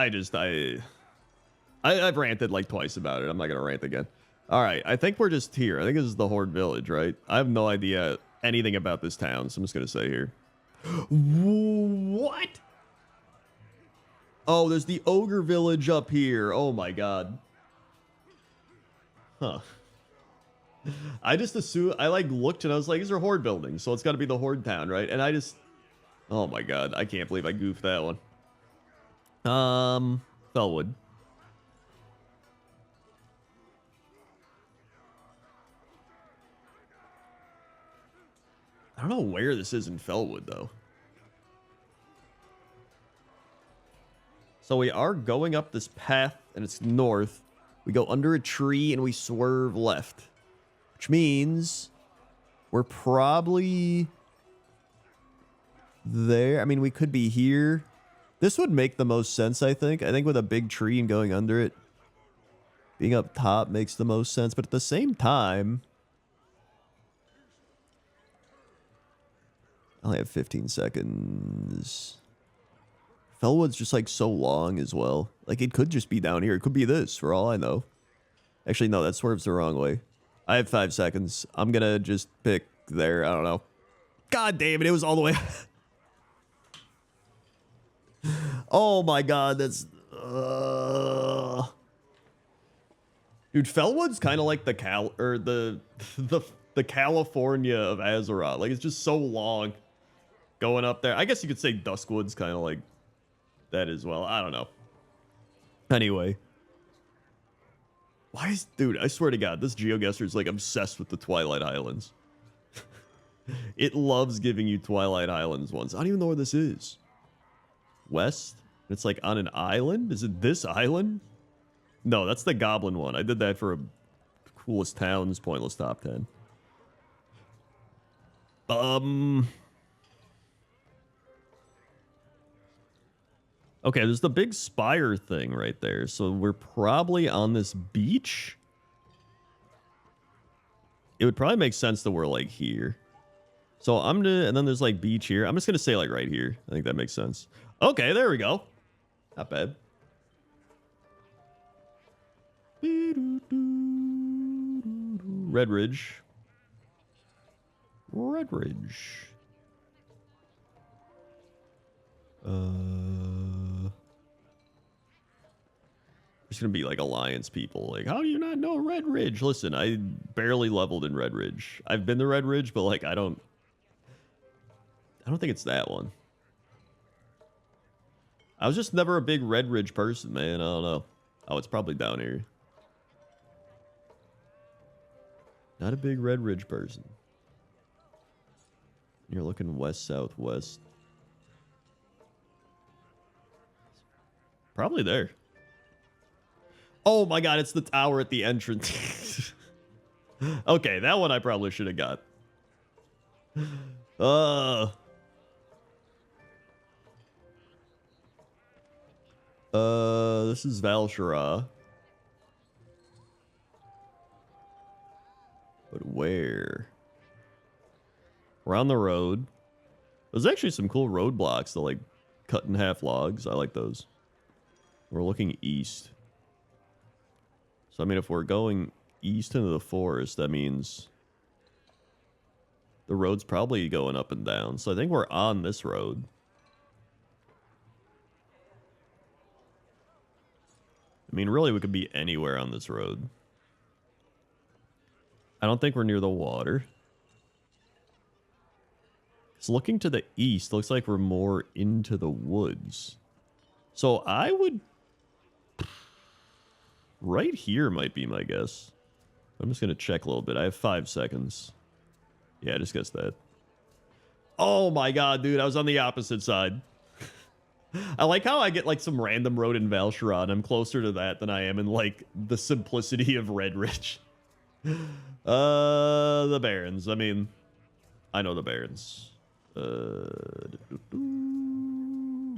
I've ranted like twice about it. I'm not gonna rant again. All right. I think we're just here. I think this is the Horde Village, right? I have no idea anything about this town, so I'm just gonna say here. What? Oh, there's the ogre village up here. Oh my god. Huh. I just assumed, I like looked and I was like, these are horde buildings, so it's got to be the horde town, right? And I just, oh my god, I can't believe I goofed that one. Fellwood. I don't know where this is in Fellwood though. So we are going up this path, and it's north. We go under a tree, and we swerve left. Which means we're probably there. I mean, we could be here. This would make the most sense, I think. I think with a big tree and going under it, being up top makes the most sense. But at the same time, I only have 15 seconds. Fellwood's just like so long as well. Like it could just be down here. It could be this for all I know. Actually, no, that swerves the wrong way. I have 5 seconds. I'm gonna just pick there. I don't know. God damn it. It was all the way. Oh my god. That's... Dude, Fellwood's kind of like the the California of Azeroth. Like it's just so long going up there. I guess you could say Duskwood's kind of like that as well. I don't know. Anyway. Why is... Dude, I swear to God, this GeoGuessr is like obsessed with the Twilight Islands. It loves giving you Twilight Islands ones. I don't even know where this is. West? It's like on an island? Is it this island? No, that's the Goblin one. I did that for a coolest towns pointless top 10. Okay, there's the big spire thing right there. So we're probably on this beach. It would probably make sense that we're like here. So I'm gonna, and then there's like beach here. I'm just gonna say like right here. I think that makes sense. Okay, there we go. Not bad. Red Ridge. Red Ridge. There's gonna be like alliance people. Like, how do you not know Red Ridge? Listen, I barely leveled in Red Ridge. I've been to Red Ridge, but like I don't think it's that one. I was just never a big Red Ridge person, man. I don't know. Oh, it's probably down here. Not a big Red Ridge person. You're looking west, southwest. Probably there. Oh my God, it's the tower at the entrance. Okay, that one I probably should have got. This is Val'sharah. But where? We're on the road. There's actually some cool roadblocks that like cut in half logs. I like those. We're looking east. So, I mean, if we're going east into the forest, that means the road's probably going up and down. So I think we're on this road. I mean, really, we could be anywhere on this road. I don't think we're near the water. It's looking to the east. Looks like we're more into the woods. So I would... Right here might be my guess. I'm just going to check a little bit. I have 5 seconds. Yeah, I just guessed that. Oh my God, dude. I was on the opposite side. I like how I get like some random road in Val'sharah, and I'm closer to that than I am in like the simplicity of Red Ridge. The Barrens. I mean, I know the Barrens.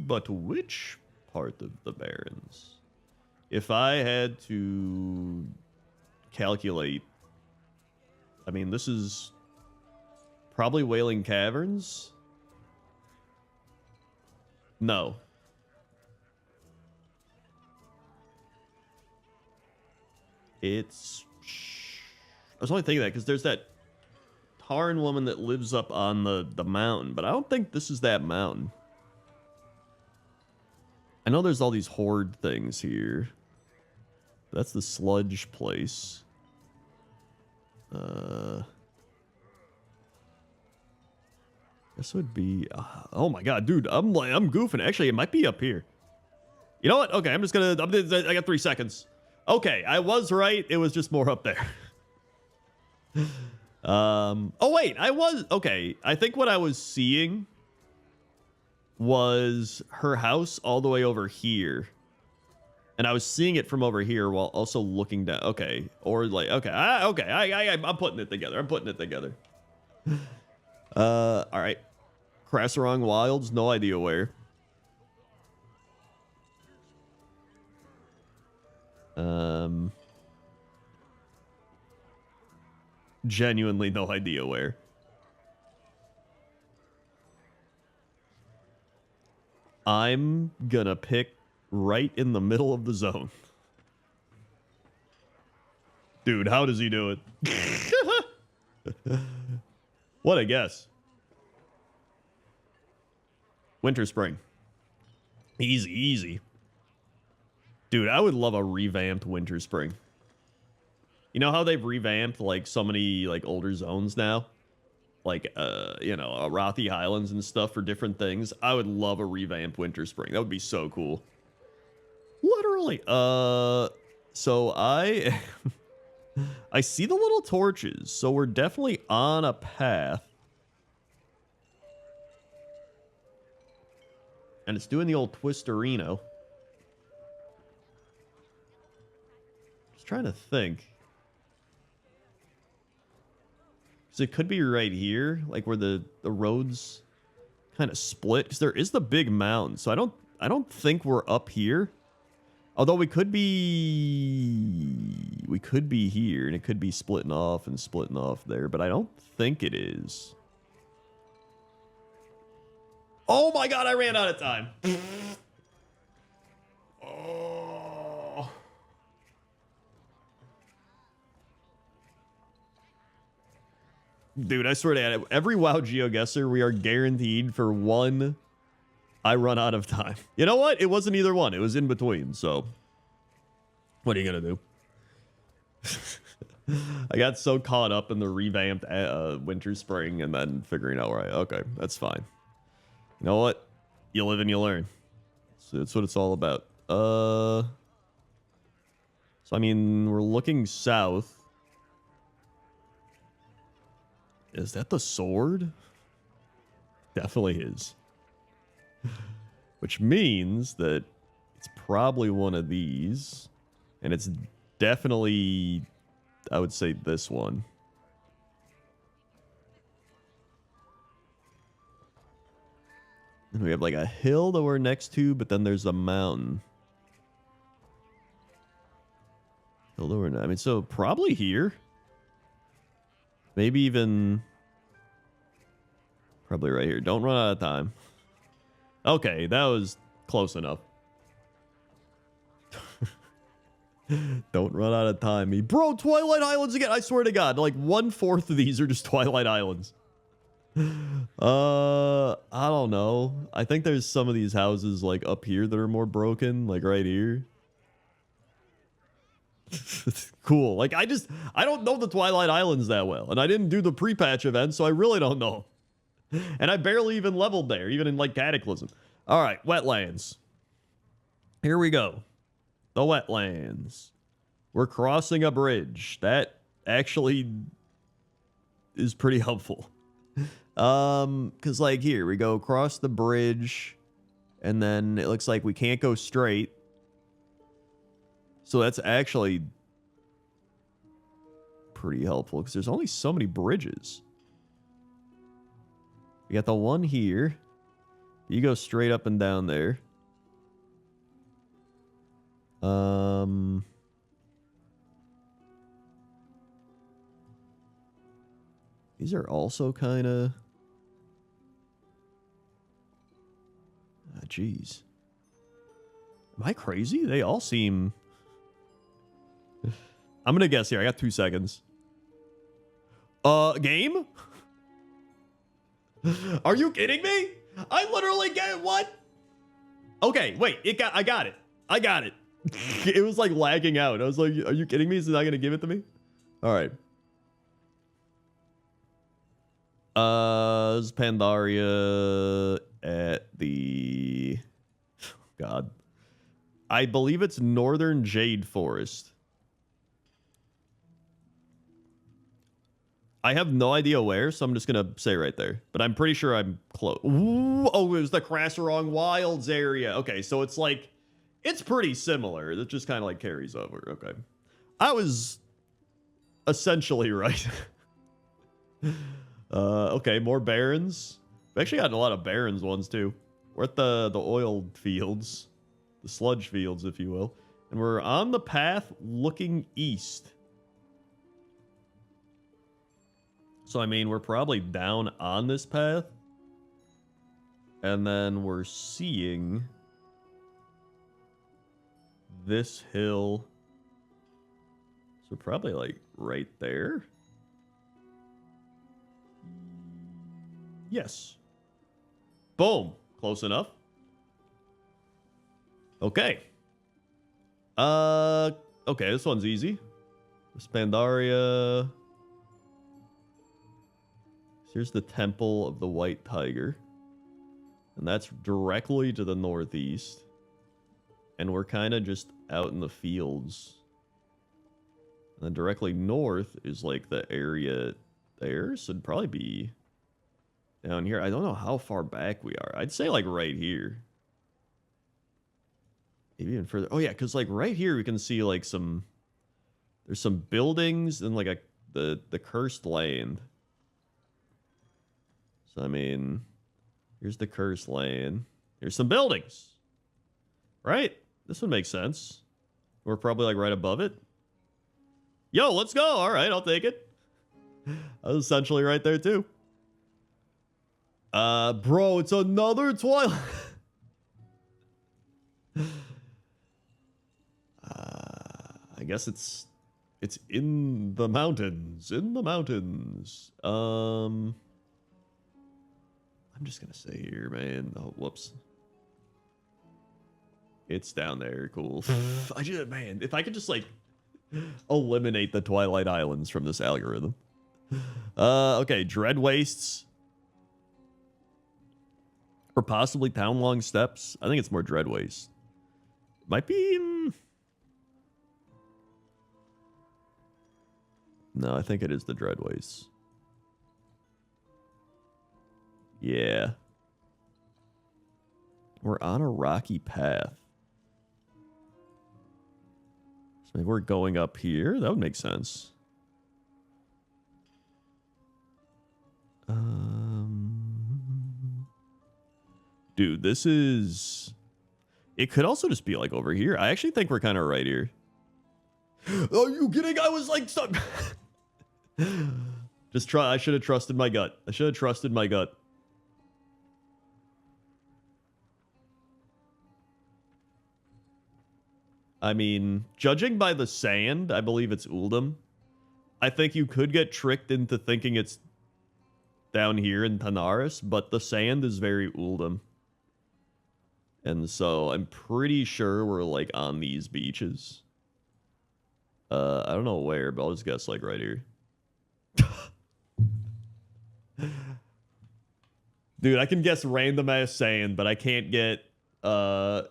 But which part of the Barrens? If I had to calculate, I mean, this is probably Wailing Caverns. No. It's... I was only thinking that because there's that Tarn woman that lives up on the mountain, but I don't think this is that mountain. I know there's all these horde things here. That's the sludge place. This would be... oh my God, dude, I'm goofing. Actually, it might be up here. You know what? Okay, I'm just gonna... I got 3 seconds. Okay, I was right. It was just more up there. Oh wait, I was... Okay, I think what I was seeing was her house all the way over here. And I was seeing it from over here while also looking down. Okay, or like... Okay, I'm putting it together. I'm putting it together. All right. Krasarong Wilds, no idea where. Genuinely no idea where. I'm gonna pick right in the middle of the zone. Dude, how does he do it? What a guess. Winter Spring. Easy, easy. Dude, I would love a revamped Winter Spring. You know how they've revamped like so many like older zones now? Like you know, Arathi Highlands and stuff for different things. I would love a revamped Winter Spring. That would be so cool. Literally. So I I see the little torches, so we're definitely on a path. And it's doing the old twisterino. Just trying to think. So it could be right here, like where the roads kind of split. Because there is the big mountain, so I don't think we're up here. Although we could be here, and it could be splitting off there, but I don't think it is. Oh my god, I ran out of time. Oh. Dude, I swear to God, every WoW GeoGuessr, we are guaranteed for one, I run out of time. You know what? It wasn't either one. It was in between, so what are you gonna do? I got so caught up in the revamped winter spring and then figuring out where okay, that's fine. You know what? You live and you learn. So that's what it's all about. So I mean, we're looking south. Is that the sword? Definitely is. Which means that it's probably one of these. And it's definitely, I would say, this one. And we have like a hill that we're next to, but then there's a mountain. Hill that we're not, I mean, so probably here. Maybe even... probably right here. Don't run out of time. Okay, that was close enough. Don't run out of time. Bro, Twilight Islands again. I swear to God, like 1/4 of these are just Twilight Islands. I don't know. I think there's some of these houses like up here that are more broken, like right here. Cool. Like I don't know the Twilight Islands that well, and I didn't do the pre-patch event, so I really don't know. And I barely even leveled there, even in like Cataclysm. All right, wetlands. Here we go. The wetlands. We're crossing a bridge. That actually is pretty helpful. Because like here, we go across the bridge, and then it looks like we can't go straight. So that's actually pretty helpful, because there's only so many bridges. We got the one here. You go straight up and down there. These are also kind of... ah, jeez. Am I crazy? They all seem... I'm gonna guess here. I got 2 seconds. Game? Are you kidding me? I literally get what? Okay, wait. I got it. I got it. It was like lagging out. I was like, are you kidding me? Is it not gonna give it to me? All right. This is Pandaria at the... God. I believe it's Northern Jade Forest. I have no idea where, so I'm just going to say right there. But I'm pretty sure I'm close. Ooh, oh, it was the Crasserong Wilds area. Okay, so it's like... it's pretty similar. It just kind of like carries over. Okay. I was essentially right. Okay, more barrens. We actually got a lot of barrens ones too. We're at the oil fields. The sludge fields, if you will. And we're on the path looking east. So, I mean, we're probably down on this path. And then we're seeing this hill. So probably like right there. Yes. Boom. Close enough. Okay. Okay, this one's easy. Pandaria. Here's the Temple of the White Tiger. And that's directly to the northeast. And we're kind of just out in the fields. And then directly north is like the area there. So it'd probably be down here. I don't know how far back we are. I'd say like right here. Maybe even further. Oh yeah, because like right here we can see like there's some buildings and like the cursed land. So I mean, here's the cursed land. Here's some buildings. Right? This would make sense. We're probably like right above it. Yo, let's go. All right, I'll take it. I was essentially right there too. Bro, it's another Twilight. I guess it's in the mountains. In the mountains. I'm just gonna say here, man. Oh, whoops. It's down there. Cool. Man, if I could just like eliminate the Twilight Islands from this algorithm. Okay, Dread Wastes. Or possibly Town Long Steps. I think it's more Dread Waste. Might be... No, I think it is the Dread Wastes. Yeah. We're on a rocky path. So maybe we're going up here. That would make sense. Dude, this is... It could also just be like over here. I actually think we're kind of right here. Are you kidding? I was like... Stop. Just try. I should have trusted my gut. I should have trusted my gut. I mean, judging by the sand, I believe it's Uldum. I think you could get tricked into thinking it's down here in Tanaris, but the sand is very Uldum. And so I'm pretty sure we're like on these beaches. I don't know where, but I'll just guess like right here. Dude, I can guess random ass sand, but I can't get the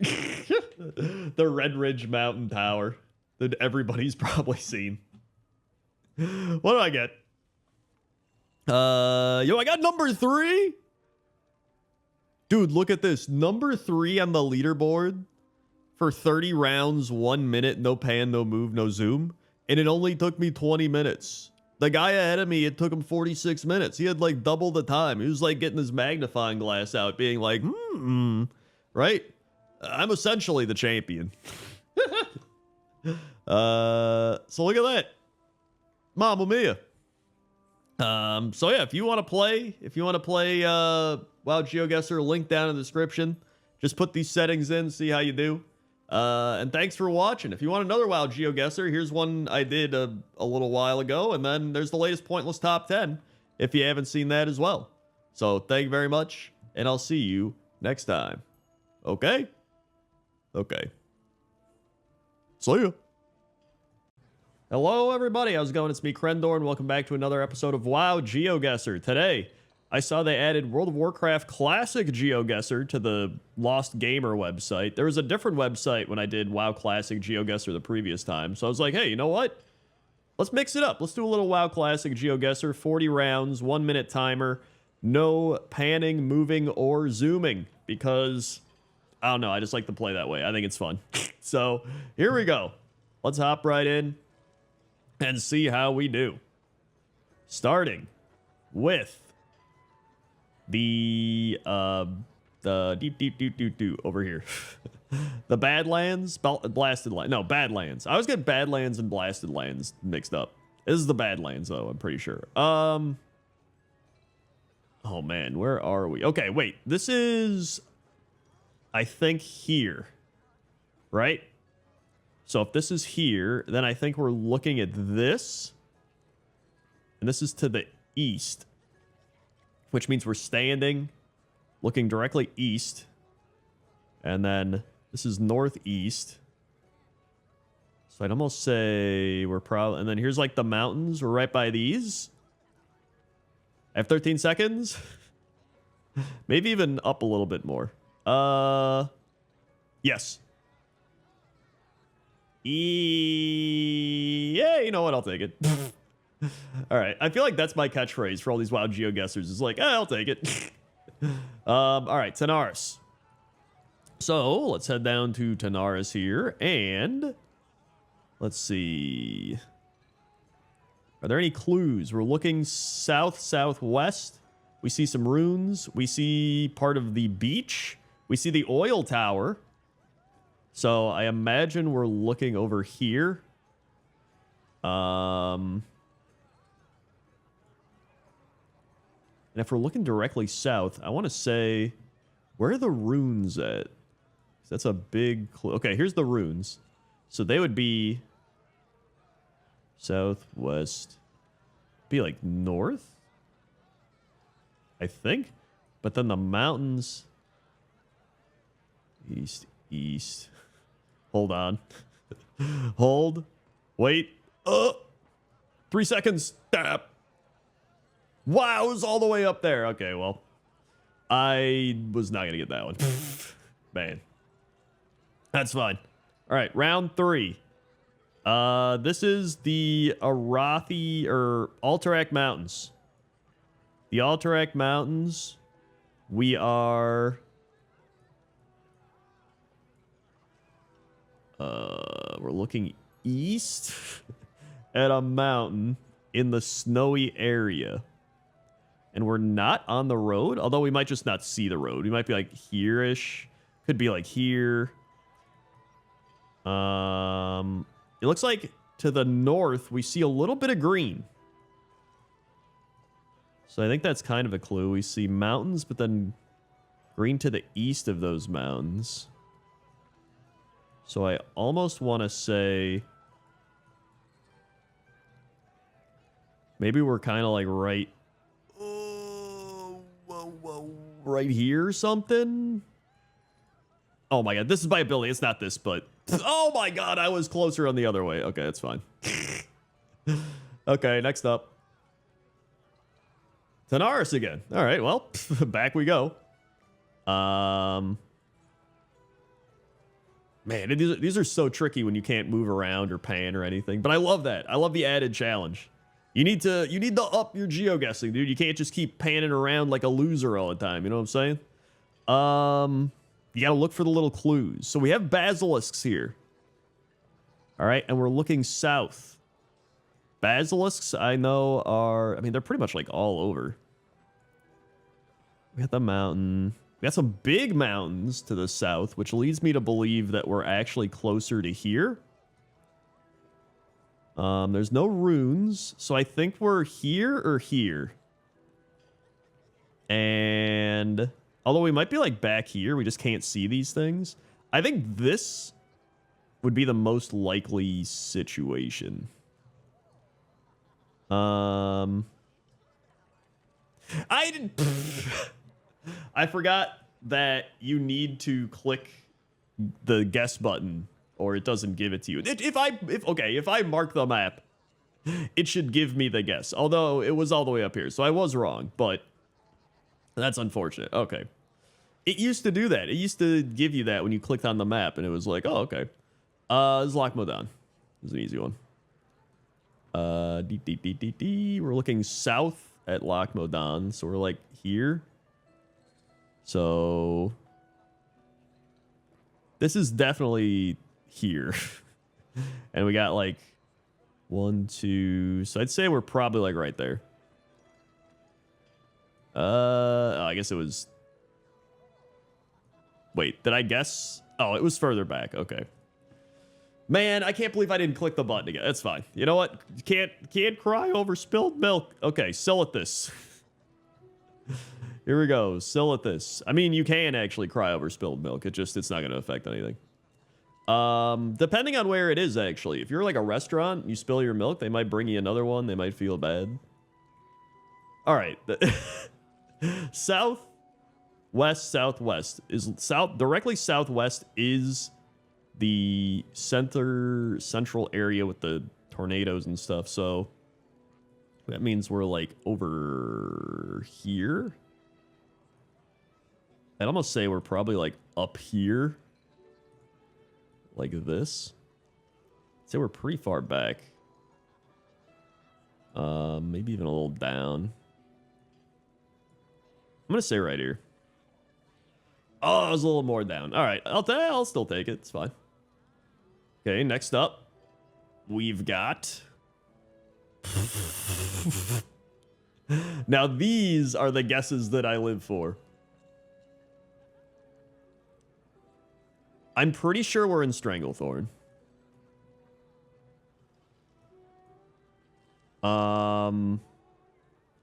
Red Ridge Mountain Tower that everybody's probably seen. What do I get? Yo, I got number 3. Dude, look at this. Number 3 on the leaderboard for 30 rounds, 1 minute, no pan, no move, no zoom. And it only took me 20 minutes. The guy ahead of me, it took him 46 minutes. He had like double the time. He was like getting his magnifying glass out, being like, right? I'm essentially the champion. So look at that. Mamma mia. So yeah, if you want to play WoW GeoGuessr, link down in the description. Just put these settings in, see how you do. And thanks for watching. If you want another WoW GeoGuessr, here's one I did a little while ago, and then there's the latest Pointless Top 10 if you haven't seen that as well. So thank you very much, and I'll see you next time. Okay? Okay. See ya. Hello, everybody. How's it going? It's me, Crendor, and welcome back to another episode of WoW GeoGuessr. Today, I saw they added World of Warcraft Classic GeoGuessr to the Lost Gamer website. There was a different website when I did WoW Classic GeoGuessr the previous time. So I was like, hey, you know what? Let's mix it up. Let's do a little WoW Classic GeoGuessr. 40 rounds, 1 minute timer. No panning, moving, or zooming. Because, I don't know, I just like to play that way. I think it's fun. So, here we go. Let's hop right in and see how we do. Starting with the deep over here. The Badlands, Blasted Land. No, Badlands. I always get Badlands and Blasted Lands mixed up. This is the Badlands though, I'm pretty sure. Oh man, where are we? Okay, wait. This is, I think, here. Right? So if this is here, then I think we're looking at this. And this is to the east. Which means we're standing, looking directly east. And then this is northeast. So I'd almost say we're probably... And then here's like the mountains. We're right by these. I have 13 seconds. Maybe even up a little bit more. Yes. Yeah, you know what? I'll take it. All right. I feel like that's my catchphrase for all these wild geoguessers. Is like, I'll take it. All right, Tanaris. So let's head down to Tanaris here, and let's see. Are there any clues? We're looking south-southwest. We see some runes. We see part of the beach. We see the oil tower. So I imagine we're looking over here. And if we're looking directly south, I want to say, where are the runes at? That's a big clue. Okay, here's the runes. So they would be southwest. Be like north, I think. But then the mountains. East. Hold on. Hold. Wait. 3 seconds. Tap. Wow, it was all the way up there. Okay, well. I was not going to get that one. Man. That's fine. All right, round 3. This is the Arathi or Alterac Mountains. The Alterac Mountains. We are... we're looking east at a mountain in the snowy area. And we're not on the road, although we might just not see the road. We might be like here-ish. Could be like here. It looks like to the north, we see a little bit of green. So I think that's kind of a clue. We see mountains, but then green to the east of those mountains. So I almost want to say maybe we're kind of like right here or something. Oh my god, this is by ability. It's not this, but oh my god, I was closer on the other way. Okay, that's fine. Okay, next up. Tanaris again. All right, well, back we go. Man, these are so tricky when you can't move around or pan or anything. But I love that. I love the added challenge. You need to up your geoguessing, dude. You can't just keep panning around like a loser all the time. You know what I'm saying? You got to look for the little clues. So we have basilisks here. All right, and we're looking south. Basilisks, I know, are... I mean, they're pretty much like all over. We got the mountain... We got some big mountains to the south, which leads me to believe that we're actually closer to here. There's no runes, so I think we're here or here. And although we might be like back here, we just can't see these things. I think this would be the most likely situation. I didn't... I forgot that you need to click the guess button or it doesn't give it to you. If I mark the map, it should give me the guess. Although it was all the way up here, so I was wrong, but that's unfortunate. Okay. It used to do that. It used to give you that when you clicked on the map and it was like, oh, okay. This is Lochmodan. This is an easy one. We're looking south at Lochmodan, so we're like here. So this is definitely here. And we got like 1, 2. So I'd say we're probably like right there. I guess it was... Wait, did I guess? Oh, it was further back. Okay. Man, I can't believe I didn't click the button again. That's fine. You know what? Can't cry over spilled milk. Okay, sell at this. Here we go. Sell at this. I mean, you can actually cry over spilled milk. It's not going to affect anything. Depending on where it is, actually. If you're like a restaurant, you spill your milk, they might bring you another one. They might feel bad. All right. Southwest is directly southwest is the central area with the tornadoes and stuff. So that means we're like over here. I'd almost say we're probably like up here. Like this. say we're pretty far back. Maybe even a little down. I'm gonna say right here. Oh, I was a little more down. All right, I'll still take it. It's fine. Okay, next up, we've got. Now these are the guesses that I live for. I'm pretty sure we're in Stranglethorn.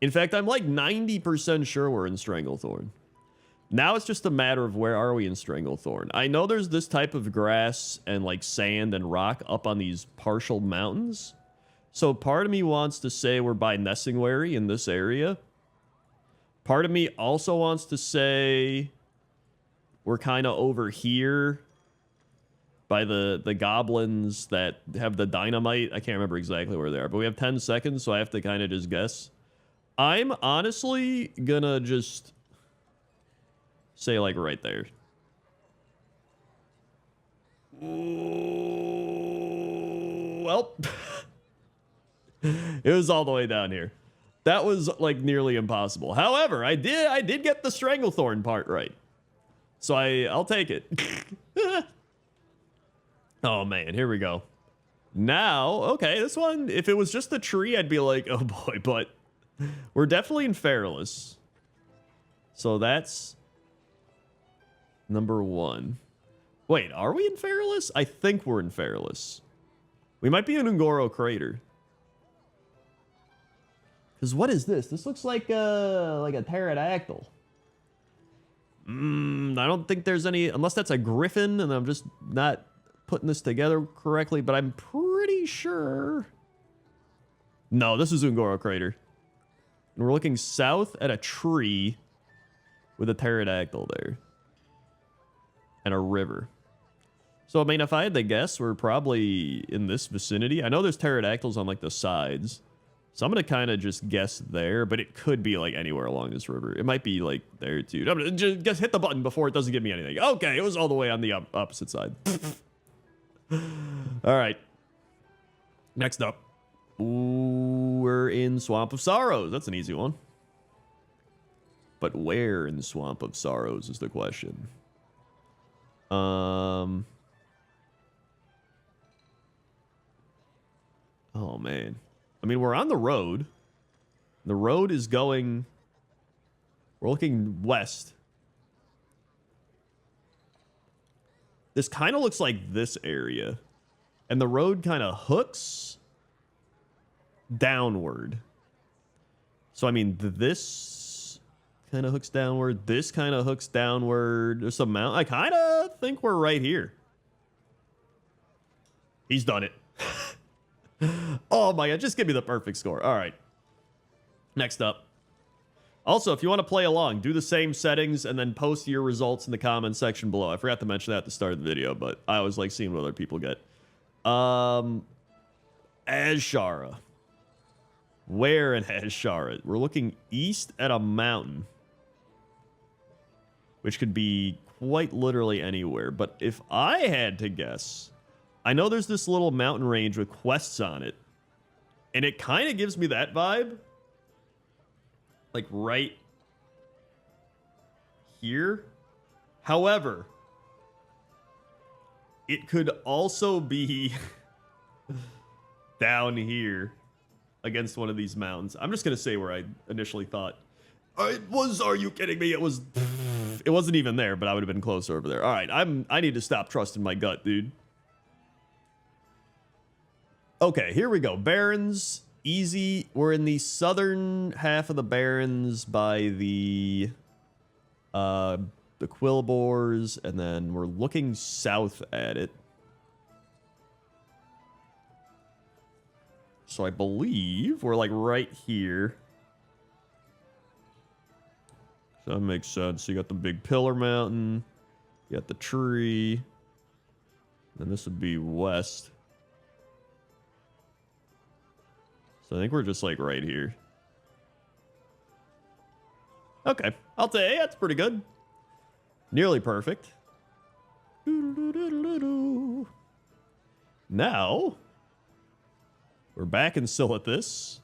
In fact, I'm like 90% sure we're in Stranglethorn. Now it's just a matter of where are we in Stranglethorn. I know there's this type of grass and like sand and rock up on these partial mountains. So part of me wants to say we're by Nessingwary in this area. Part of me also wants to say we're kind of over here by the goblins that have the dynamite. I can't remember exactly where they are, but we have 10 seconds, so I have to kind of just guess. I'm honestly gonna just say like right there. Ooh, well, it was all the way down here. That was like nearly impossible. However, I did get the Stranglethorn part right. So I'll take it. Oh man, here we go. Now, okay, this one, if it was just a tree, I'd be like, oh boy, but we're definitely in Feralus. So that's number 1. Wait, are we in Feralus? I think we're in Feralus. We might be in Ungoro Crater. Because what is this? This looks like a pterodactyl. I don't think there's any, unless that's a griffin, and I'm just not putting this together correctly, but I'm pretty sure. No, this is Ungoro Crater. And we're looking south at a tree with a pterodactyl there. And a river. So, I mean, if I had to guess, we're probably in this vicinity. I know there's pterodactyls on, like, the sides. So I'm going to kind of just guess there, but it could be, like, anywhere along this river. It might be, like, there, too. I'm going to just hit the button before it doesn't give me anything. Okay, it was all the way on the opposite side. All right. Next up. Ooh, we're in Swamp of Sorrows. That's an easy one. But where in the Swamp of Sorrows is the question. Oh, man. I mean, we're on the road. The road is going... We're looking west. This kind of looks like this area. And the road kind of hooks downward. So, I mean, this kind of hooks downward. This kind of hooks downward. There's some mountain. I kind of think we're right here. He's done it. Oh, my God. Just give me the perfect score. All right. Next up. Also, if you want to play along, do the same settings and then post your results in the comment section below. I forgot to mention that at the start of the video, but I always like seeing what other people get. Azshara. Where in Azshara? We're looking east at a mountain, which could be quite literally anywhere. But if I had to guess, I know there's this little mountain range with quests on it, and it kind of gives me that vibe. Like right here. However, it could also be down here against one of these mountains. I'm just going to say where I initially thought. It was, are you kidding me? It wasn't even there, but I would have been closer over there. All right, I need to stop trusting my gut, dude. Okay, here we go. Barrens. Easy. We're in the southern half of the Barrens by the Quillbores, and then we're looking south at it. So I believe we're like right here. So that makes sense. You got the big pillar mountain, you got the tree, then this would be west. So I think we're just like right here. Okay, I'll say that's pretty good. Nearly perfect. Now, We're back in Silithus.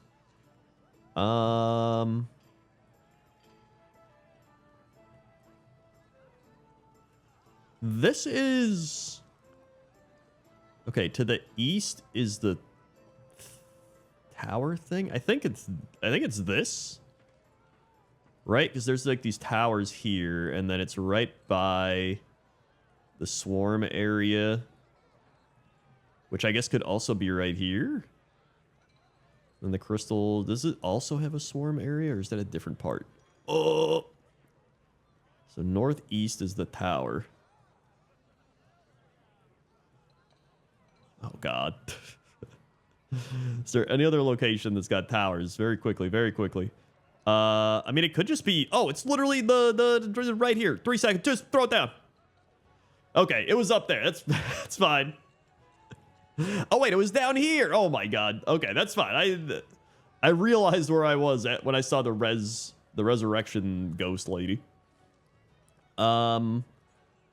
This is... Okay, to the east is the tower thing. I think it's this. Right? Because there's like these towers here, and then it's right by the swarm area, which I guess could also be right here. And the crystal, does it also have a swarm area, or is that a different part? Oh! So northeast is the tower. Oh, God. Is there any other location that's got towers? Very quickly, very quickly. I mean, it could just be... Oh, it's literally the right here. 3 seconds. Just throw it down. Okay, it was up there. That's fine. Oh, wait, it was down here. Oh, my God. Okay, that's fine. I realized where I was at when I saw the resurrection ghost lady.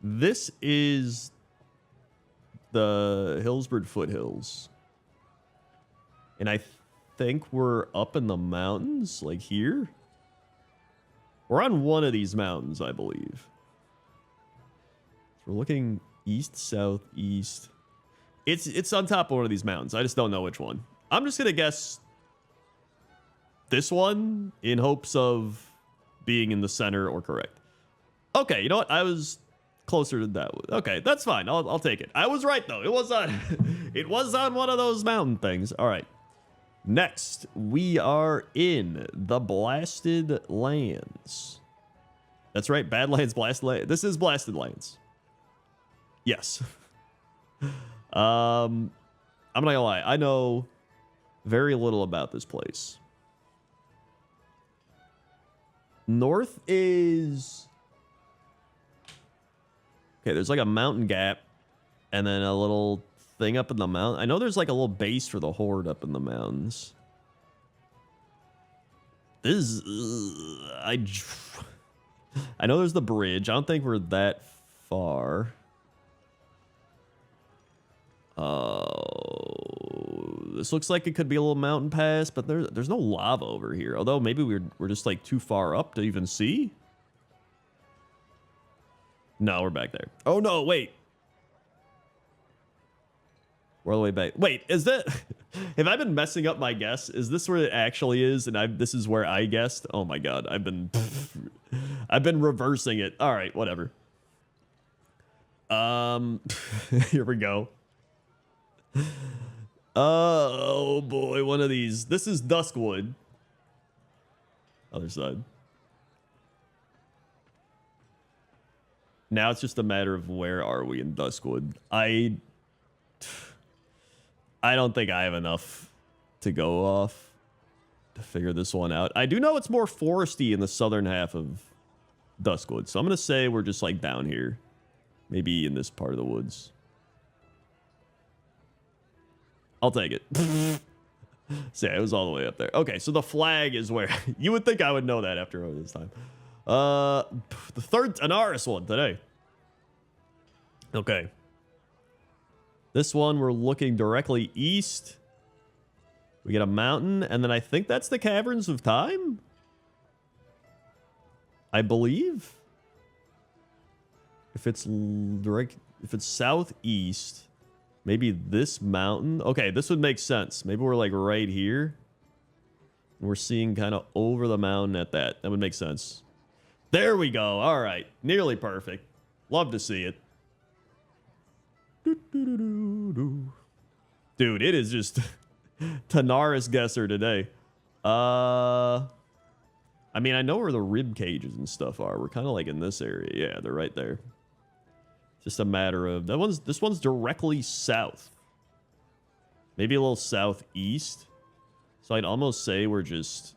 This is the Hillsbird Foothills. And I think we're up in the mountains, like here. We're on one of these mountains, I believe. So we're looking east, south, east. It's on top of one of these mountains. I just don't know which one. I'm just gonna guess this one in hopes of being in the center or correct. Okay, you know what? I was closer to that. Okay, that's fine. I'll take it. I was right though. It was on it was on one of those mountain things. All right. Next, we are in the Blasted Lands. That's right, Badlands, Blasted Lands. This is Blasted Lands. Yes. I'm not gonna lie. I know very little about this place. North is... Okay, there's like a mountain gap and then a little thing up in the mountain. I know there's like a little base for the horde up in the mountains. This is... I know there's the bridge. I don't think we're that far. This looks like it could be a little mountain pass, but there's no lava over here. Although maybe we're just like too far up to even see. No, we're back there. Oh no, wait. We're all the way back. Wait, is that... Have I been messing up my guess? Is this where it actually is? And this is where I guessed? Oh my God, I've been reversing it. All right, whatever. Here we go. Oh boy, one of these. This is Duskwood. Other side. Now it's just a matter of where are we in Duskwood. I don't think I have enough to go off to figure this one out. I do know it's more foresty in the southern half of Duskwood, so I'm gonna say we're just like down here, maybe in this part of the woods. I'll take it. So yeah, it was all the way up there. Okay, so the flag is where... You would think I would know that after all this time. The third Anaris one today. Okay. This one, we're looking directly east. We get a mountain, and then I think that's the Caverns of Time? I believe. If it's southeast... Maybe this mountain. Okay, this would make sense. Maybe we're like right here. We're seeing kind of over the mountain at that. That would make sense. There we go. All right. Nearly perfect. Love to see it. Dude, it is just Tanaris Guesser today. I mean, I know where the rib cages and stuff are. We're kind of like in this area. Yeah, they're right there. Just a matter of this one's directly south. Maybe a little southeast. So I'd almost say we're just...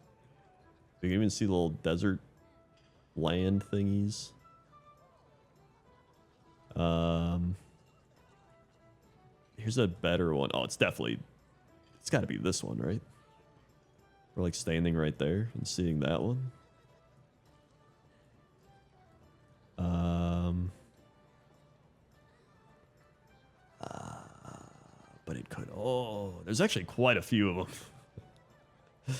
You can even see little desert land thingies. Here's a better one. Oh, it's got to be this one, right? We're like standing right there and seeing that one. But it could... Oh, There's actually quite a few of them.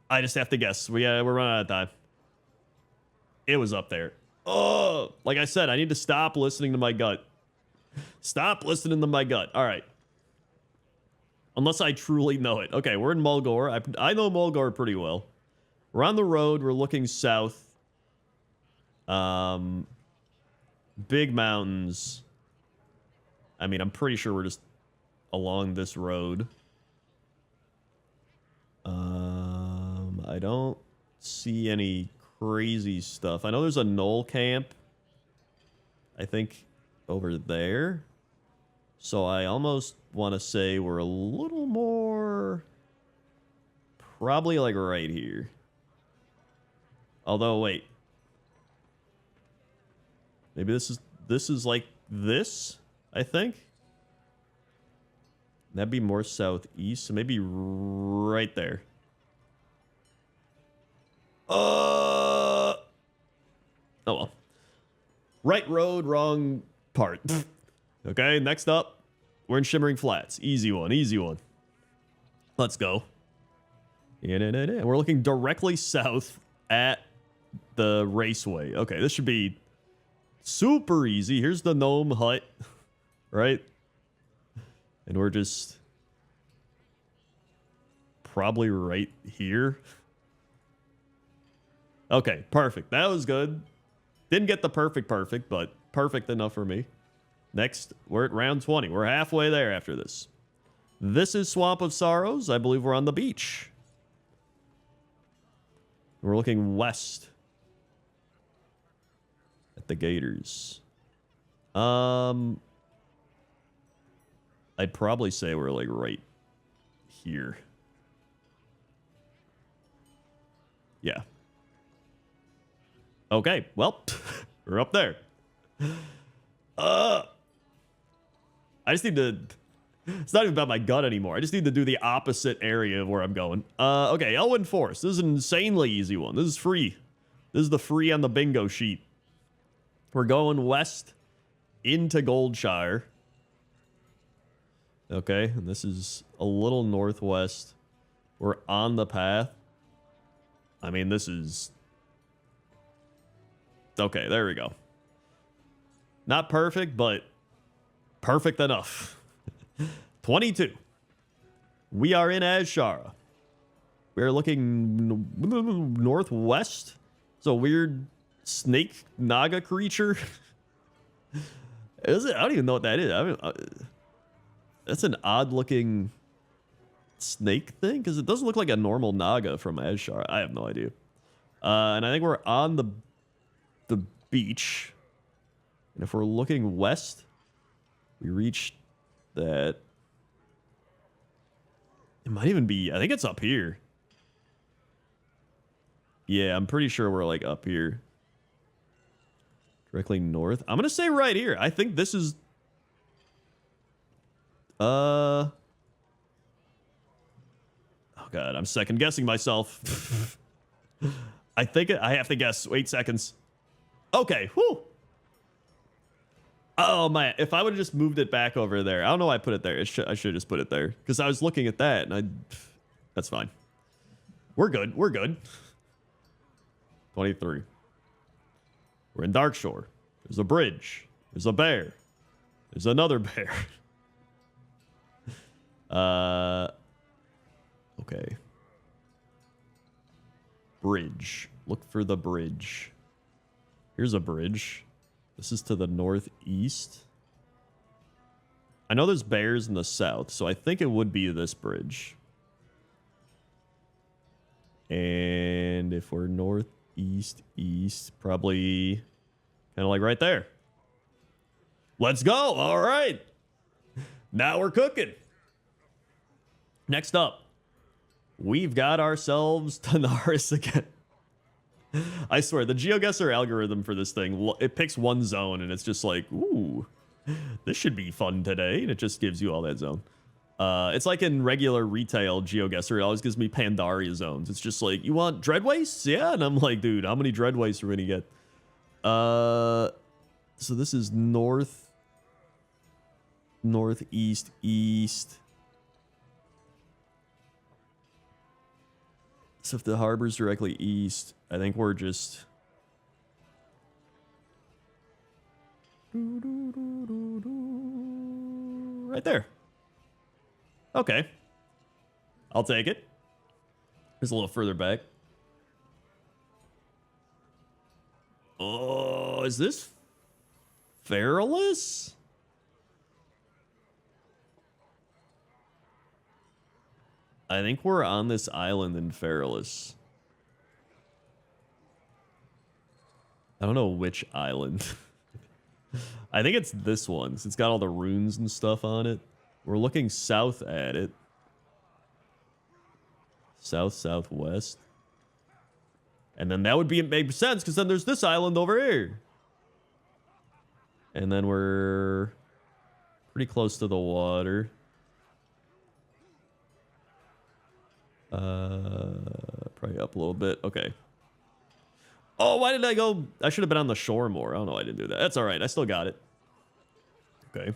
I just have to guess. We're running out of time. It was up there. Oh, like I said, I need to stop listening to my gut. Stop listening to my gut. All right. Unless I truly know it. Okay, we're in Mulgore. I know Mulgore pretty well. We're on the road. We're looking south. Big mountains. I mean, I'm pretty sure we're just along this road. I don't see any crazy stuff. I know there's a knoll camp, I think, over there. So I almost want to say we're a little more... probably like right here. Although, wait. Maybe this is like this, I think. That'd be more southeast, so maybe right there. Oh well. Right road, wrong part. Okay, next up, we're in Shimmering Flats. Easy one, easy one. Let's go. We're looking directly south at the raceway. Okay, this should be super easy. Here's the gnome hut, right? And we're just probably right here. Okay, perfect. That was good. Didn't get the perfect, but perfect enough for me. Next, we're at round 20. We're halfway there after this. This is Swamp of Sorrows. I believe we're on the beach. We're looking west at the Gators. I'd probably say we're like right here. Yeah. Okay, well, we're up there. I just need to... It's not even about my gut anymore. I just need to do the opposite area of where I'm going. Okay, Elwyn Forest. This is an insanely easy one. This is free. This is the free on the bingo sheet. We're going west into Goldshire. Okay, and this is a little northwest. We're on the path. I mean, this is... Okay, there we go. Not perfect, but perfect enough. 22. We are in Azshara. We are looking northwest. It's a weird snake naga creature. Is it? I don't even know what that is. I mean, that's an odd looking snake thing because it doesn't look like a normal naga from Azshara. I have no idea. And I think we're on the beach. And if we're looking west, we reach that. It might even be, I think it's up here. Yeah, I'm pretty sure we're like up here. Directly north. I'm going to say right here. I think this is... Oh God, I'm second guessing myself. I think I have to guess. 8 seconds. Okay, whew. Oh man, if I would have just moved it back over there. I don't know why I put it there. I should have just put it there. Because I was looking at that and that's fine. We're good. We're good. 23. We're in Darkshore. There's a bridge. There's a bear. There's another bear. Okay. Bridge. Look for the bridge. Here's a bridge. This is to the northeast. I know there's bears in the south, so I think it would be this bridge. And if we're northeast, east, probably kind of like right there. Let's go. All right. Now we're cooking. Next up, we've got ourselves Tanaris again. I swear, the GeoGuessr algorithm for this thing, it picks one zone, and it's just like, ooh, this should be fun today, and it just gives you all that zone. It's like in regular retail GeoGuessr, it always gives me Pandaria zones. It's just like, you want dread wastes? Yeah, and I'm like, dude, how many dread wastes are we gonna get? So this is northeast. northeast, east. So if the harbor's directly east, I think we're just... right there. Okay. I'll take it. Just a little further back. Oh, is this Feralus? I think we're on this island in Feralus. I don't know which island. I think it's this one. It's got all the runes and stuff on it. We're looking south at it. South, southwest. And then that would make sense because then there's this island over here. And then we're pretty close to the water. Probably up a little bit. Okay. Oh, why did I go? I should have been on the shore more. I don't know why I didn't do that. That's all right. I still got it. Okay.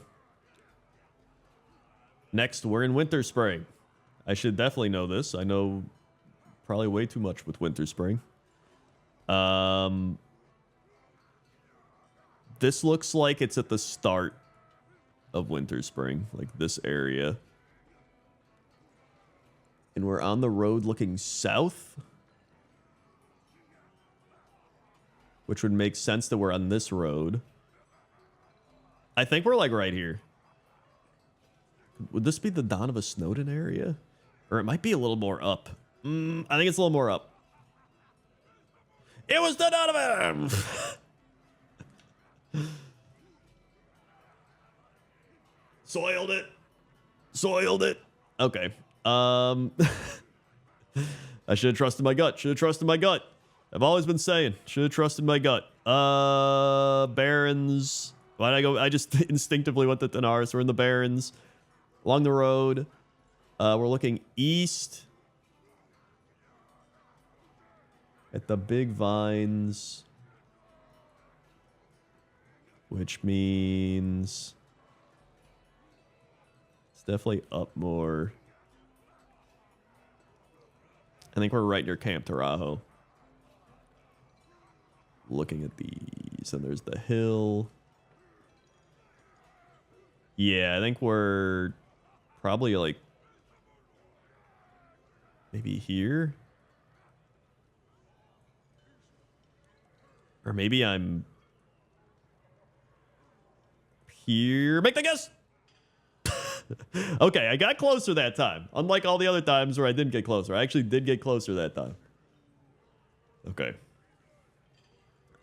Next, we're in Winter Spring. I should definitely know this. I know probably way too much with Winter Spring. This looks like it's at the start of Winter Spring, like this area. And we're on the road looking south, which would make sense that we're on this road. I think we're like right here. Would this be the Donovan Snowden area? Or it might be a little more up. I think it's a little more up. It was the Donovan! Soiled it. Soiled it. Okay. I should have trusted my gut. Should have trusted my gut. I've always been saying, should have trusted my gut. Barrens. Why'd I go? I just instinctively went to Tanaris. We're in the Barrens. Along the road. We're looking east. At the big vines. Which means... it's definitely up more. I think we're right near Camp Tarajo. Looking at these, and there's the hill. Yeah, I think we're probably like maybe here. Or maybe I'm here. Make the guess. Okay, I got closer that time. Unlike all the other times where I didn't get closer. I actually did get closer that time. Okay.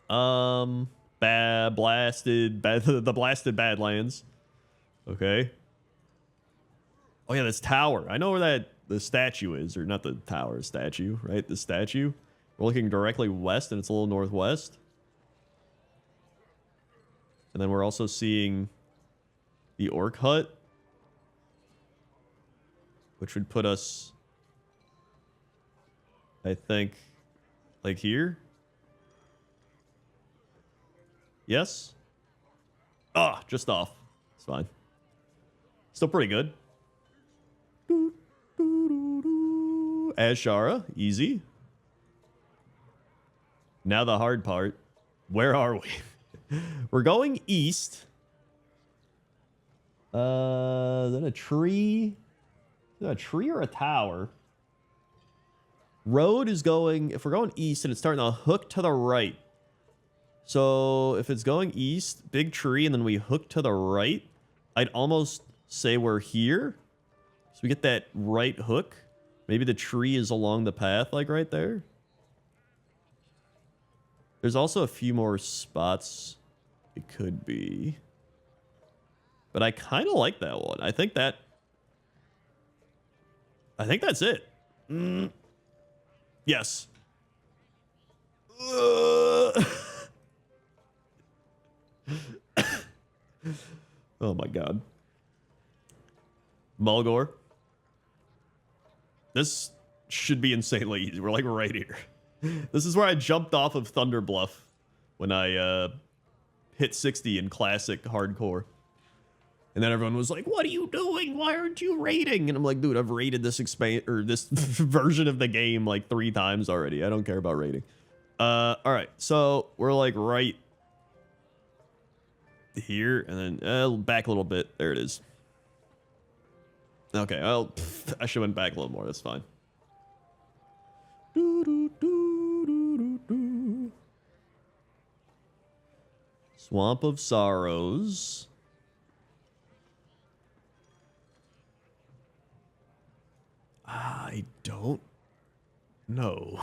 The blasted Badlands. Okay. Oh yeah, this tower. I know where that the statue is, or not the tower, statue, right? The statue. We're looking directly west, and it's a little northwest. And then we're also seeing the orc hut, which would put us, I think, like here. Yes? Ah, just off. It's fine. Still pretty good. Ashara, easy. Now the hard part. Where are we? We're going east. Is that a tree? Is that a tree or a tower? Road is going, if we're going east and it's starting to hook to the right. So if it's going east, big tree, and then we hook to the right, I'd almost say we're here. So we get that right hook. Maybe the tree is along the path, like right there. There's also a few more spots it could be. But I kind of like that one. I think that's it. Yes. Oh my god. Mulgore. This should be insanely easy. We're like right here. This is where I jumped off of Thunder Bluff when I hit 60 in classic hardcore. And then everyone was like, what are you doing? Why aren't you raiding? And I'm like, dude, I've raided this this version of the game like 3 times already. I don't care about raiding. All right. So we're like right here and then back a little bit. There it is. Okay. Well, I should have went back a little more. That's fine. Swamp of Sorrows. I don't know.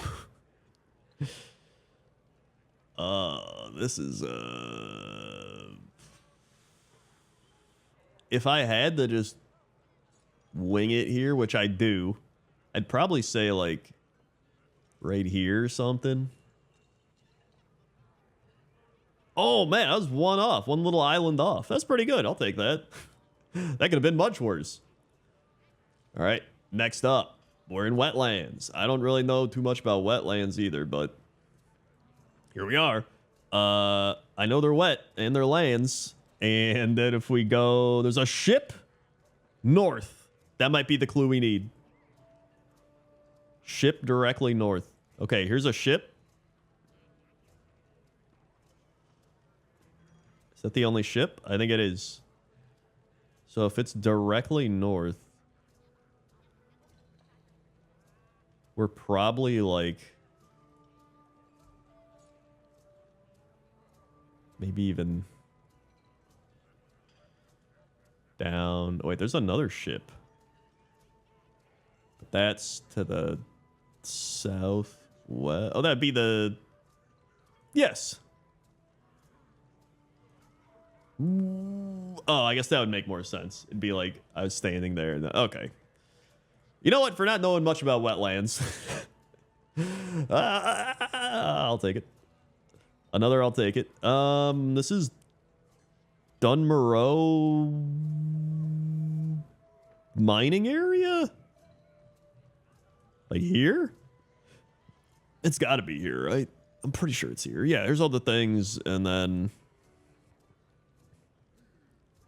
This is if I had to just wing it here, which I do, I'd probably say like right here or something. Oh man, I was one little island off. That's pretty good. I'll take that. That could have been much worse. All right. Next up, we're in wetlands. I don't really know too much about wetlands either, but here we are. I know they're wet and they're lands. And then if we go, there's a ship north. That might be the clue we need. Ship directly north. Okay, here's a ship. Is that the only ship? I think it is. So if it's directly north, we're probably like maybe even down. Wait, there's another ship. But that's to the southwest. Oh, that'd be the... Yes. Oh, I guess that would make more sense. It'd be like I was standing there. And okay. You know what? For not knowing much about wetlands, I'll take it. I'll take it. This is Dunmorrow mining area? Like here? It's got to be here, right? I'm pretty sure it's here. Yeah, here's all the things, and then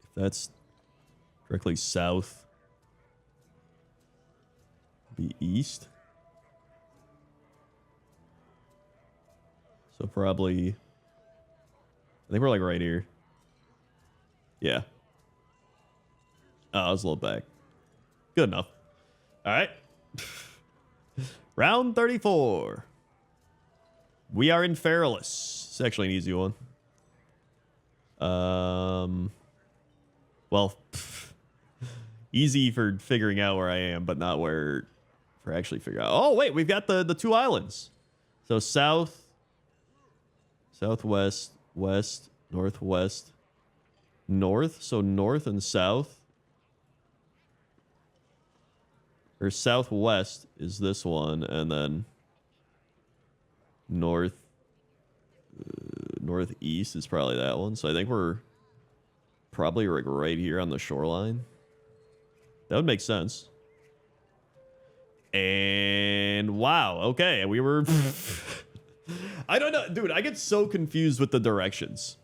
if that's directly south, be east. So probably, I think we're like right here. Yeah. Oh, I was a little back. Good enough. All right. Round 34. We are in Feralus. It's actually an easy one. Well, easy for figuring out where I am, but not where for actually figuring out. Oh, wait, we've got the 2 islands. So south, southwest, west, northwest, north. So north and south. Or southwest is this one, and then northeast is probably that one. So I think we're probably like right here on the shoreline. That would make sense. And wow, okay, we were... I don't know, dude, I get so confused with the directions.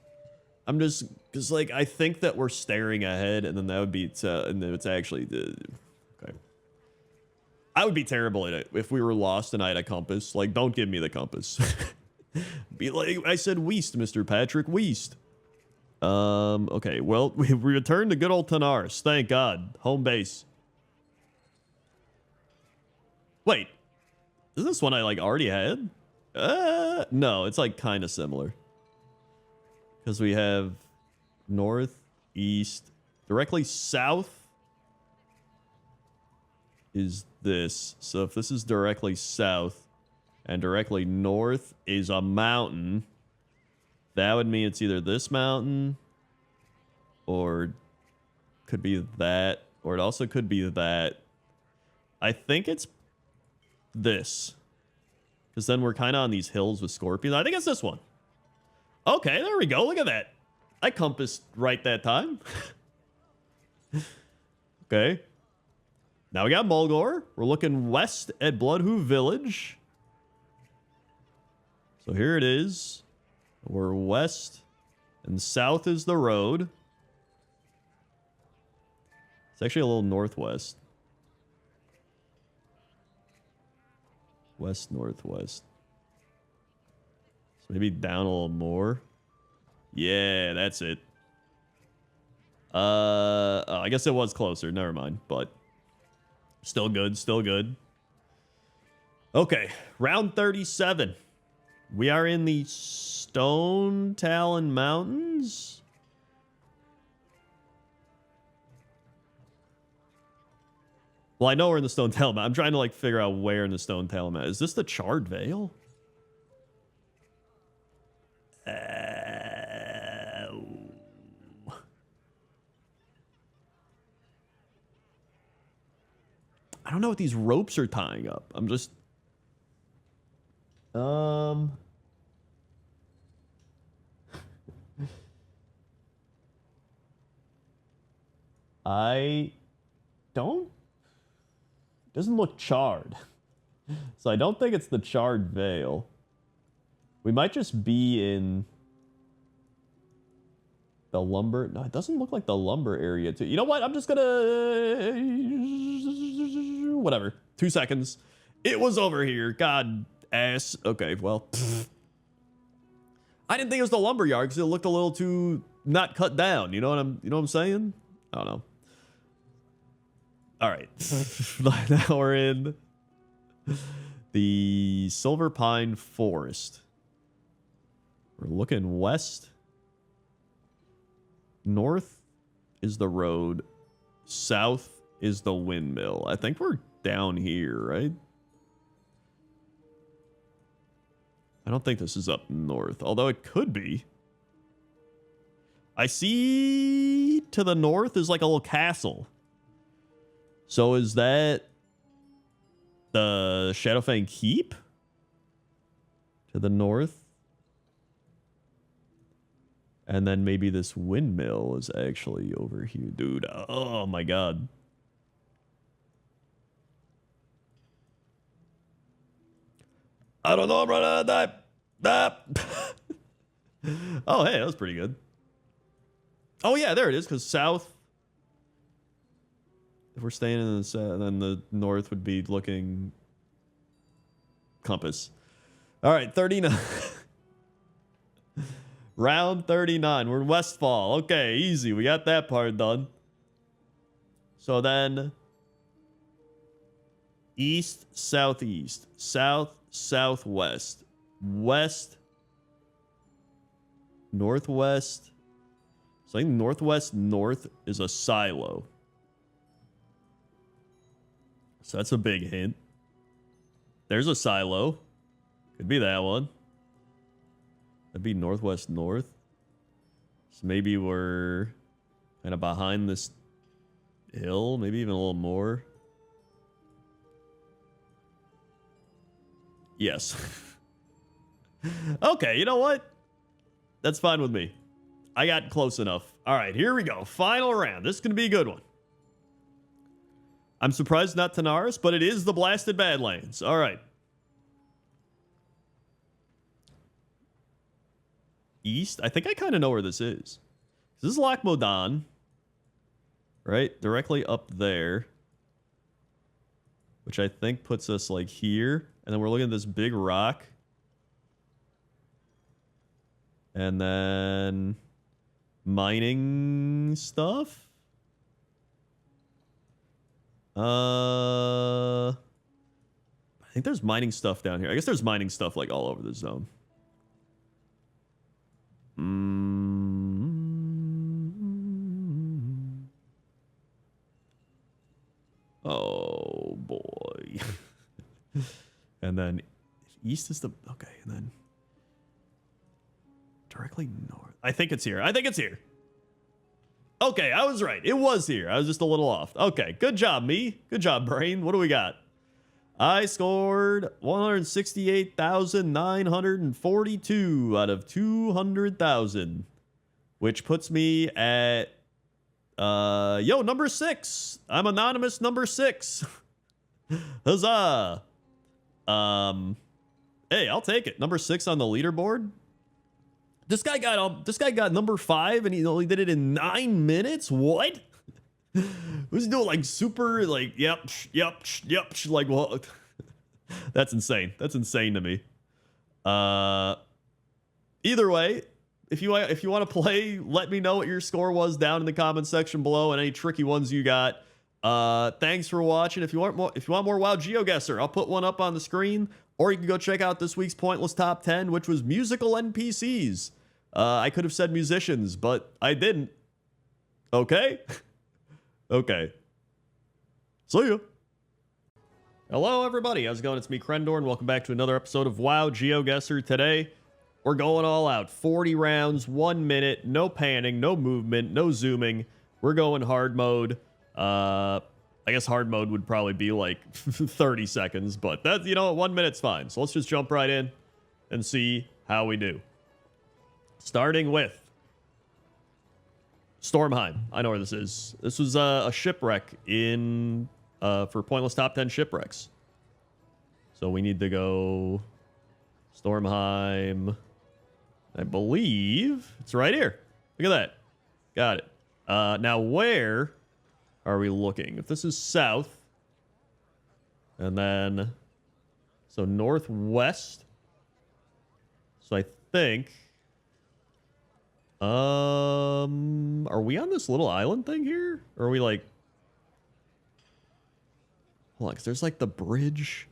I'm just, because like, I think that we're staring ahead, and then that would be, and then it's actually, okay. I would be terrible at it if we were lost and I had a compass. Like, don't give me the compass. Be like, I said Weast, Mr. Patrick Weast. Okay, well, we returned to good old Tanaris. Thank God. Home base. Wait. Is this one I, like, already had? No, it's, like, kind of similar. Because we have north, east, directly south is this. So if this is directly south and directly north is a mountain, that would mean it's either this mountain or could be that, or it also could be that. I think it's this, because then we're kind of on these hills with scorpions. I think it's this one. Okay, there we go. Look at that. I compassed right that time. Okay. Now we got Mulgore. We're looking west at Bloodhoof Village. So here it is. We're west and south is the road. It's actually a little northwest. West northwest. So maybe down a little more. Yeah, that's it. Oh, I guess it was closer. Never mind, but still good, still good. Okay, round 37. We are in the Stone Talon Mountains. Well, I know we're in the Stone Talon Mountains. I'm trying to like figure out where in the Stone Talon Mountains. Is this the Charred Vale? I don't know what these ropes are tying up. I'm just... I don't... It doesn't look charred. So I don't think it's the Charred Vale. We might just be in... the lumber... No, it doesn't look like the lumber area too. You know what? I'm just gonna... Whatever. 2 seconds. It was over here. God ass. Okay, well... I didn't think it was the lumber yard because it looked a little too not cut down. You know what I'm saying? I don't know. All right. Now we're in the Silver Pine Forest. We're looking west. North is the road. South is the windmill. I think we're down here, right? I don't think this is up north, although it could be. I see to the north is like a little castle. So is that the Shadowfang Keep? To the north? And then maybe this windmill is actually over here. Dude, oh my god. I don't know, I'm running out of time. Oh, hey, that was pretty good. Oh, yeah, there it is, because south... If we're staying in the south, then the north would be looking... compass. All right, 39. Round 39. We're in Westfall. Okay, easy. We got that part done. So then... east, southeast. South, southwest. West. Northwest. So I think northwest north is a silo. So that's a big hint. There's a silo. Could be that one. That'd be northwest north. So maybe we're kind of behind this hill. Maybe even a little more. Yes. Okay, you know what? That's fine with me. I got close enough. All right, here we go. Final round. This is going to be a good one. I'm surprised not Tanaris, but it is the Blasted Badlands. All right. East. I think I kind of know where this is. This is Loch Modan. Right? Directly up there. Which I think puts us like here. And then we're looking at this big rock. And then mining stuff. I think there's mining stuff down here. I guess there's mining stuff like all over the zone. Oh boy. And then east is the okay, and then directly north. I think it's here. I think it's here. Okay, I was right. It was here. I was just a little off. Okay, good job, me. Good job, brain. What do we got? I scored 168,942 out of 200,000, which puts me at number 6. I'm anonymous number 6. Huzzah. Hey, I'll take it. Number 6 on the leaderboard. This guy got number 5 and he only did it in 9 minutes. What? Who's doing like super like yep, like well, that's insane. That's insane to me. Either way, if you want to play, let me know what your score was down in the comment section below and any tricky ones you got. Thanks for watching. If you want more WoW GeoGuessr, I'll put one up on the screen, or you can go check out this week's Pointless Top 10, which was musical NPCs. I could have said musicians, but I didn't. Okay? Okay. See ya. Hello, everybody. How's it going? It's me, Crendor, and welcome back to another episode of WoW GeoGuessr. Today, we're going all out. 40 rounds, 1 minute, no panning, no movement, no zooming. We're going hard mode. I guess hard mode would probably be like 30 seconds, but that, 1 minute's fine. So let's just jump right in and see how we do. Starting with Stormheim. I know where this is. This was a shipwreck in for Pointless Top 10 shipwrecks. So we need to go Stormheim. I believe it's right here. Look at that. Got it. Now where are we looking? If this is south, and then so northwest. So I think. Are we on this little island thing here? Or are we like... Hold on, 'cause there's like the bridge.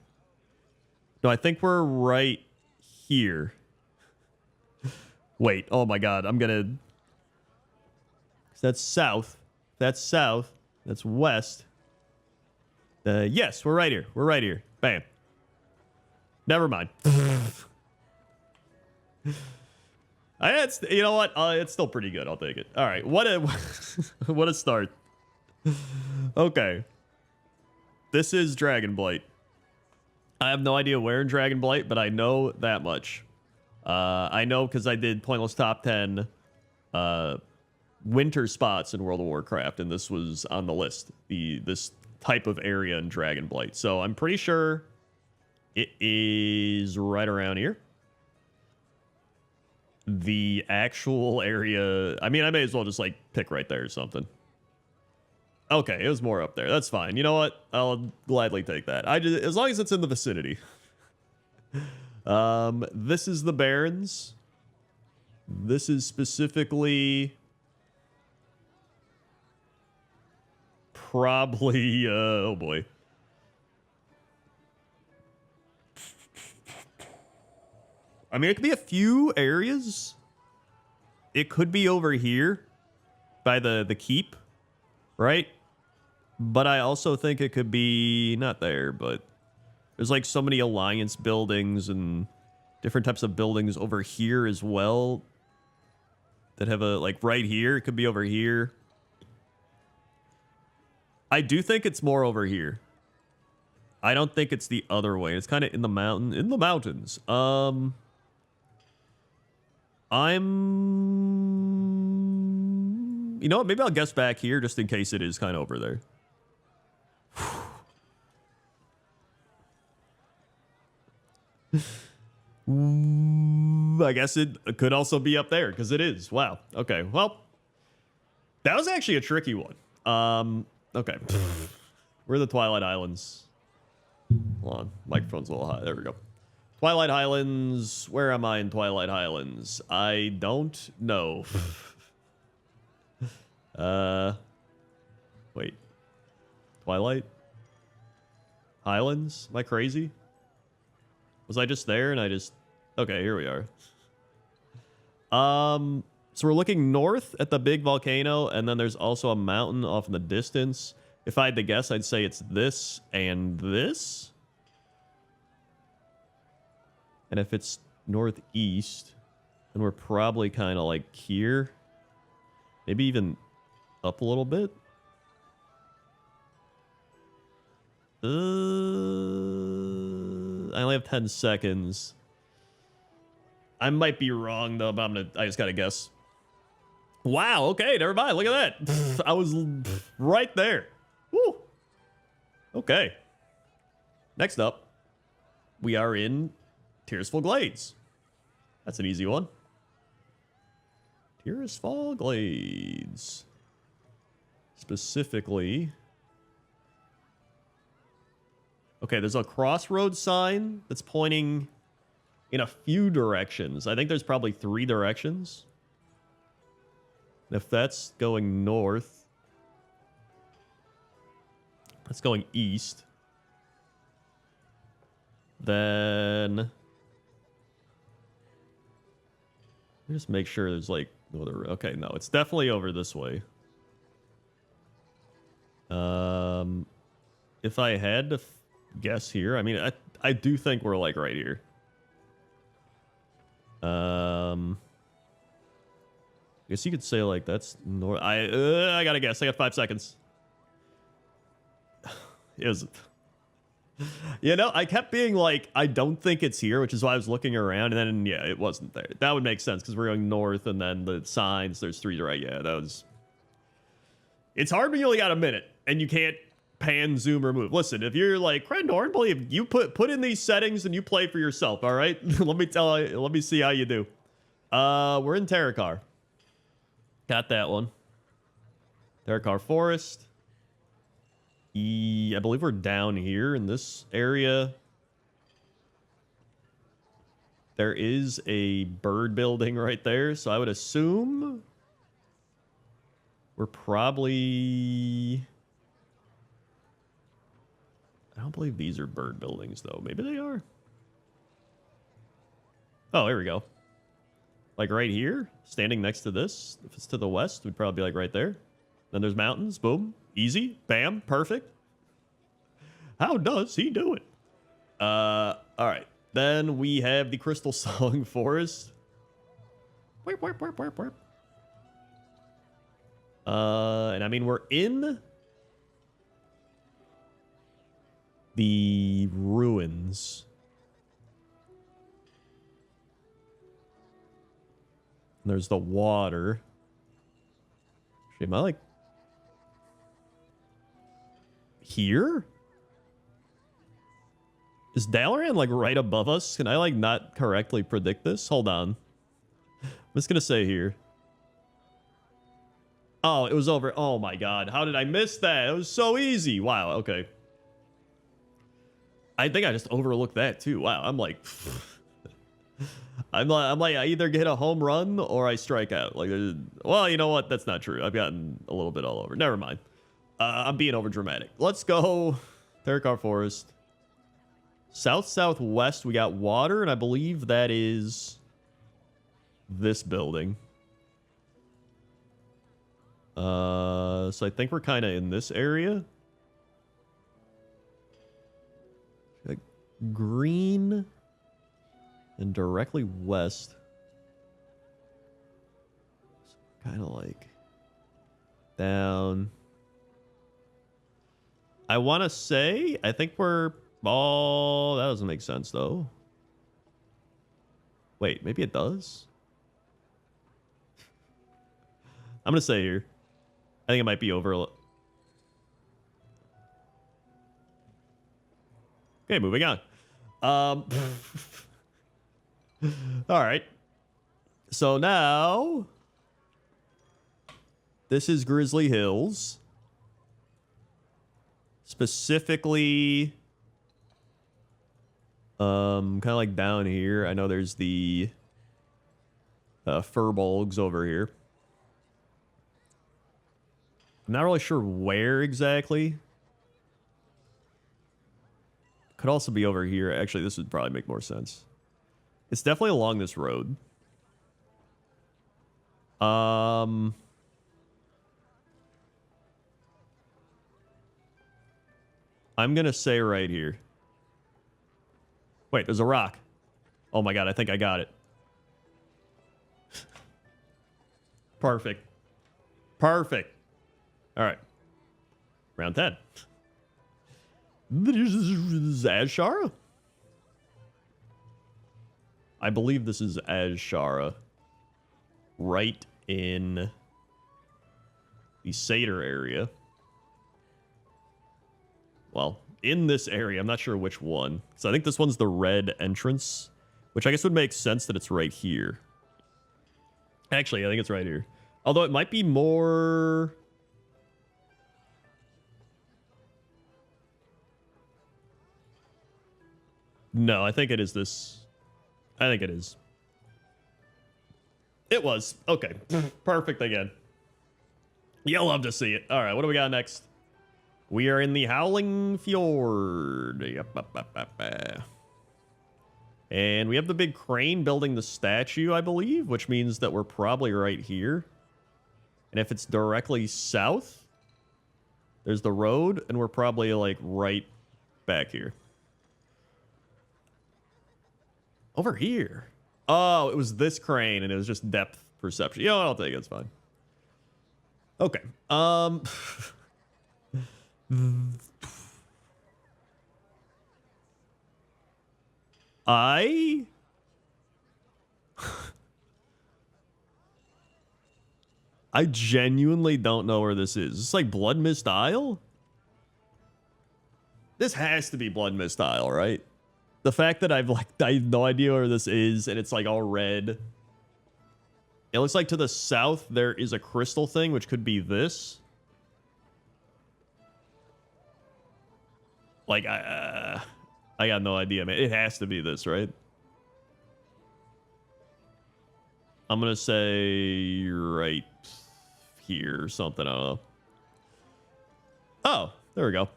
No, I think we're right here. Wait, oh my god, I'm gonna... 'Cause that's south. That's south. That's west. Yes, we're right here. We're right here. Bam. Never mind. It's, you know what? It's still pretty good. I'll take it. All right. What a what a start. Okay. This is Dragonblight. I have no idea where in Dragonblight, but I know that much. I know because I did Pointless Top 10 winter spots in World of Warcraft, and this was on the list. This type of area in Dragonblight. So I'm pretty sure it is right around here. The actual area, I mean, I may as well just like pick right there or something. Okay, it was more up there. That's fine. You know what? I'll gladly take that. As long as it's in the vicinity. This is the Barrens. This is specifically probably oh boy. I mean, it could be a few areas. It could be over here by the keep, right? But I also think it could be not there, but there's like so many alliance buildings and different types of buildings over here as well that have a, like right here. It could be over here. I do think it's more over here. I don't think it's the other way. It's kind of in the mountains. You know what? Maybe I'll guess back here just in case it is kind of over there. I guess it could also be up there because it is. Wow. Okay. Well, that was actually a tricky one. Okay. Where are the Twilight Islands? Hold on. Microphone's a little high. There we go. Twilight Highlands. Where am I in Twilight Highlands? I don't know. Wait. Twilight Highlands? Am I crazy? Was I just there and I just... Okay, here we are. So we're looking north at the big volcano, and then there's also a mountain off in the distance. If I had to guess, I'd say it's this and this. And if it's northeast, then we're probably kind of like here. Maybe even up a little bit. I only have 10 seconds. I might be wrong though, but I just gotta guess. Wow, okay, never mind. Look at that. I was right there. Woo. Okay. Next up, we are in Tearsful Glades. That's an easy one. Tearsful Glades. Specifically... Okay, there's a crossroad sign that's pointing in a few directions. I think there's probably 3 directions. If that's going north, that's going east. Then... Let me just make sure there's like... Okay, no, it's definitely over this way. If I had to guess here, I mean, I do think we're like right here. I guess you could say like that's north. I gotta guess. I got 5 seconds. It was... You know, I kept being like, I don't think it's here, which is why I was looking around, and then, yeah, it wasn't there. That would make sense, because we're going north, and then the signs, there's 3 right. Yeah, that was... It's hard when you only got a minute, and you can't pan, zoom, or move. Listen, if you're like, Crendor, believe you put in these settings, and you play for yourself, all right? Let me see how you do. We're in Terrakar. Got that one. Terrakar Forest. I believe we're down here in this area. There is a bird building right there, so I would assume we're probably... I don't believe these are bird buildings, though. Maybe they are. Oh, here we go. Like right here, standing next to this. If it's to the west, we'd probably be like right there. Then there's mountains. Boom. Easy. Bam. Perfect. How does he do it? All right. Then we have the Crystal Song Forest. And I mean, we're in the ruins. And there's the water. Am I like here? Is Dalaran like right above us? Can I like not correctly predict this? Hold on. I'm just gonna say here. Oh, it was over. Oh my god. How did I miss that? It was so easy. Wow, okay. I think I just overlooked that too. Wow, I'm like... I'm like, I either get a home run or I strike out. Like, well, you know what? That's not true. I've gotten a little bit all over. Never mind. I'm being over dramatic. Let's go. Terrakar Forest. Southwest, we got water, and I believe that is this building. So I think we're kind of in this area. Like green and directly west. Kind of like down. I want to say, I think we're... Oh, that doesn't make sense, though. Wait, maybe it does? I'm going to say here. I think it might be over... Okay, moving on. All right. So now... This is Grizzly Hills. Specifically... kind of like down here. I know there's the Furbolgs over here. I'm not really sure where exactly. Could also be over here. Actually, this would probably make more sense. It's definitely along this road. I'm gonna say right here. Wait, there's a rock. Oh my god, I think I got it. Perfect. Perfect. All right. Round 10. This is Azshara? I believe this is Azshara. Right in the Seder area. Well, in this area. I'm not sure which one. So I think this one's the red entrance, which I guess would make sense that it's right here. Actually, I think it's right here. Although it might be more... No, I think it is this. I think it is. It was. Okay. Perfect again. You'll love to see it. All right, what do we got next? We are in the Howling Fjord. And we have the big crane building the statue, I believe, which means that we're probably right here. And if it's directly south, there's the road, and we're probably like right back here. Over here. Oh, it was this crane, and it was just depth perception. Yeah, I'll take it. It's fine. Okay. I genuinely don't know where this is. It's like Blood Mist Isle? This has to be Blood Mist Isle, right? The fact that I have no idea where this is, and it's like all red. It looks like to the south there is a crystal thing, which could be this. Like, I got no idea, man. It has to be this, right? I'm gonna say right here or something. I don't know. Oh, there we go.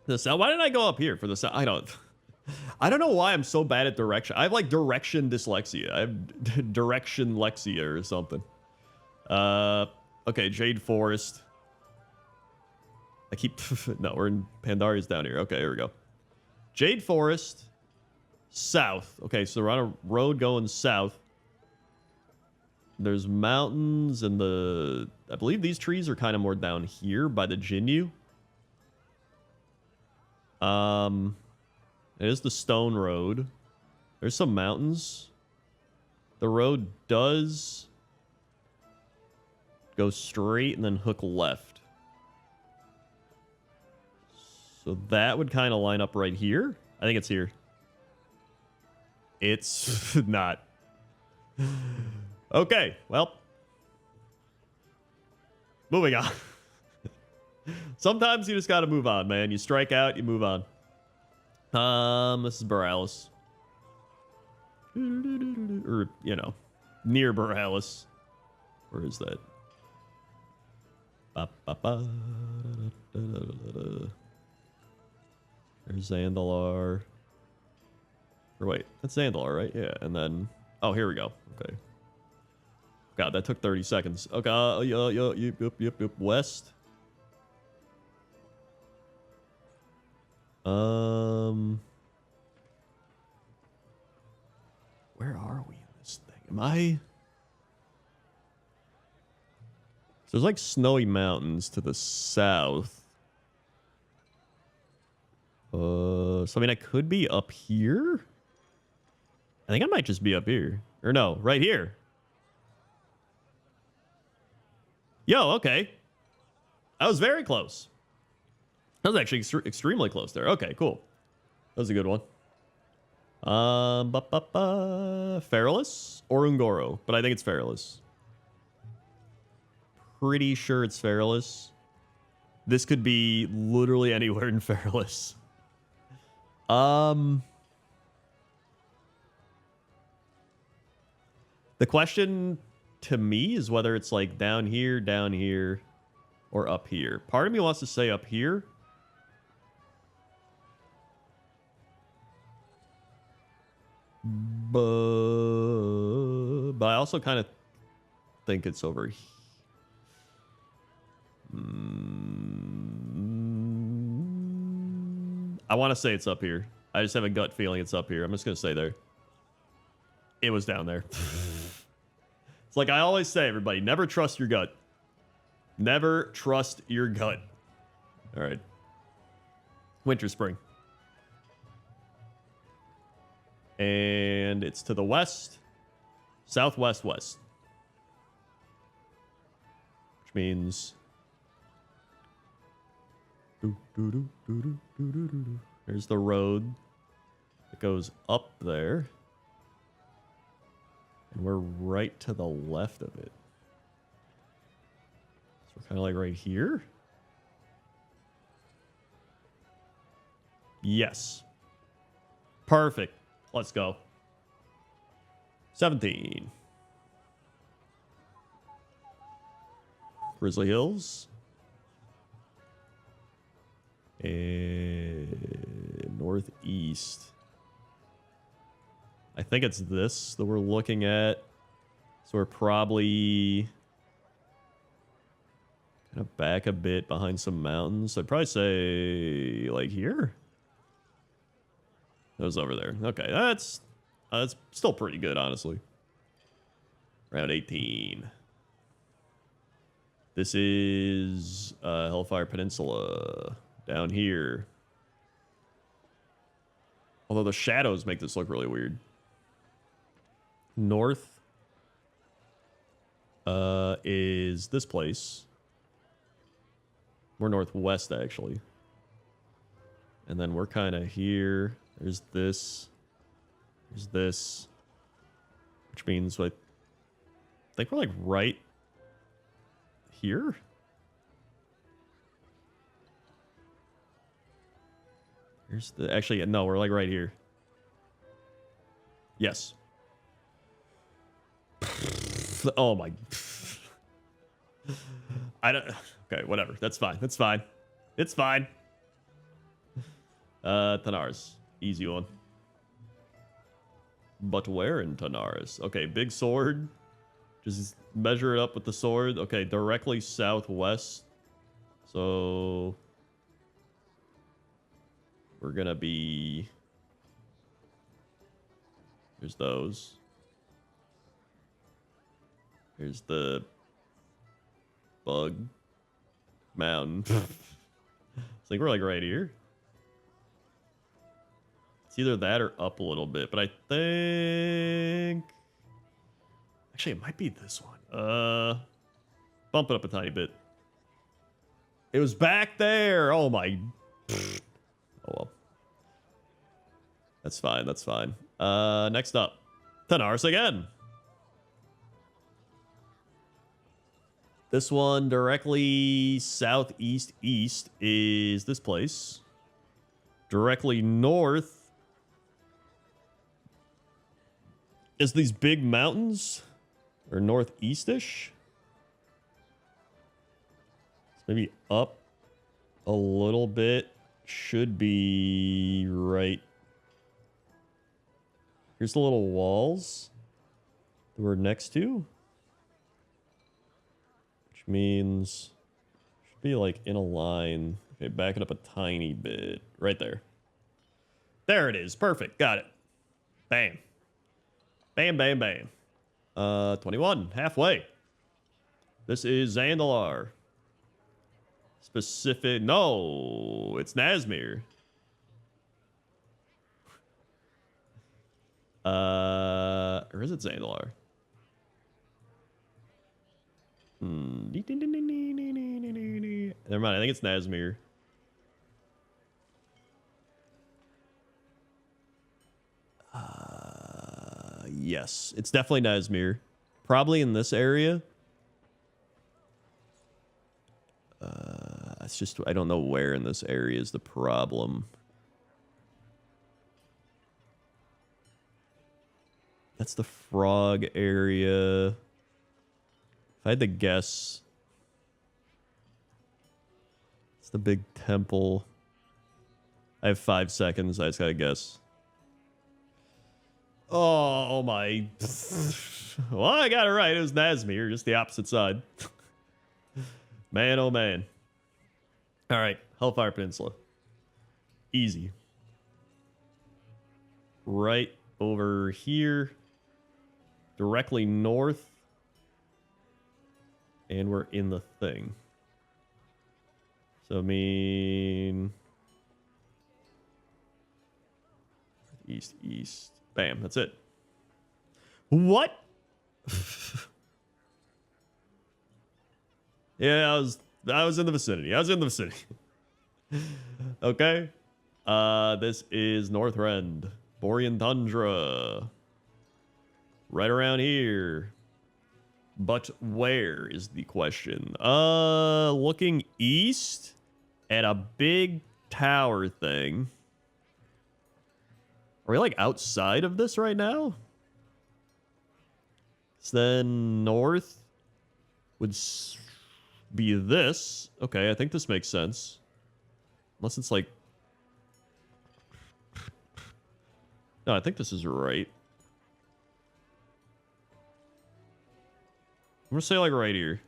The south. Why did I go up here for the south? I don't know why I'm so bad at direction. I have like direction dyslexia. I have direction lexia or something. Okay, Jade Forest. I keep no, we're in Pandaria's down here. Okay, here we go. Jade Forest, south. Okay, so we're on a road going south. There's mountains and I believe these trees are kind of more down here by the Jinyu. It is the stone road. There's some mountains. The road does go straight and then hook left. So that would kind of line up right here. I think it's here. It's not. Okay, well. Moving on. Sometimes you just gotta move on, man. You strike out, you move on. This is Borealis. Or, you know, near Borealis. Where is that? There's Zandalar. Or wait, that's Zandalar, right? Yeah, and then... Oh, here we go. Okay. God, that took 30 seconds. Okay, yep. West. Where are we in this thing? Am I... So there's like snowy mountains to the south. So I mean, I could be up here. I think I might just be up here. Or no, right here. Yo, okay. I was very close. I was actually extremely close there. Okay, cool. That was a good one. Feralis or Ungoro, but I think it's Feralis. Pretty sure it's Feralis. This could be literally anywhere in Feralis. The question to me is whether it's like down here, or up here. Part of me wants to say up here. But I also kind of think it's over here. I want to say it's up here. I just have a gut feeling it's up here. I'm just going to say there. It was down there. It's like I always say, everybody, never trust your gut. Never trust your gut. All right. Winter, spring. And it's to the west, southwest, west. Which means... There's the road that goes up there. And we're right to the left of it. So we're kind of like right here. Yes. Perfect. Let's go. 17. Grizzly Hills. And northeast. I think it's this that we're looking at. So we're probably kind of back a bit behind some mountains. I'd probably say like here. That was over there. Okay, that's still pretty good, honestly. Round 18. This is Hellfire Peninsula down here. Although the shadows make this look really weird. North is this place. We're northwest, actually. And then we're kind of here. There's this. There's this. Which means, I think we're like right here. Here's the... Actually, no, we're like right here. Yes. Oh my... I don't... Okay, whatever. That's fine. That's fine. It's fine. Tanaris. Easy one. But where in Tanaris? Okay, big sword. Just measure it up with the sword. Okay, directly southwest. So... we're gonna be... There's those. Here's the... bug. Mountain. I think we're like right here. It's either that or up a little bit, but I think... Actually, it might be this one. Bump it up a tiny bit. It was back there! Oh my... Oh well. That's fine, that's fine. Next up. Tanaris again. This one directly southeast east is this place. Directly north is these big mountains, or northeast-ish. So maybe up a little bit. Should be right. Here's the little walls that we're next to. Which means should be like in a line. Okay, back it up a tiny bit. Right there. There it is. Perfect. Got it. Bam. Bam, bam, bam. 21. Halfway. This is Zandalar. Specific... No, it's Nazmir. Or is it Zandalar? Never mind, I think it's Nazmir. Yes, it's definitely Nazmir. Probably in this area. It's just, I don't know where in this area is the problem. That's the frog area. If I had to guess, it's the big temple. I have 5 seconds. I just gotta guess. Oh my. Well, I got it right. It was Nazmir, just the opposite side. Man, oh man. All right, Hellfire Peninsula. Easy. Right over here. Directly north. And we're in the thing. So, I mean... East, east. Bam, that's it. What? Yeah, I was in the vicinity. I was in the vicinity. Okay. This is Northrend. Borean Tundra. Right around here. But where is the question? Looking east at a big tower thing. Are we like outside of this right now? So then north would be this. Okay, I think this makes sense. Unless it's like... No, I think this is right. I'm gonna say like right here.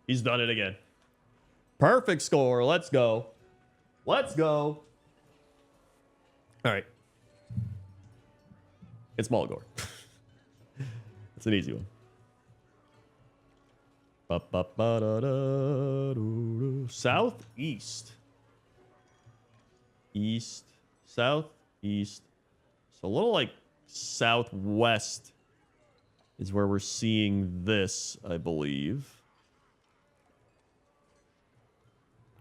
He's done it again. Perfect score. Let's go. Let's go. All right. It's Mulgore. It's an easy one. Southeast. East. Southeast. So a little like southwest is where we're seeing this, I believe.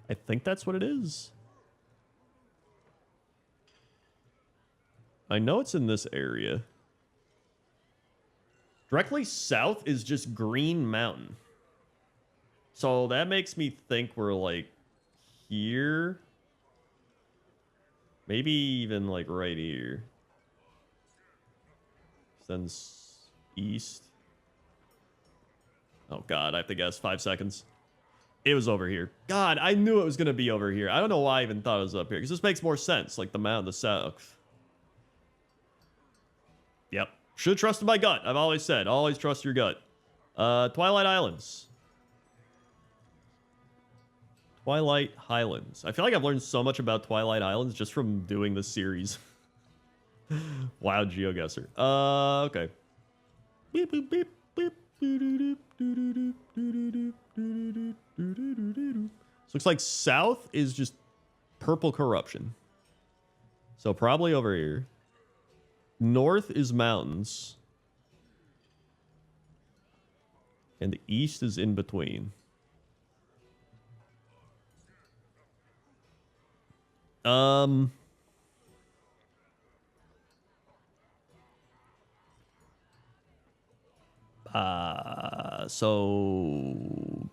I think that's what it is. I know it's in this area. Directly south is just Green Mountain. So that makes me think we're like here. Maybe even like right here. Then east. Oh God, I have to guess. 5 seconds. It was over here. God, I knew it was going to be over here. I don't know why I even thought it was up here. Because this makes more sense. Like the mountain, the south. Yep. Should have trusted my gut. I've always said. Always trust your gut. Twilight Islands. Twilight Highlands. I feel like I've learned so much about Twilight Islands just from doing this series. Wow, GeoGuessr. Okay. Beep, beep, beep, beep. So looks like south is just purple corruption. So probably over here. North is mountains. And the east is in between. But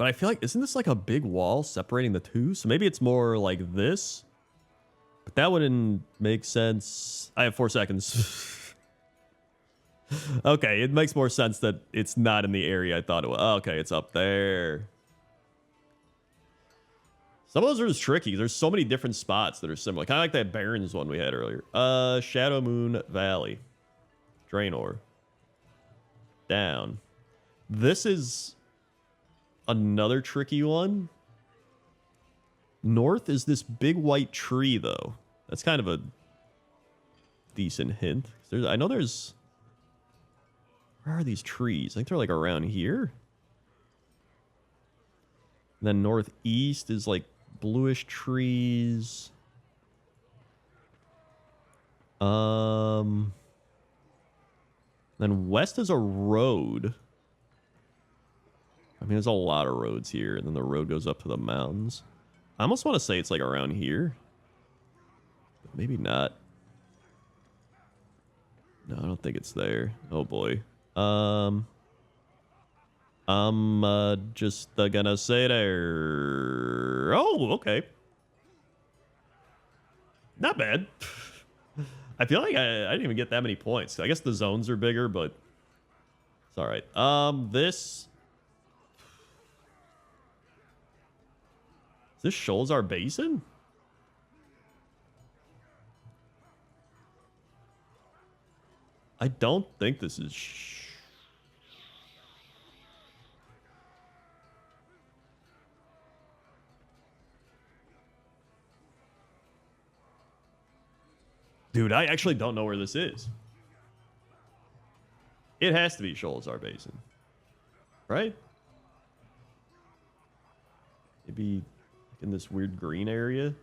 I feel like, isn't this like a big wall separating the two? So maybe it's more like this. But that wouldn't make sense. I have 4 seconds. Okay, it makes more sense that it's not in the area I thought it was. Oh, okay, it's up there. Some of those are just tricky. There's so many different spots that are similar. Kind of like that Barrens one we had earlier. Shadow Moon Valley. Draenor. Down. This is another tricky one. North is this big white tree, though. That's kind of a decent hint. I know there's... Where are these trees? I think they're like around here. And then northeast is like bluish trees. Then west is a road. I mean, there's a lot of roads here, and then the road goes up to the mountains. I almost want to say it's like around here. But maybe not. No, I don't think it's there. Oh boy. I'm just gonna say there. Oh, okay. Not bad. I feel like I didn't even get that many points. I guess the zones are bigger, but it's all right. Is this Sholzar Basin? I don't think this is... Dude, I actually don't know where this is. It has to be Sholzar Basin. Right? Maybe in this weird green area.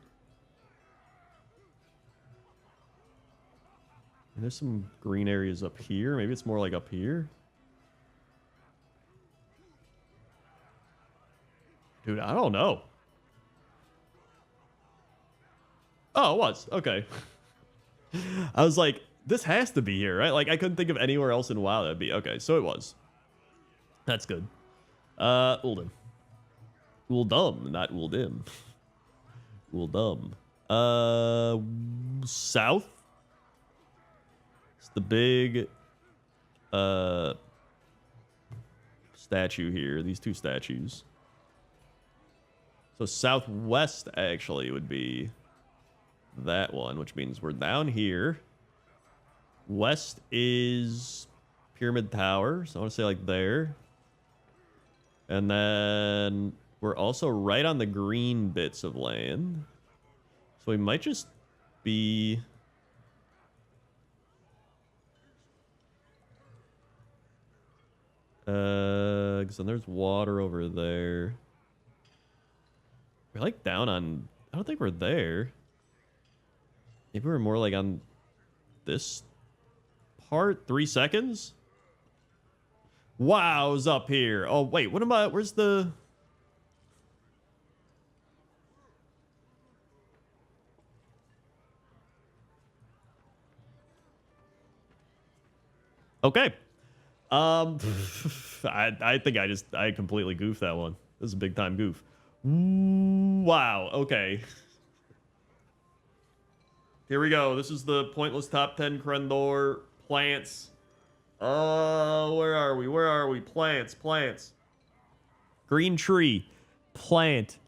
And there's some green areas up here. Maybe it's more like up here. Dude, I don't know. Oh, it was. Okay. I was like, this has to be here, right? Like, I couldn't think of anywhere else in WoW that'd be. Okay, so it was. That's good. Uldum. Uldum, not Uldim. Uldum. South. It's the big statue here. These two statues. So southwest actually would be that one, which means we're down here. West is Pyramid Tower, so I want to say like there. And then we're also right on the green bits of land. So we might just be... because then there's water over there. We're like down on... I don't think we're there. Maybe we're more like on this part. 3 seconds? Wow's up here. Oh, wait. What am I... Where's the... Okay. I think I completely goofed that one. This is a big time goof. Wow. Okay. Here we go. This is the pointless top 10 Crendor plants. Oh, where are we? Where are we? Plants, plants. Green tree, plant.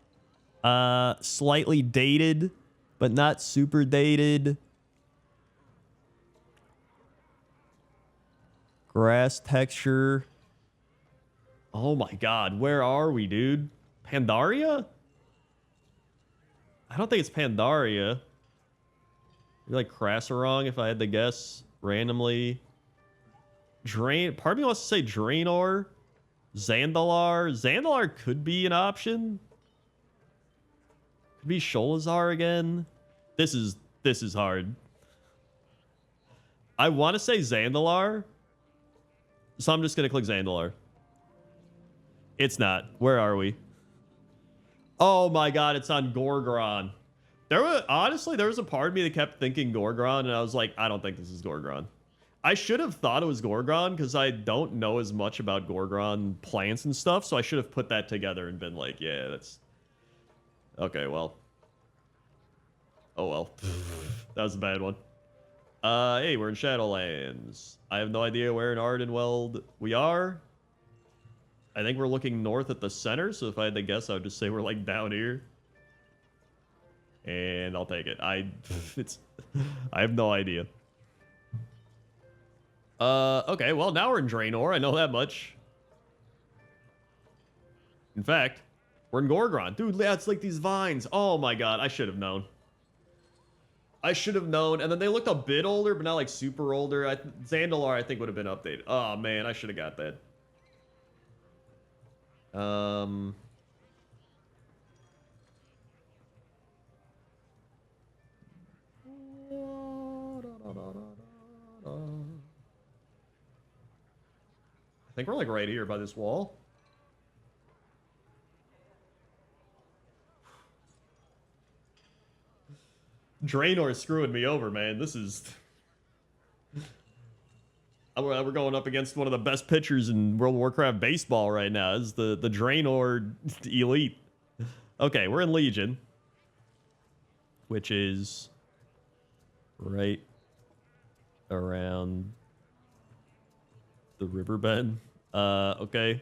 Slightly dated, but not super dated. Grass texture. Oh my god, where are we, dude? Pandaria? I don't think it's Pandaria. Maybe like Crasserong if I had to guess randomly. Part of me wants to say Draenor. Zandalar. Zandalar could be an option. Could be Sholazar again. This is hard. I want to say Zandalar. So I'm just going to click Zandalar. It's not. Where are we? Oh my god, it's on Gorgron. Honestly, there was a part of me that kept thinking Gorgron, and I was like, I don't think this is Gorgron. I should have thought it was Gorgron, because I don't know as much about Gorgron plants and stuff, so I should have put that together and been like, yeah, that's... Okay, well. Oh well. That was a bad one. Hey, we're in Shadowlands. I have no idea where in Ardenweld we are. I think we're looking north at the center, so if I had to guess, I would just say we're like down here. And I'll take it. I have no idea. Okay, well now we're in Draenor, I know that much. In fact, we're in Gorgron. Dude, that's like these vines. Oh my god, I should have known. I should have known. And then they looked a bit older, but not like super older. Zandalar, I think, would have been updated. Oh, man, I should have got that. I think we're like right here by this wall. Draenor is screwing me over, man. This is... We're going up against one of the best pitchers in World of Warcraft baseball right now. This is the Draenor elite. Okay, we're in Legion. Which is... right around the riverbed. Okay. I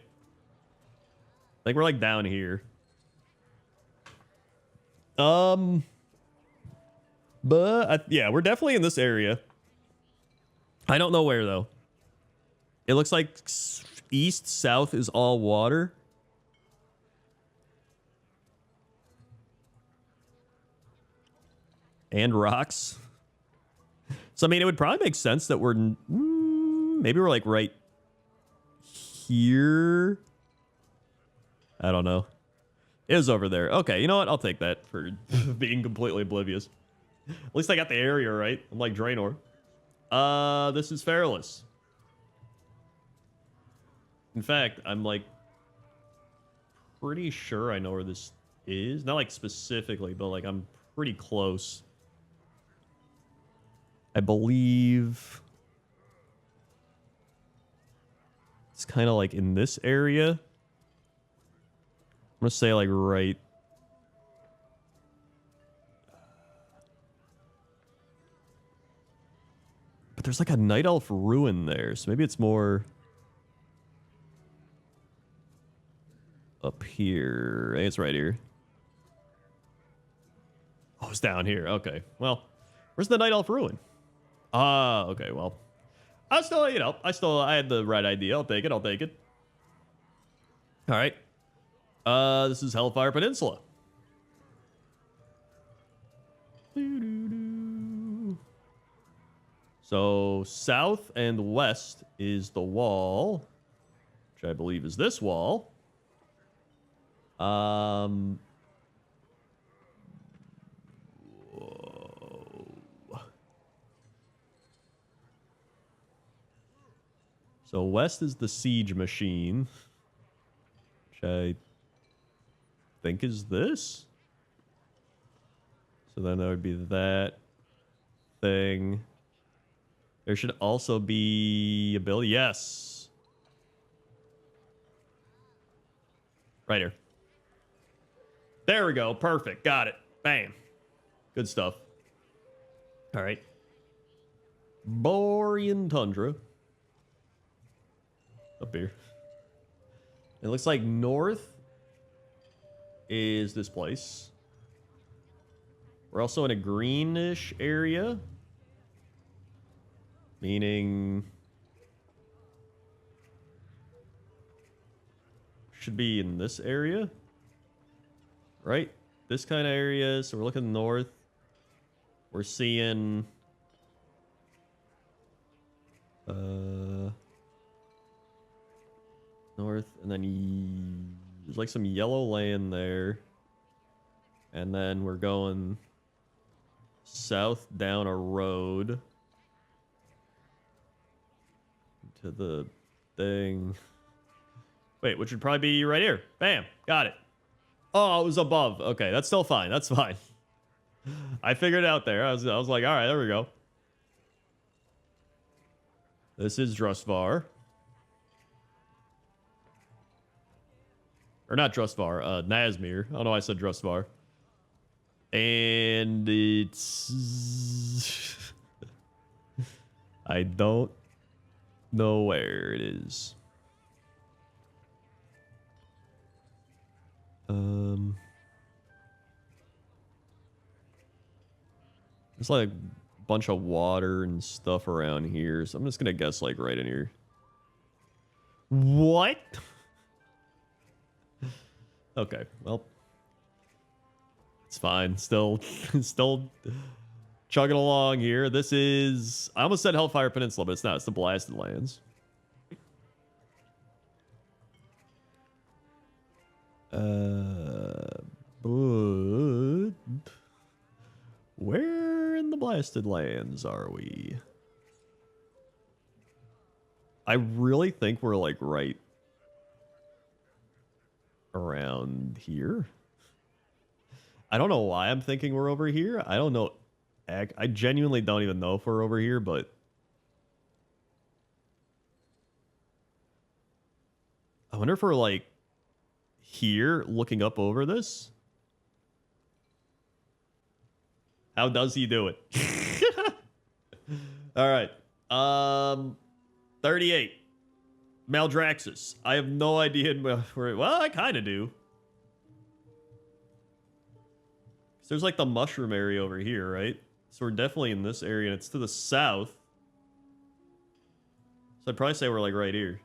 think we're like down here. But, yeah, we're definitely in this area. I don't know where, though. It looks like east, south is all water. And rocks. So, I mean, it would probably make sense that we're... maybe we're, like, right here. I don't know. It was over there. Okay, you know what? I'll take that for being completely oblivious. At least I got the area right. I'm like Draenor. This is Feralus. In fact, I'm like pretty sure I know where this is. Not like specifically, but like I'm pretty close. I believe it's kind of like in this area. I'm gonna say like right But there's like a night elf ruin there, so maybe it's more up here. I think it's right here. Oh, it's down here. Okay. Well, where's the night elf ruin? Ah, okay. Well, I still, you know, I had the right idea. I'll take it. I'll take it. All right. This is Hellfire Peninsula. So south and west is the wall, which I believe is this wall. Whoa. So west is the siege machine, which I think is this. So then there would be that thing. There should also be a ability. Yes. Right here. There we go. Perfect. Got it. Bam. Good stuff. All right. Borean Tundra. Up here. It looks like north is this place. We're also in a greenish area. Meaning should be in this area, right? This kind of area. So we're looking north. We're seeing north, and then there's like some yellow land there, and then we're going south down a road to the thing. Wait, which would probably be right here. Bam, got it. Oh, it was above. Okay, that's still fine. That's fine. I figured it out there. I was like, all right, there we go. This is Drustvar. Or not Drustvar, Nazmir. I don't know why I said Drustvar. And it's... I don't know where it is. There's like a bunch of water and stuff around here, so I'm just gonna guess like right in here. What? Okay, well, it's fine. Still chugging along here. This is, I almost said Hellfire Peninsula, but it's not. It's the Blasted Lands. But where in the Blasted Lands are we? I really think we're like right around here. I don't know why I'm thinking we're over here. I don't know. I genuinely don't even know if we're over here, but I wonder if we're like here looking up over this. How does he do it? All right. 38. Maldraxxus. I have no idea where. Well, I kind of do. So there's like the mushroom area over here, right? So we're definitely in this area, and it's to the south. So I'd probably say we're like right here.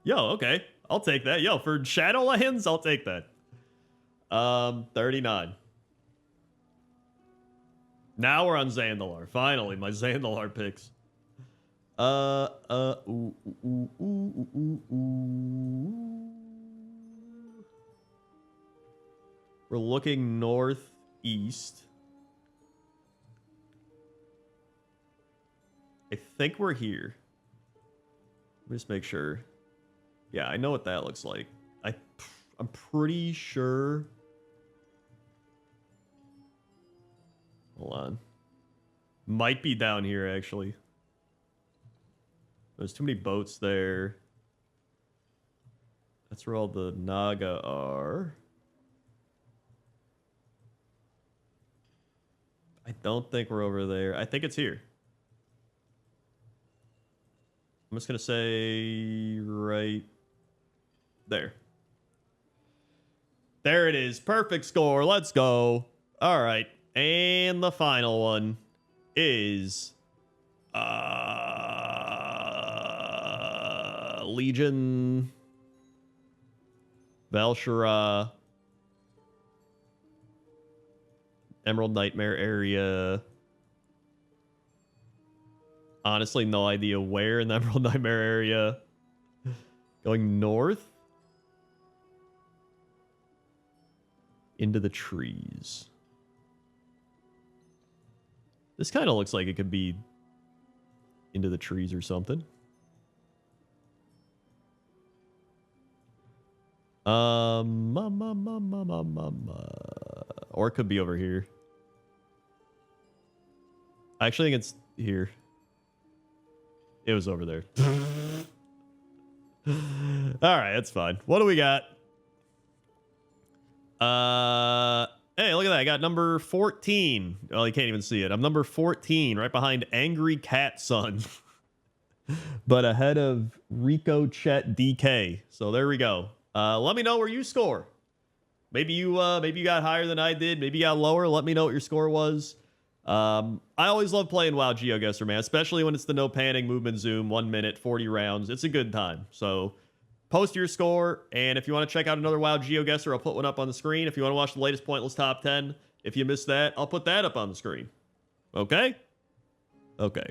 Yo, okay. I'll take that. Yo, for Shadowlands, I'll take that. 39. Now we're on Zandalar. Finally, my Zandalar picks. We're looking northeast. I think we're here. Let me just make sure. Yeah, I know what that looks like. I'm pretty sure. Hold on. Might be down here, actually. There's too many boats there. That's where all the Naga are. I don't think we're over there. I think it's here. I'm just going to say right there. There it is. Perfect score. Let's go. All right. And the final one is Legion, Valshara, Emerald Nightmare area. Honestly, no idea where in the Emerald Nightmare area. Going north into the trees. This kind of looks like it could be into the trees or something. Or it could be over here. I actually think it's here. It was over there. All right, that's fine. What do we got? Hey, look at that. I got number 14. Well, you can't even see it. I'm number 14, right behind Angry Cat Son. But ahead of Rico Chet DK. So there we go. Let me know where you score. Maybe you got higher than I did. Maybe you got lower. Let me know what your score was. I always love playing WoW GeoGuessr, man, especially when it's the no panic movement zoom, 1 minute, 40 rounds. It's a good time. So post your score, and if you want to check out another WoW GeoGuessr, I'll put one up on the screen. If you want to watch the latest Pointless Top 10, if you missed that, I'll put that up on the screen. Okay? Okay.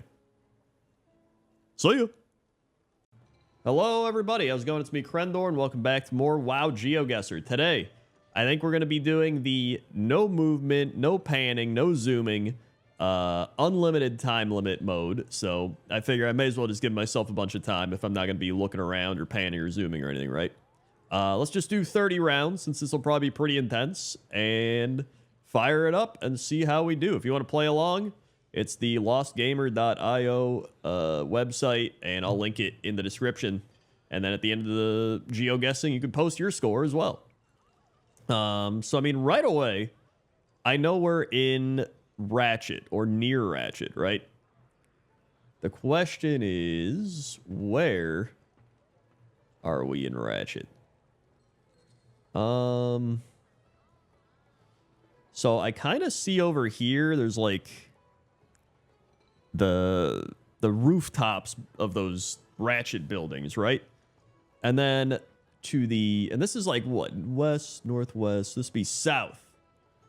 See you. Hello, everybody. How's it going? It's me, Crendor, and welcome back to more WoW GeoGuessr. Today, I think we're going to be doing the no movement, no panning, no zooming, unlimited time limit mode. So I figure I may as well just give myself a bunch of time if I'm not going to be looking around or panning or zooming or anything, right? Let's just do 30 rounds since this will probably be pretty intense and fire it up and see how we do. If you want to play along, it's the lostgamer.io website, and I'll link it in the description. And then at the end of the GeoGuessing, you can post your score as well. So, I mean, right away, I know we're in Ratchet or near Ratchet, right? The question is, where are we in Ratchet? So I kind of see over here, there's like the rooftops of those Ratchet buildings, right? And then to the, and this is like what, west, northwest, this would be south.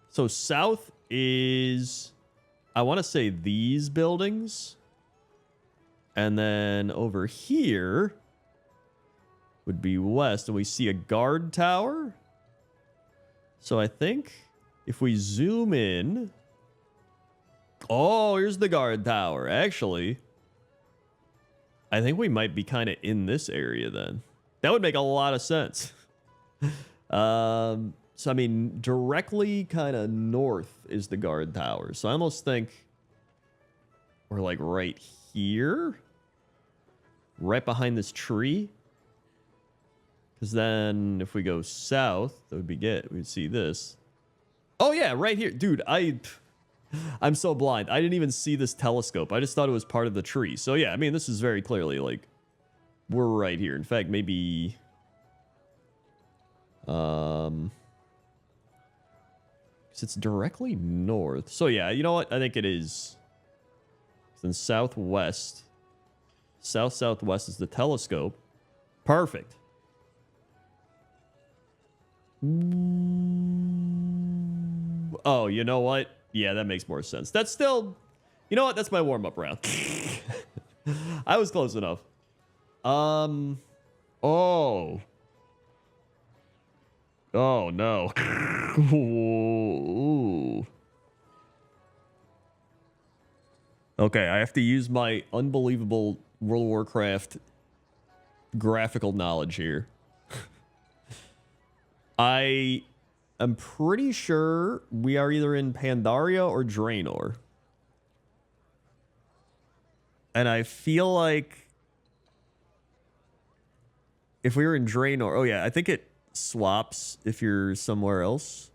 So south is, I want to say these buildings. And then over here would be west, and we see a guard tower. So I think if we zoom in, oh, here's the guard tower. Actually, I think we might be kind of in this area then. That would make a lot of sense. So, I mean, directly kind of north is the guard tower. So I almost think we're like right here. Right behind this tree. Because then if we go south, that would be good. We'd see this. Oh, yeah, right here. Dude, I'm so blind. I didn't even see this telescope. I just thought it was part of the tree. So, yeah, I mean, this is very clearly, like, we're right here. In fact, maybe... because it's directly north. So, yeah, you know what? I think it is. Then southwest. South-southwest is the telescope. Perfect. Oh, you know what? Yeah, that makes more sense. That's still... You know what? That's my warm-up round. I was close enough. Oh. Oh, no. Ooh. Okay, I have to use my unbelievable World of Warcraft graphical knowledge here. I am pretty sure we are either in Pandaria or Draenor. And I feel like if we were in Draenor... Oh, yeah, I think it swaps if you're somewhere else.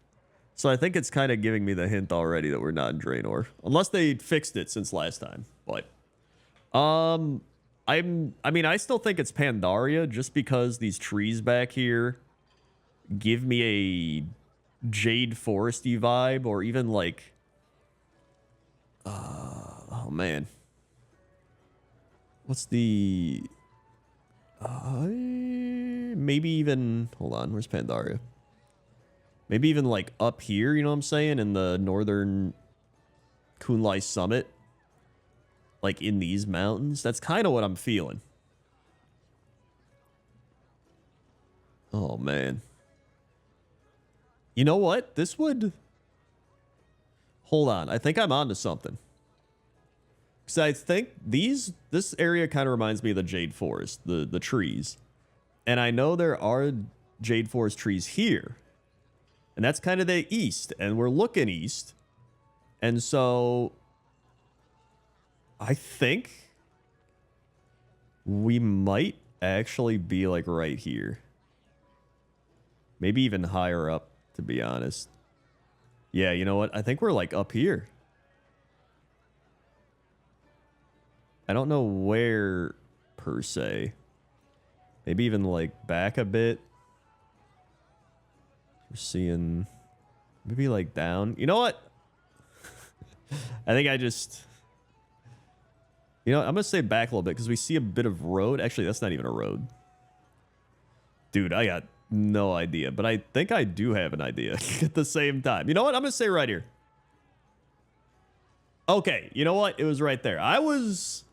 So I think it's kind of giving me the hint already that we're not in Draenor. Unless they fixed it since last time. But, I mean, I still think it's Pandaria just because these trees back here give me a Jade Foresty vibe, or even like, oh man, what's the, maybe even, hold on, where's Pandaria? Maybe even like up here, you know what I'm saying, in the northern Kunlai Summit, like in these mountains. That's kind of what I'm feeling. Oh man. You know what? This would... Hold on. I think I'm onto something. Because I think this area kind of reminds me of the Jade Forest, the trees. And I know there are Jade Forest trees here. And that's kind of the east. And we're looking east. And so... I think... we might actually be like right here. Maybe even higher up, to be honest. Yeah, you know what? I think we're like up here. I don't know where per se. Maybe even like back a bit. We're seeing maybe like down. You know what? I think I just... You know, I'm going to say back a little bit because we see a bit of road. Actually, that's not even a road. Dude, I got no idea, but I think I do have an idea at the same time. You know what? I'm going to say right here. Okay, you know what? It was right there. I was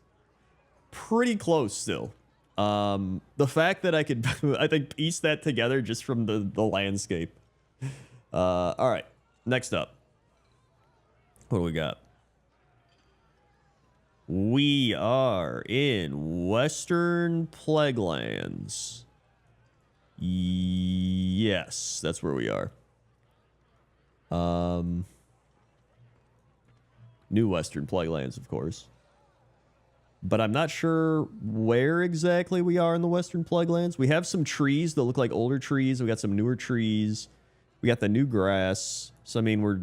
pretty close still. The fact that I could, I think, piece that together just from the landscape. All right, next up. What do we got? We are in Western Plaguelands. Yes, that's where we are. New Western Plaguelands, of course. But I'm not sure where exactly we are in the Western Plaguelands. We have some trees that look like older trees. We got some newer trees. We got the new grass. So, I mean, we're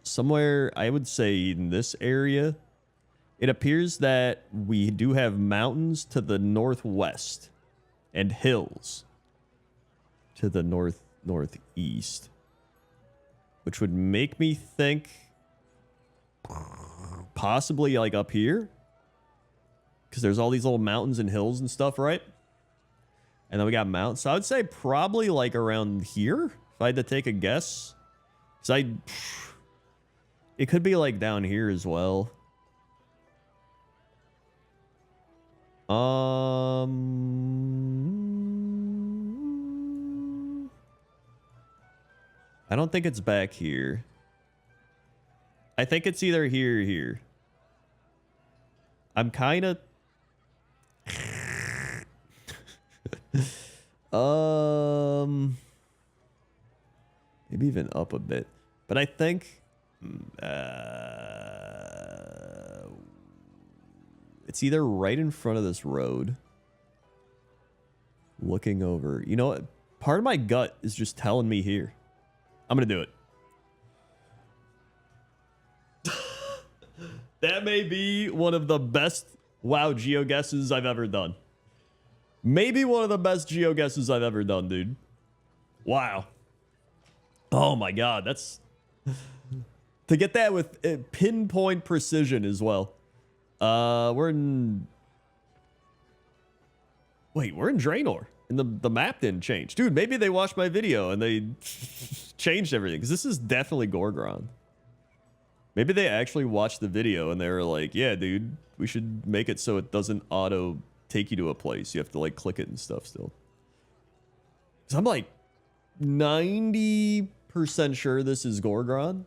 somewhere, I would say, in this area. It appears that we do have mountains to the northwest and hills to the northeast, which would make me think possibly like up here, because there's all these little mountains and hills and stuff, right? And then we got mountains. So I would say probably like around here, if I had to take a guess. Because it could be like down here as well. I don't think it's back here. I think it's either here or here. I'm kind of... maybe even up a bit. But I think... it's either right in front of this road. Looking over. You know what? Part of my gut is just telling me here. I'm going to do it. That may be one of the best WoW GeoGuesses I've ever done. Maybe one of the best GeoGuesses I've ever done, dude. Wow. Oh my god, that's... to get that with pinpoint precision as well. We're in... Wait, we're in Draenor. And the map didn't change. Dude, maybe they watched my video and they changed everything. Because this is definitely Gorgrond. Maybe they actually watched the video and they were like, yeah, dude, we should make it so it doesn't auto take you to a place. You have to, like, click it and stuff still. Because I'm, like, 90% sure this is Gorgrond.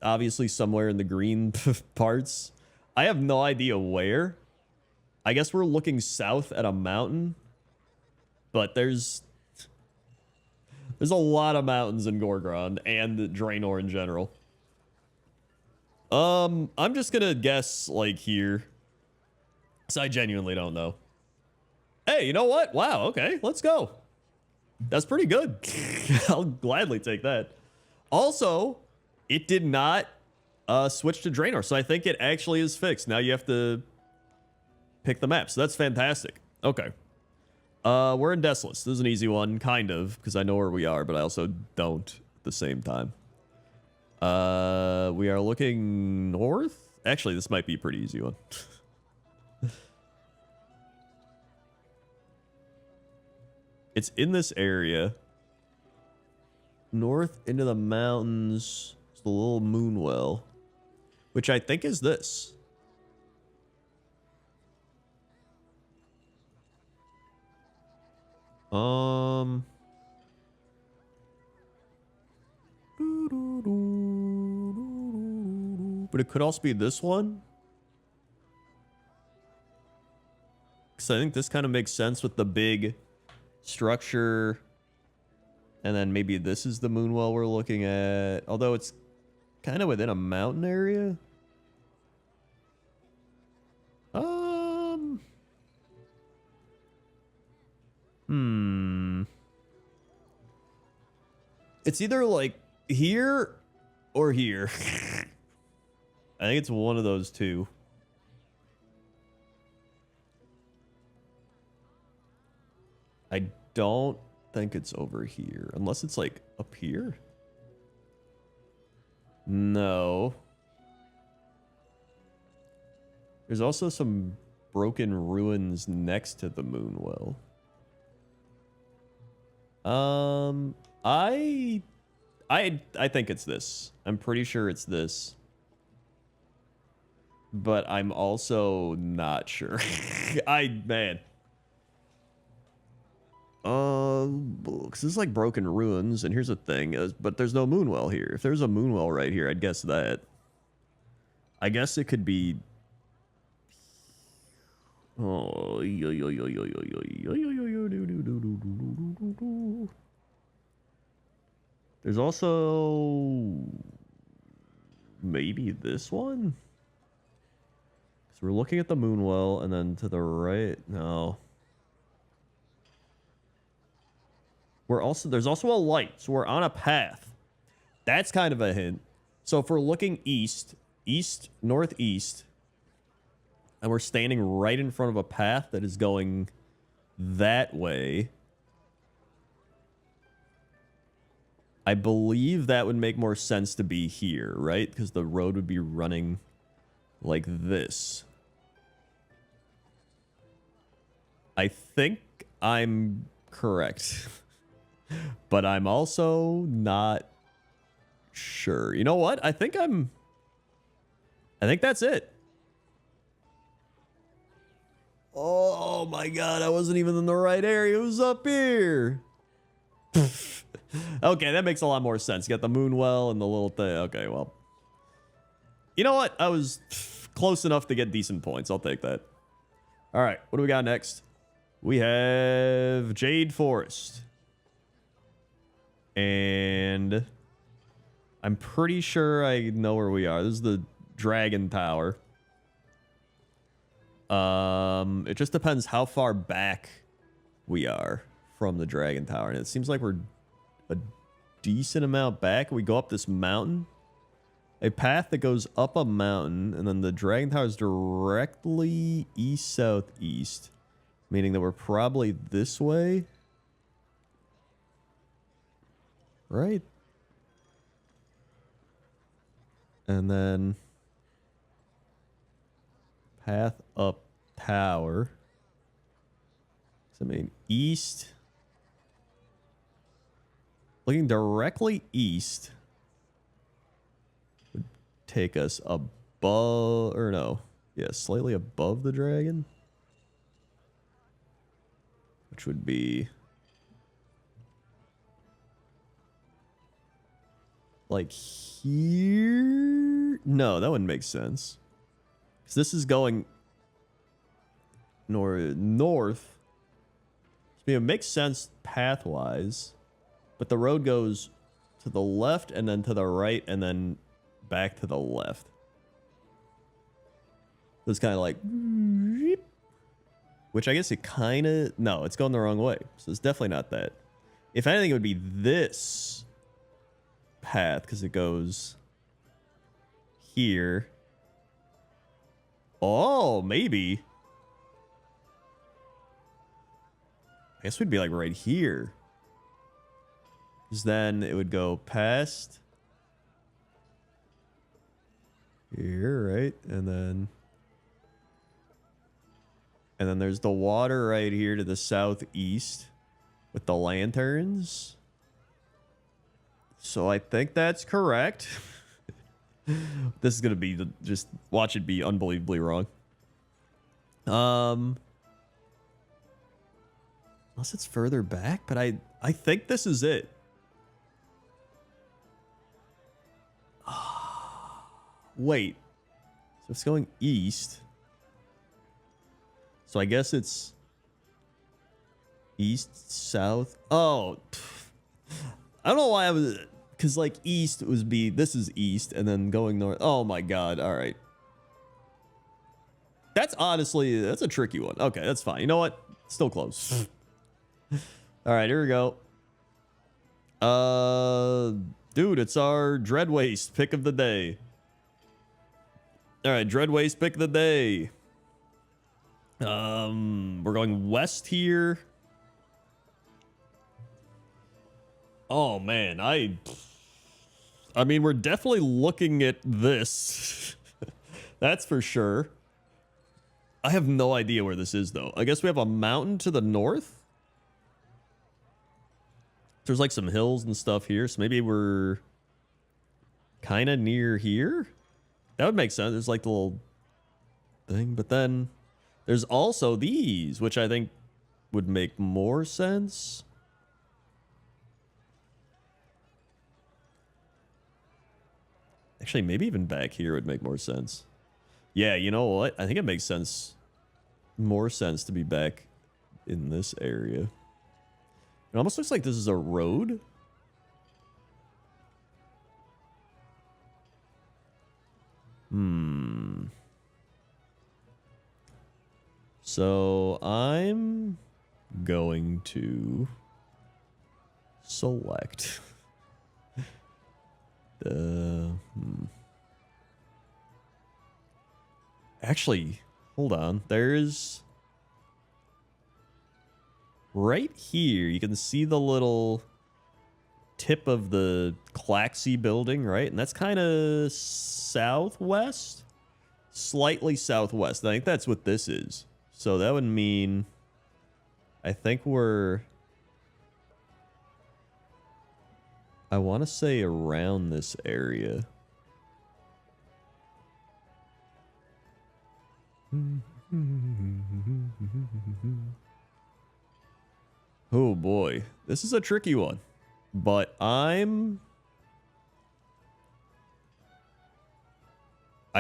Obviously somewhere in the green parts. I have no idea where. I guess we're looking south at a mountain. But there's a lot of mountains in Gorgrond and Draenor in general. I'm just gonna guess like here. Because I genuinely don't know. Hey, you know what? Wow, okay, let's go. That's pretty good. I'll gladly take that. Also, it did not switch to Draenor. So I think it actually is fixed. Now you have to pick the map. So that's fantastic. Okay. We're in Desolus. This is an easy one, kind of, because I know where we are, but I also don't at the same time. We are looking north. Actually, this might be a pretty easy one. It's in this area. North into the mountains. It's the little moon well, which I think is this. But it could also be this one. Because I think this kind of makes sense with the big structure. And then maybe this is the moonwell we're looking at. Although it's kind of within a mountain area. It's either like here or here. I think it's one of those two. I don't think it's over here. Unless it's like up here. No. There's also some broken ruins next to the moonwell. I think it's this. I'm pretty sure it's this. But I'm also not sure. Man. 'cause this is like broken ruins, and here's the thing, but there's no moonwell here. If there's a moonwell right here, I'd guess that. I guess it could be. Oh, there's also maybe this one. So we're looking at the moonwell, and then to the right, no. There's also a light, so we're on a path. That's kind of a hint. So if we're looking east, northeast, and we're standing right in front of a path that is going that way, I believe that would make more sense to be here, right? Because the road would be running like this. I think I'm correct. But I'm also not sure. You know what? I think that's it. Oh my god, I wasn't even in the right area. It was up here. Okay, that makes a lot more sense. You got the moonwell and the little thing. Okay, well. You know what? I was close enough to get decent points. I'll take that. All right, what do we got next? We have Jade Forest. And I'm pretty sure I know where we are. This is the Dragon Tower. It just depends how far back we are from the Dragon Tower. And it seems like we're a decent amount back. We go up this mountain. A path that goes up a mountain. And then the Dragon Tower is directly east-southeast. Meaning that we're probably this way. Right? And then path up tower. So I mean east. Looking directly east would take us above, or no, yeah, slightly above the dragon. Which would be like here? No, that wouldn't make sense. Because this is going north. I mean, it makes sense path-wise. But the road goes to the left and then to the right and then back to the left. So it's kind of like... Which I guess it kind of... No, it's going the wrong way. So it's definitely not that. If anything, it would be this path, because it goes here. Oh, maybe. I guess we'd be like right here. Because then it would go past here, right? And then there's the water right here to the southeast with the lanterns. So I think that's correct. This is going to be just watch it be unbelievably wrong. Unless it's further back, but I think this is it. Wait. So it's going east. So I guess it's east, south. Oh. I don't know why I was... Because, like, east was be... This is east, and then going north. Oh, my God. All right. That's honestly... That's a tricky one. Okay, that's fine. You know what? Still close. All right, here we go. Dude, it's our Dread Waste pick of the day. All right, Dread Waste pick of the day. We're going west here. Oh, man. I mean, we're definitely looking at this. That's for sure. I have no idea where this is, though. I guess we have a mountain to the north. There's like some hills and stuff here, so maybe we're kind of near here. That would make sense. There's like the little thing, but then there's also these, which I think would make more sense. Actually, maybe even back here would make more sense. Yeah, you know what? I think it makes sense. More sense to be back in this area. It almost looks like this is a road. So I'm going to select the... Actually, hold on. There's... Right here, you can see the little tip of the Claxy building, right? And that's kind of southwest? Slightly southwest. I think that's what this is. So that would mean... I think we're... I want to say around this area. Oh boy, this is a tricky one, but I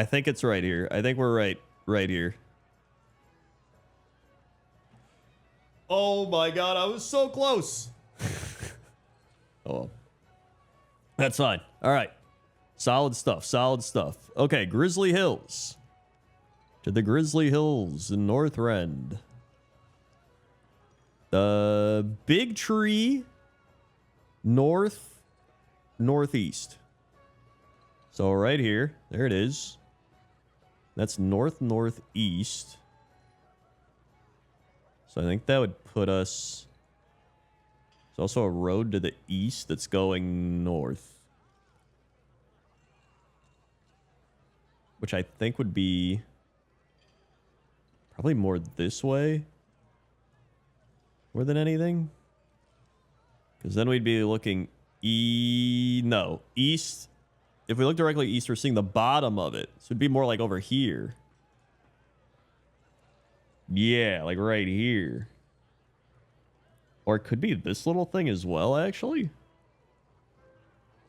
think it's right here. I think we're right here. Oh my God, I was so close. Oh, well. That's fine. All right. Solid stuff. Solid stuff. Okay, Grizzly Hills. To the Grizzly Hills in Northrend. The big tree northeast. So right here, there it is. That's northeast. So I think that would put us... There's also a road to the east that's going north. Which I think would be probably more this way. More than anything. Because then we'd be looking east. If we look directly east, we're seeing the bottom of it. So it'd be more like over here. Yeah, like right here. Or it could be this little thing as well, actually.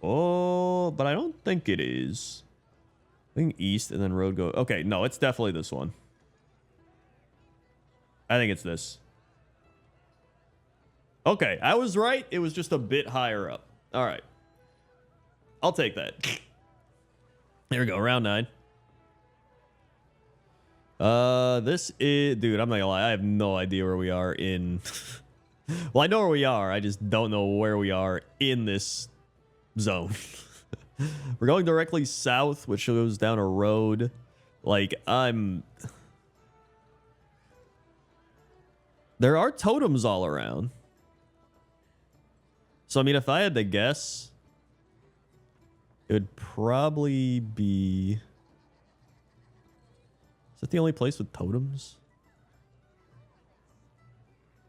Oh, but I don't think it is. I think east and then road go... Okay, no, it's definitely this one. I think it's this. Okay, I was right. It was just a bit higher up. All right. I'll take that. There we go, round 9. This is... Dude, I'm not gonna lie. I have no idea where we are in... Well, I know where we are. I just don't know where we are in this zone. We're going directly south, which goes down a road. Like, there are totems all around. So, I mean, if I had to guess, it would probably be... Is that the only place with totems?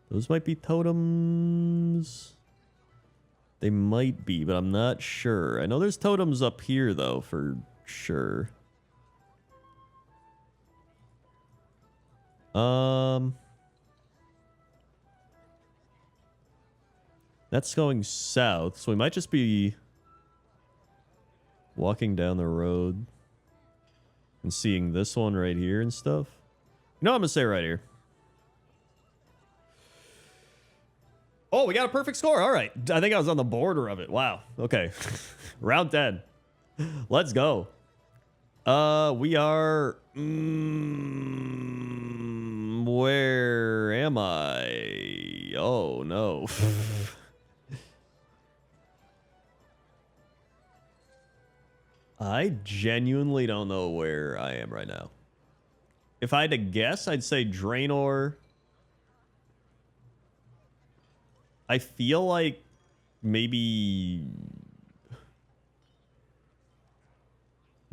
Those might be totems. They might be, but I'm not sure. I know there's totems up here, though, for sure. That's going south, so we might just be walking down the road and seeing this one right here and stuff. You know what I'm gonna say right here? Oh, we got a perfect score. All right. I think I was on the border of it. Wow. Okay. Round 10. Let's go. We are... where am I? Oh, no. I genuinely don't know where I am right now. If I had to guess, I'd say Draenor. I feel like maybe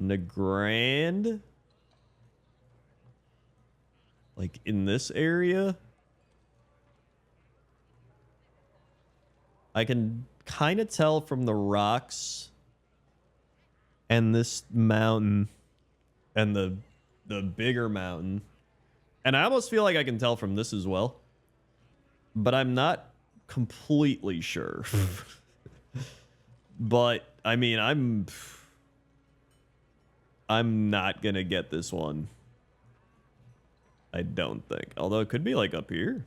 Nagrand, like in this area. I can kind of tell from the rocks and this mountain and the bigger mountain. And I almost feel like I can tell from this as well. But I'm not completely sure. But I mean, I'm not gonna get this one. I don't think. Although it could be like up here.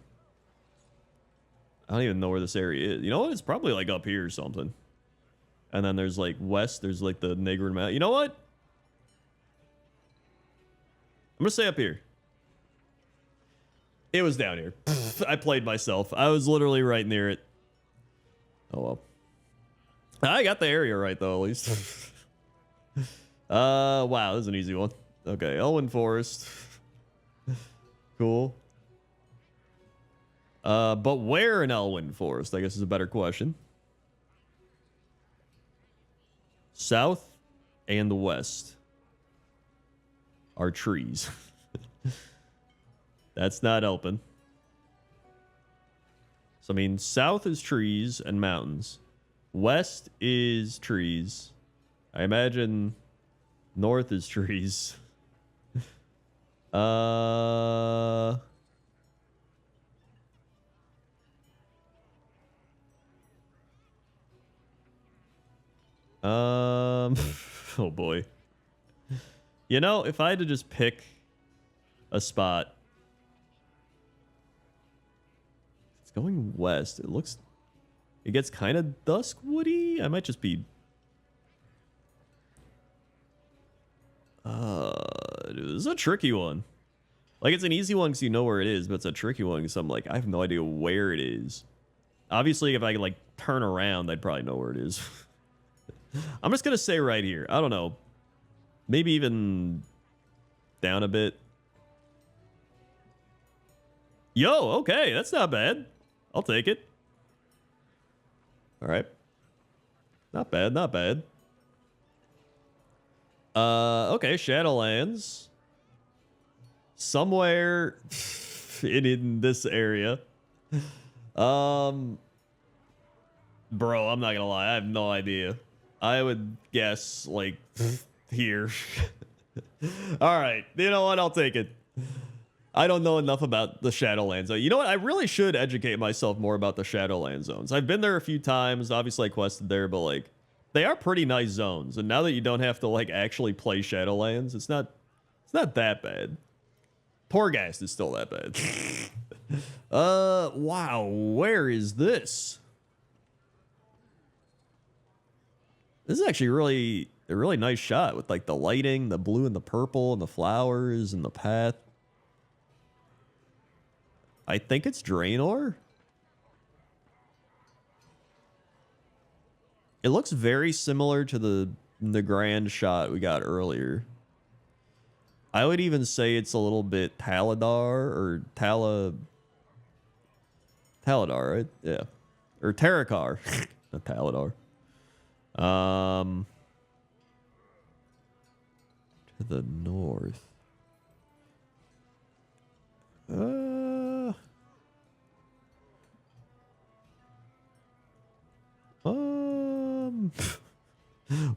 I don't even know where this area is. You know what? It's probably like up here or something. And then there's like west, there's like the Negrin Mountain. You know what? I'm gonna say up here. It was down here. I played myself. I was literally right near it. Oh well. I got the area right though, at least. Wow, this is an easy one. Okay, Elwyn Forest. Cool. But where in Elwyn Forest, I guess is a better question. South and the west are trees. That's not open. So, I mean, south is trees and mountains. West is trees. I imagine north is trees. Oh boy. You know, if I had to just pick a spot, it's going west. It gets kind of duskwoody. I might just be dude, this is a tricky one. Like, it's an easy one because you know where it is, but it's a tricky one because I'm like, I have no idea where it is. Obviously, if I could like turn around, I'd probably know where it is. I'm just gonna say right here. I don't know. Maybe even down a bit. Yo, okay, that's not bad. I'll take it. All right. Not bad, not bad. Okay, Shadowlands. Somewhere in this area. Bro, I'm not gonna lie. I have no idea. I would guess, like, here. All right. You know what? I'll take it. I don't know enough about the Shadowlands. You know what? I really should educate myself more about the Shadowland zones. I've been there a few times. Obviously, I quested there, but, like, they are pretty nice zones. And now that you don't have to, like, actually play Shadowlands, it's not that bad. Torghast is still that bad. Wow. Where is this? This is actually a really nice shot with like the lighting, the blue and the purple and the flowers and the path. I think it's Draenor. It looks very similar to the the grand shot we got earlier. I would even say it's a little bit Taladar or Taladar, right? Yeah. Or Terakar. Not Taladar. To the north.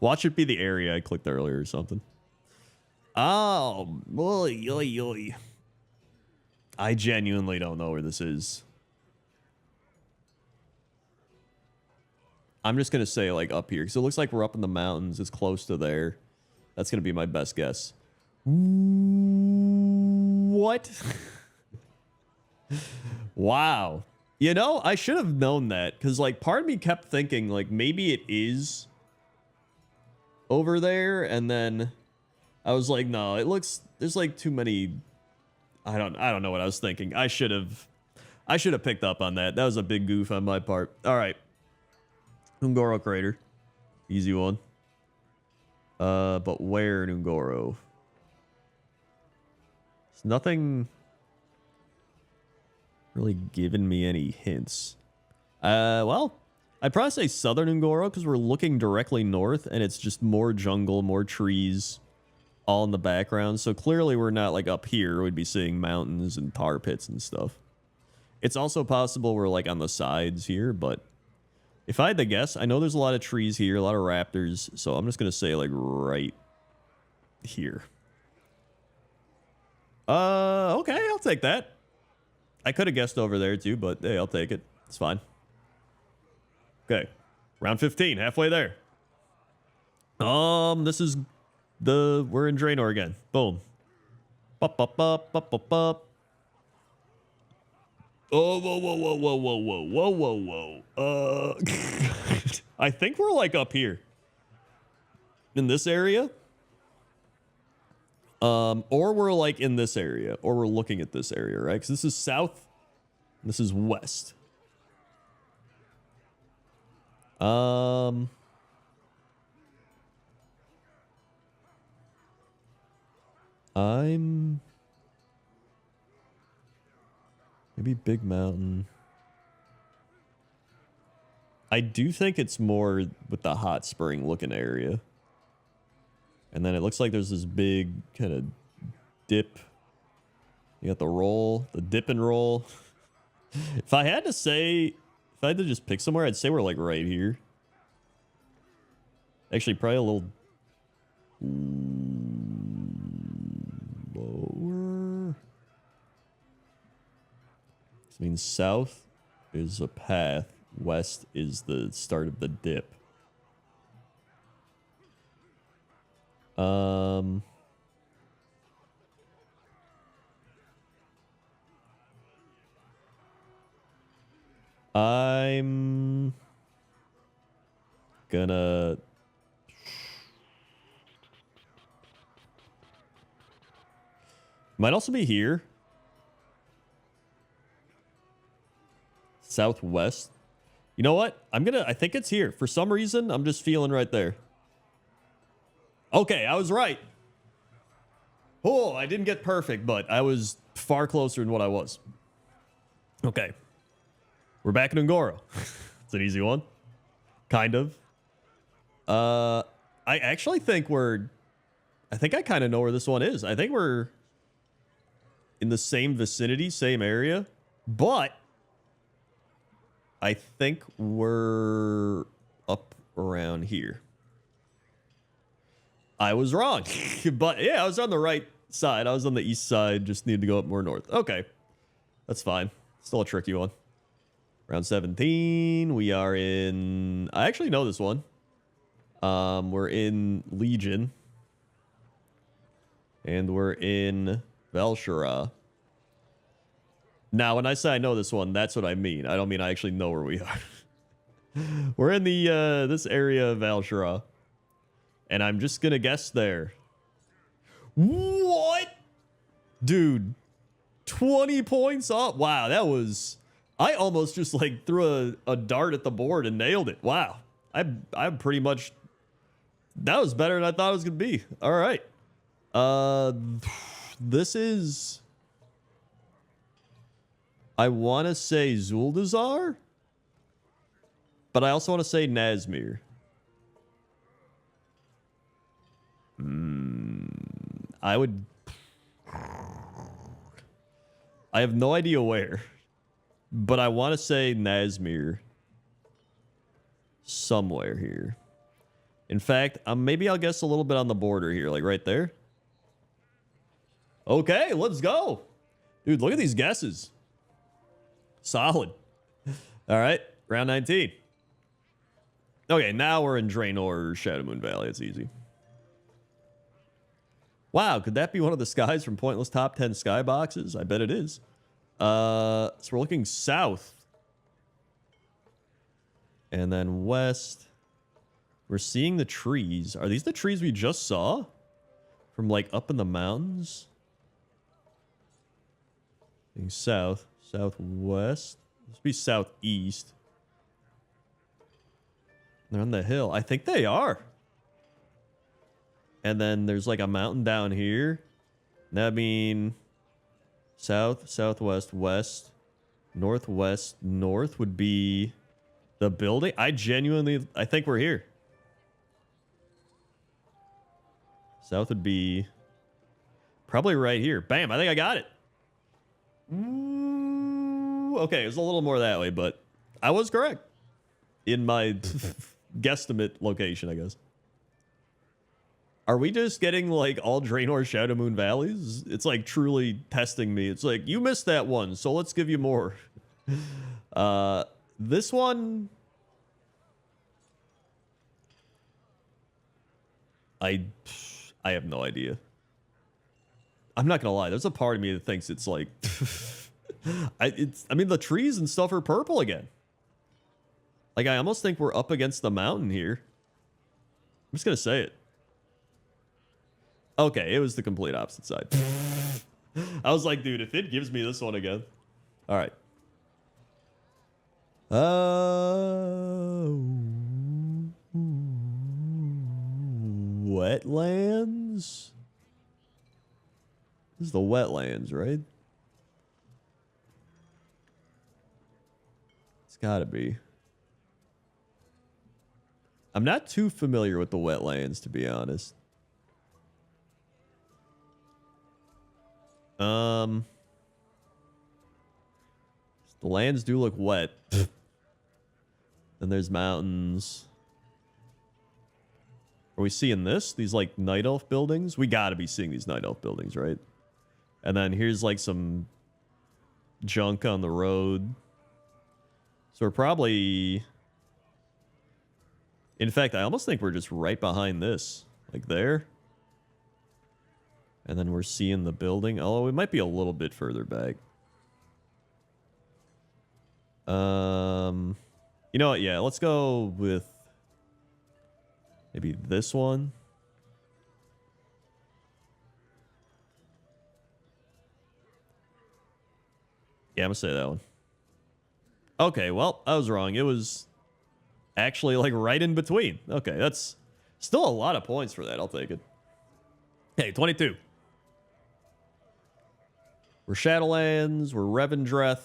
Watch it be the area I clicked earlier or something. Oh, boy, oy, oy. I genuinely don't know where this is. I'm just going to say, like, up here. Because it looks like we're up in the mountains. It's close to there. That's going to be my best guess. What? Wow. You know, I should have known that. Because, like, part of me kept thinking, like, maybe it is over there. And then I was like, no, it looks... There's, like, too many... I don't know what I was thinking. I should have picked up on that. That was a big goof on my part. All right. Ungoro crater. Easy one. But where in Ungoro? There's nothing really giving me any hints. Well, I'd probably say southern Ungoro because we're looking directly north and it's just more jungle, more trees all in the background. So clearly we're not like up here. We'd be seeing mountains and tar pits and stuff. It's also possible we're like on the sides here, but if I had to guess, I know there's a lot of trees here, a lot of raptors, so I'm just going to say, like, right here. Okay, I'll take that. I could have guessed over there, too, but, hey, I'll take it. It's fine. Okay. Round 15, halfway there. This is we're in Draenor again. Boom. Bup, bup, bup, bup, bup, bup. Oh, whoa, whoa, whoa, whoa, whoa, whoa, whoa, whoa, whoa. I think we're like up here. In this area. Or we're like in this area. Or we're looking at this area, right? Because this is south. And this is west. Maybe Big Mountain. I do think it's more with the hot spring looking area. And then it looks like there's this big kind of dip. You got the roll, the dip and roll. If I had to just pick somewhere, I'd say we're like right here. Actually, probably a little lower. I mean, south is a path. West is the start of the dip. I'm gonna... Might also be here. Southwest. You know what? I think it's here. For some reason, I'm just feeling right there. Okay, I was right. Oh, I didn't get perfect, but I was far closer than what I was. Okay. We're back in Ungoro. It's an easy one. Kind of. I actually think I think I kind of know where this one is. I think we're in the same vicinity, same area, but I think we're up around here. I was wrong, but yeah, I was on the right side. I was on the east side, just needed to go up more north. Okay, that's fine. Still a tricky one. Round 17, we are in... I actually know this one. We're in Legion. And we're in Velshara. Now, when I say I know this one, that's what I mean. I don't mean I actually know where we are. We're in the this area of Velshara. And I'm just gonna guess there. What? Dude. 20 points up. Wow, that was... I almost just like threw a dart at the board and nailed it. Wow. I'm pretty much... That was better than I thought it was gonna be. All right. This is. I want to say Zuldazar, but I also want to say Nazmir. I would. I have no idea where, but I want to say Nazmir somewhere here. In fact, maybe I'll guess a little bit on the border here, like right there. Okay, let's go. Dude, look at these guesses. Solid. All right, round 19. Okay, now we're in Draenor, Shadowmoon Valley. It's easy. Wow, could that be one of the skies from Pointless Top 10 Skyboxes? I bet it is. So we're looking south. And then west. We're seeing the trees. Are these the trees we just saw? From like up in the mountains? Looking south. Southwest. This would be southeast. They're on the hill. I think they are. And then there's like a mountain down here. That mean south, southwest, west, northwest, north would be the building. I think we're here. South would be probably right here. Bam, I think I got it. Ooh, okay, it was a little more that way, but I was correct in my guesstimate location, I guess. Are we just getting like all Draenor Shadowmoon Valleys? It's like truly testing me. It's like, you missed that one, so let's give you more. This one, I have no idea. I'm not gonna lie. There's a part of me that thinks it's like, I mean, the trees and stuff are purple again. Like, I almost think we're up against the mountain here. I'm just gonna say it. Okay, it was the complete opposite side. I was like, dude, if it gives me this one again. All right. Wetlands? This is the wetlands, right? It's gotta be. I'm not too familiar with the wetlands, to be honest. The lands do look wet. Then there's mountains. Are we seeing this? These like night elf buildings? We gotta be seeing these night elf buildings, right? And then here's like some junk on the road. So we're probably... In fact, I almost think we're just right behind this. Like there. And then we're seeing the building. Oh, it might be a little bit further back. You know what? Yeah, let's go with maybe this one. Yeah, I'm gonna say that one. Okay, well, I was wrong. It was actually like right in between. Okay, that's still a lot of points for that. I'll take it. Hey, 22. We're Shadowlands. We're Revendreth.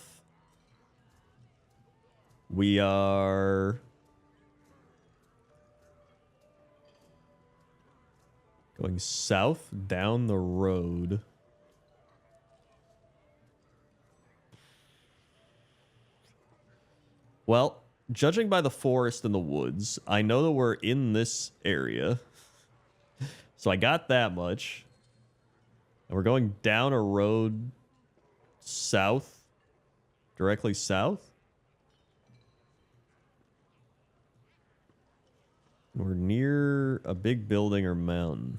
We are... going south down the road. Well, judging by the forest and the woods, I know that we're in this area. So I got that much. And we're going down a road south. Directly south. We're near a big building or mountain.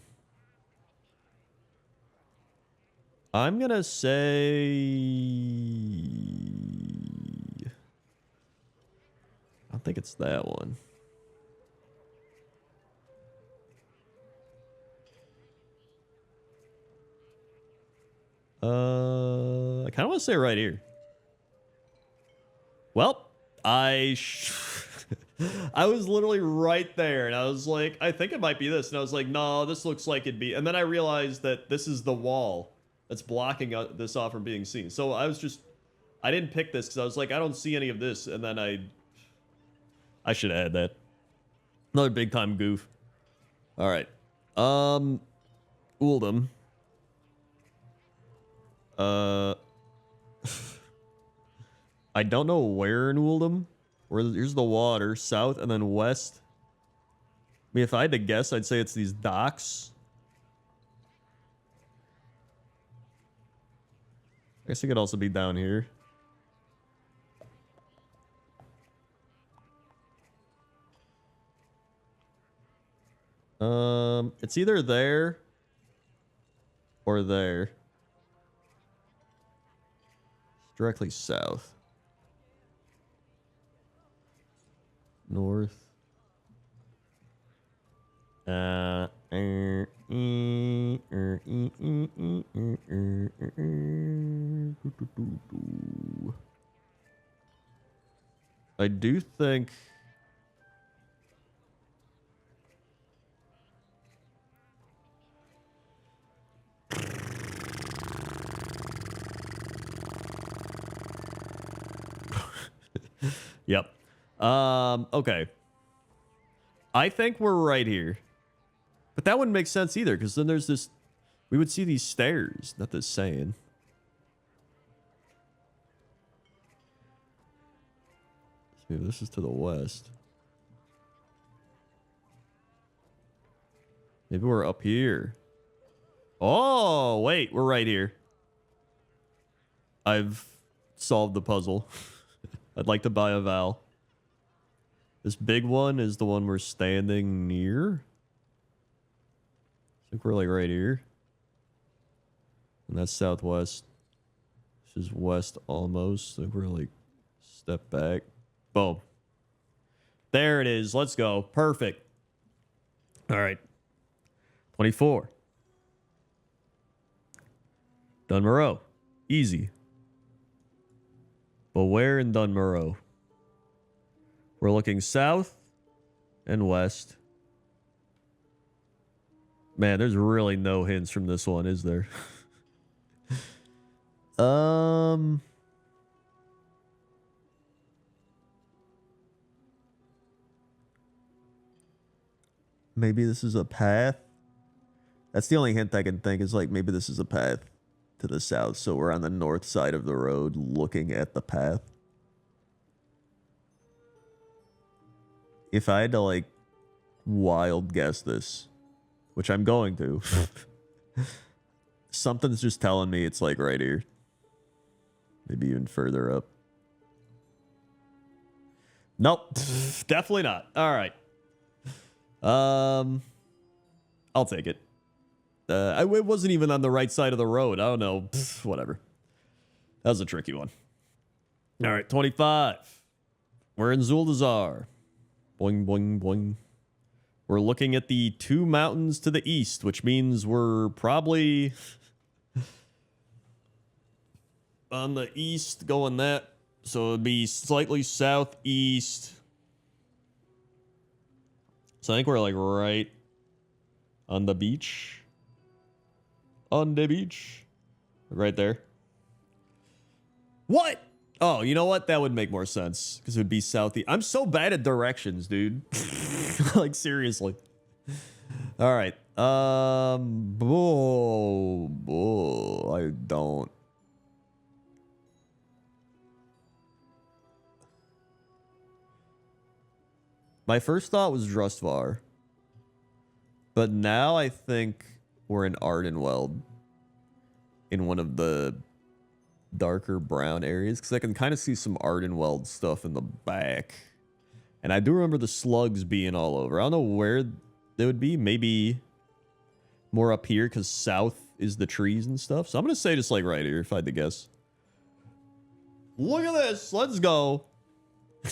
I'm gonna say... I don't think it's that one. I kind of want to say right here. Well, I was literally right there, and I was like, I think it might be this. And I was like, no, this looks like it'd be. And then I realized that this is the wall that's blocking this off from being seen. So I didn't pick this because I was like, I don't see any of this. And then I should add that. Another big time goof. All right. Uldum. I don't know where in Uldum. Here's the water, south and then west. I mean, if I had to guess, I'd say it's these docks. I guess it could also be down here. It's either there or there. It's directly south. North. I do think yep. Okay. I think we're right here. But that wouldn't make sense either, because then there's this... We would see these stairs, not this saying. Maybe this is to the west. Maybe we're up here. Oh, wait, we're right here. I've solved the puzzle. I'd like to buy a Val. This big one is the one we're standing near. I think we're like right here. And that's southwest. This is west almost. I think we're like step back. Boom. There it is. Let's go. Perfect. All right. 24. Dunmorrow. Easy. But where in Dunmorrow? We're looking south and west. Man, there's really no hints from this one, is there? Maybe this is a path. That's the only hint I can think is like maybe this is a path to the south. So we're on the north side of the road looking at the path. If I had to like wild guess this, which I'm going to, something's just telling me it's like right here. Maybe even further up. Nope. Definitely not. All right. I'll take it. It wasn't even on the right side of the road. I don't know. Whatever. That was a tricky one. All right, 25. We're in Zuldazar. Boing, boing, boing. We're looking at the two mountains to the east, which means we're probably on the east going that. So it'd be slightly southeast. So I think we're like right on the beach. On the beach. Right there. What? Oh, you know what? That would make more sense. Because it would be southeast. I'm so bad at directions, dude. Like, seriously. All right. I don't. My first thought was Drustvar. But now I think we're in Ardenweld. In one of the darker brown areas. Because I can kind of see some Ardenweld stuff in the back. And I do remember the slugs being all over. I don't know where they would be. Maybe more up here because south is the trees and stuff. So I'm going to say just like right here if I had to guess. Look at this. Let's go. I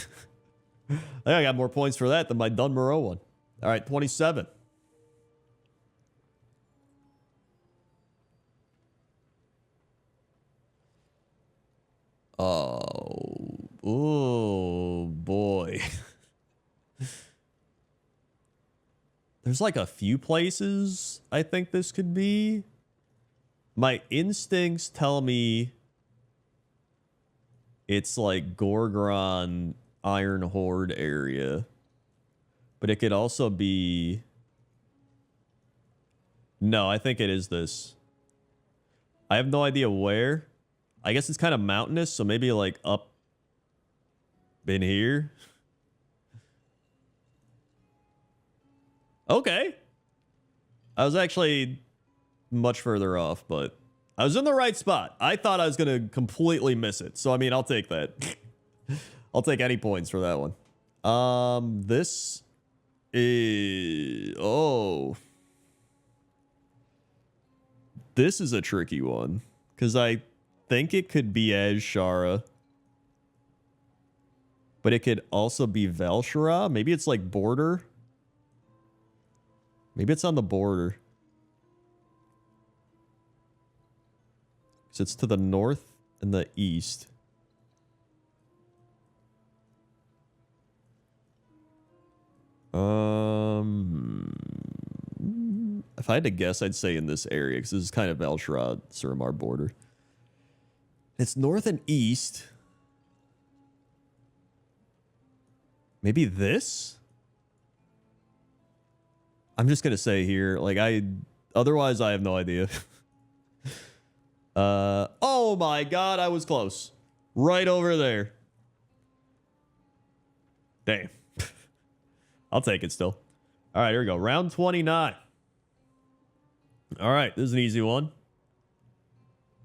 think I got more points for that than my Dunmorrow one. All right, 27. Oh boy. There's like a few places I think this could be. My instincts tell me it's like Gorgron, Iron Horde area. But it could also be... No, I think it is this. I have no idea where. I guess it's kind of mountainous, so maybe like up in here. Okay. I was actually much further off, but I was in the right spot. I thought I was going to completely miss it. So, I mean, I'll take that. I'll take any points for that one. This is... Oh. This is a tricky one. Because I think it could be Azshara. But it could also be Velshara. Maybe it's like border. Maybe it's on the border. So it's to the north and the east. If I had to guess, I'd say in this area, because this is kind of Velshara, Suramar border. It's north and east. Maybe this? I'm just gonna say here, like otherwise I have no idea. Oh my god, I was close. Right over there. Damn. I'll take it still. All right, here we go. Round 29. All right, this is an easy one.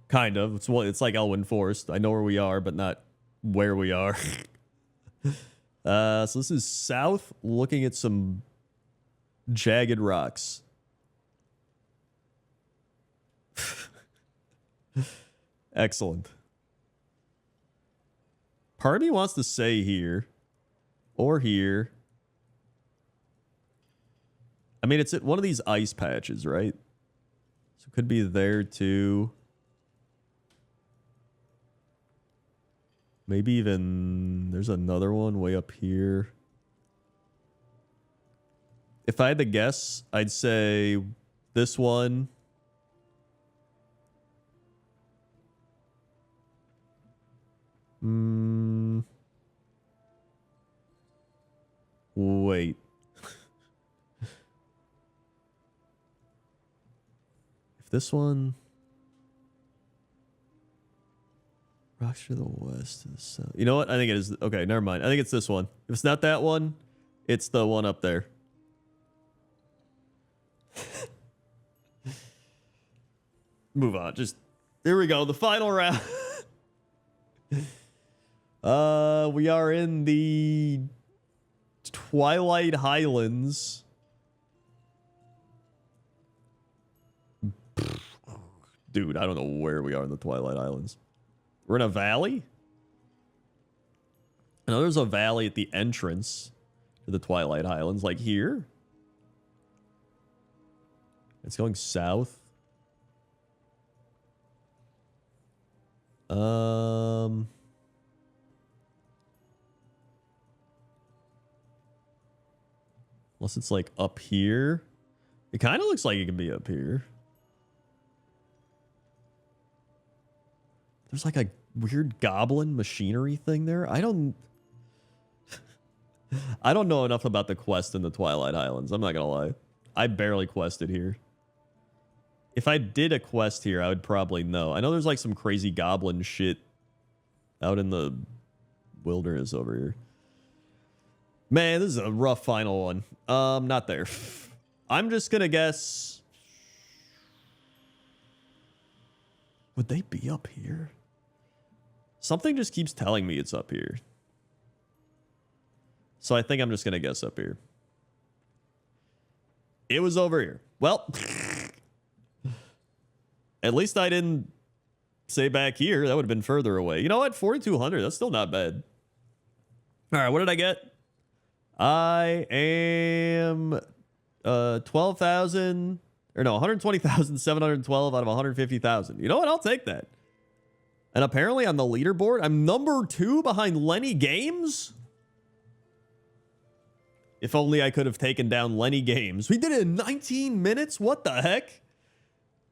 Kind of. It's like Elwyn Forest. I know where we are, but not where we are. So this is south, looking at some jagged rocks. Excellent. Part of me wants to say here or here. I mean, it's at one of these ice patches, right? So it could be there too. Maybe even there's another one way up here. If I had to guess, I'd say this one. Wait. If this one... Rocks to the west, to the south. You know what? I think it is. Okay, never mind. I think it's this one. If it's not that one, it's the one up there. Move on. Just there we go. The final round. We are in the Twilight Highlands. Dude, I don't know where we are in the Twilight Islands. We're in a valley? I know there's a valley at the entrance to the Twilight Highlands, like here. It's going south. Unless it's like up here. It kind of looks like it could be up here. There's like a weird goblin machinery thing there. I don't know enough about the quest in the Twilight Highlands. I'm not gonna lie. I barely quested here. If I did a quest here, I would probably know. I know there's like some crazy goblin shit out in the wilderness over here. Man, this is a rough final one. Not there. I'm just gonna guess. Would they be up here? Something just keeps telling me it's up here. So I think I'm just going to guess up here. It was over here. Well, at least I didn't say back here. That would have been further away. You know what? 4,200. That's still not bad. All right. What did I get? I am 12,000 or no, 120,712 out of 150,000. You know what? I'll take that. And apparently on the leaderboard, I'm number 2 behind Lenny Games. If only I could have taken down Lenny Games. We did it in 19 minutes? What the heck?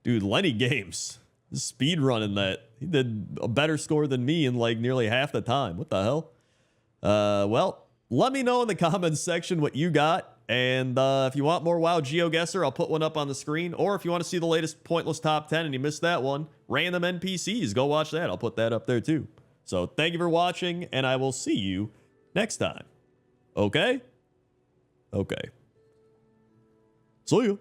Dude, Lenny Games. Speed running that. He did a better score than me in like nearly half the time. What the hell? Well, let me know in the comments section what you got. And if you want more WoW GeoGuessr, I'll put one up on the screen. Or if you want to see the latest Pointless Top 10 and you missed that one, random NPCs, go watch that. I'll put that up there too. So thank you for watching, and I will see you next time. Okay? Okay. See ya.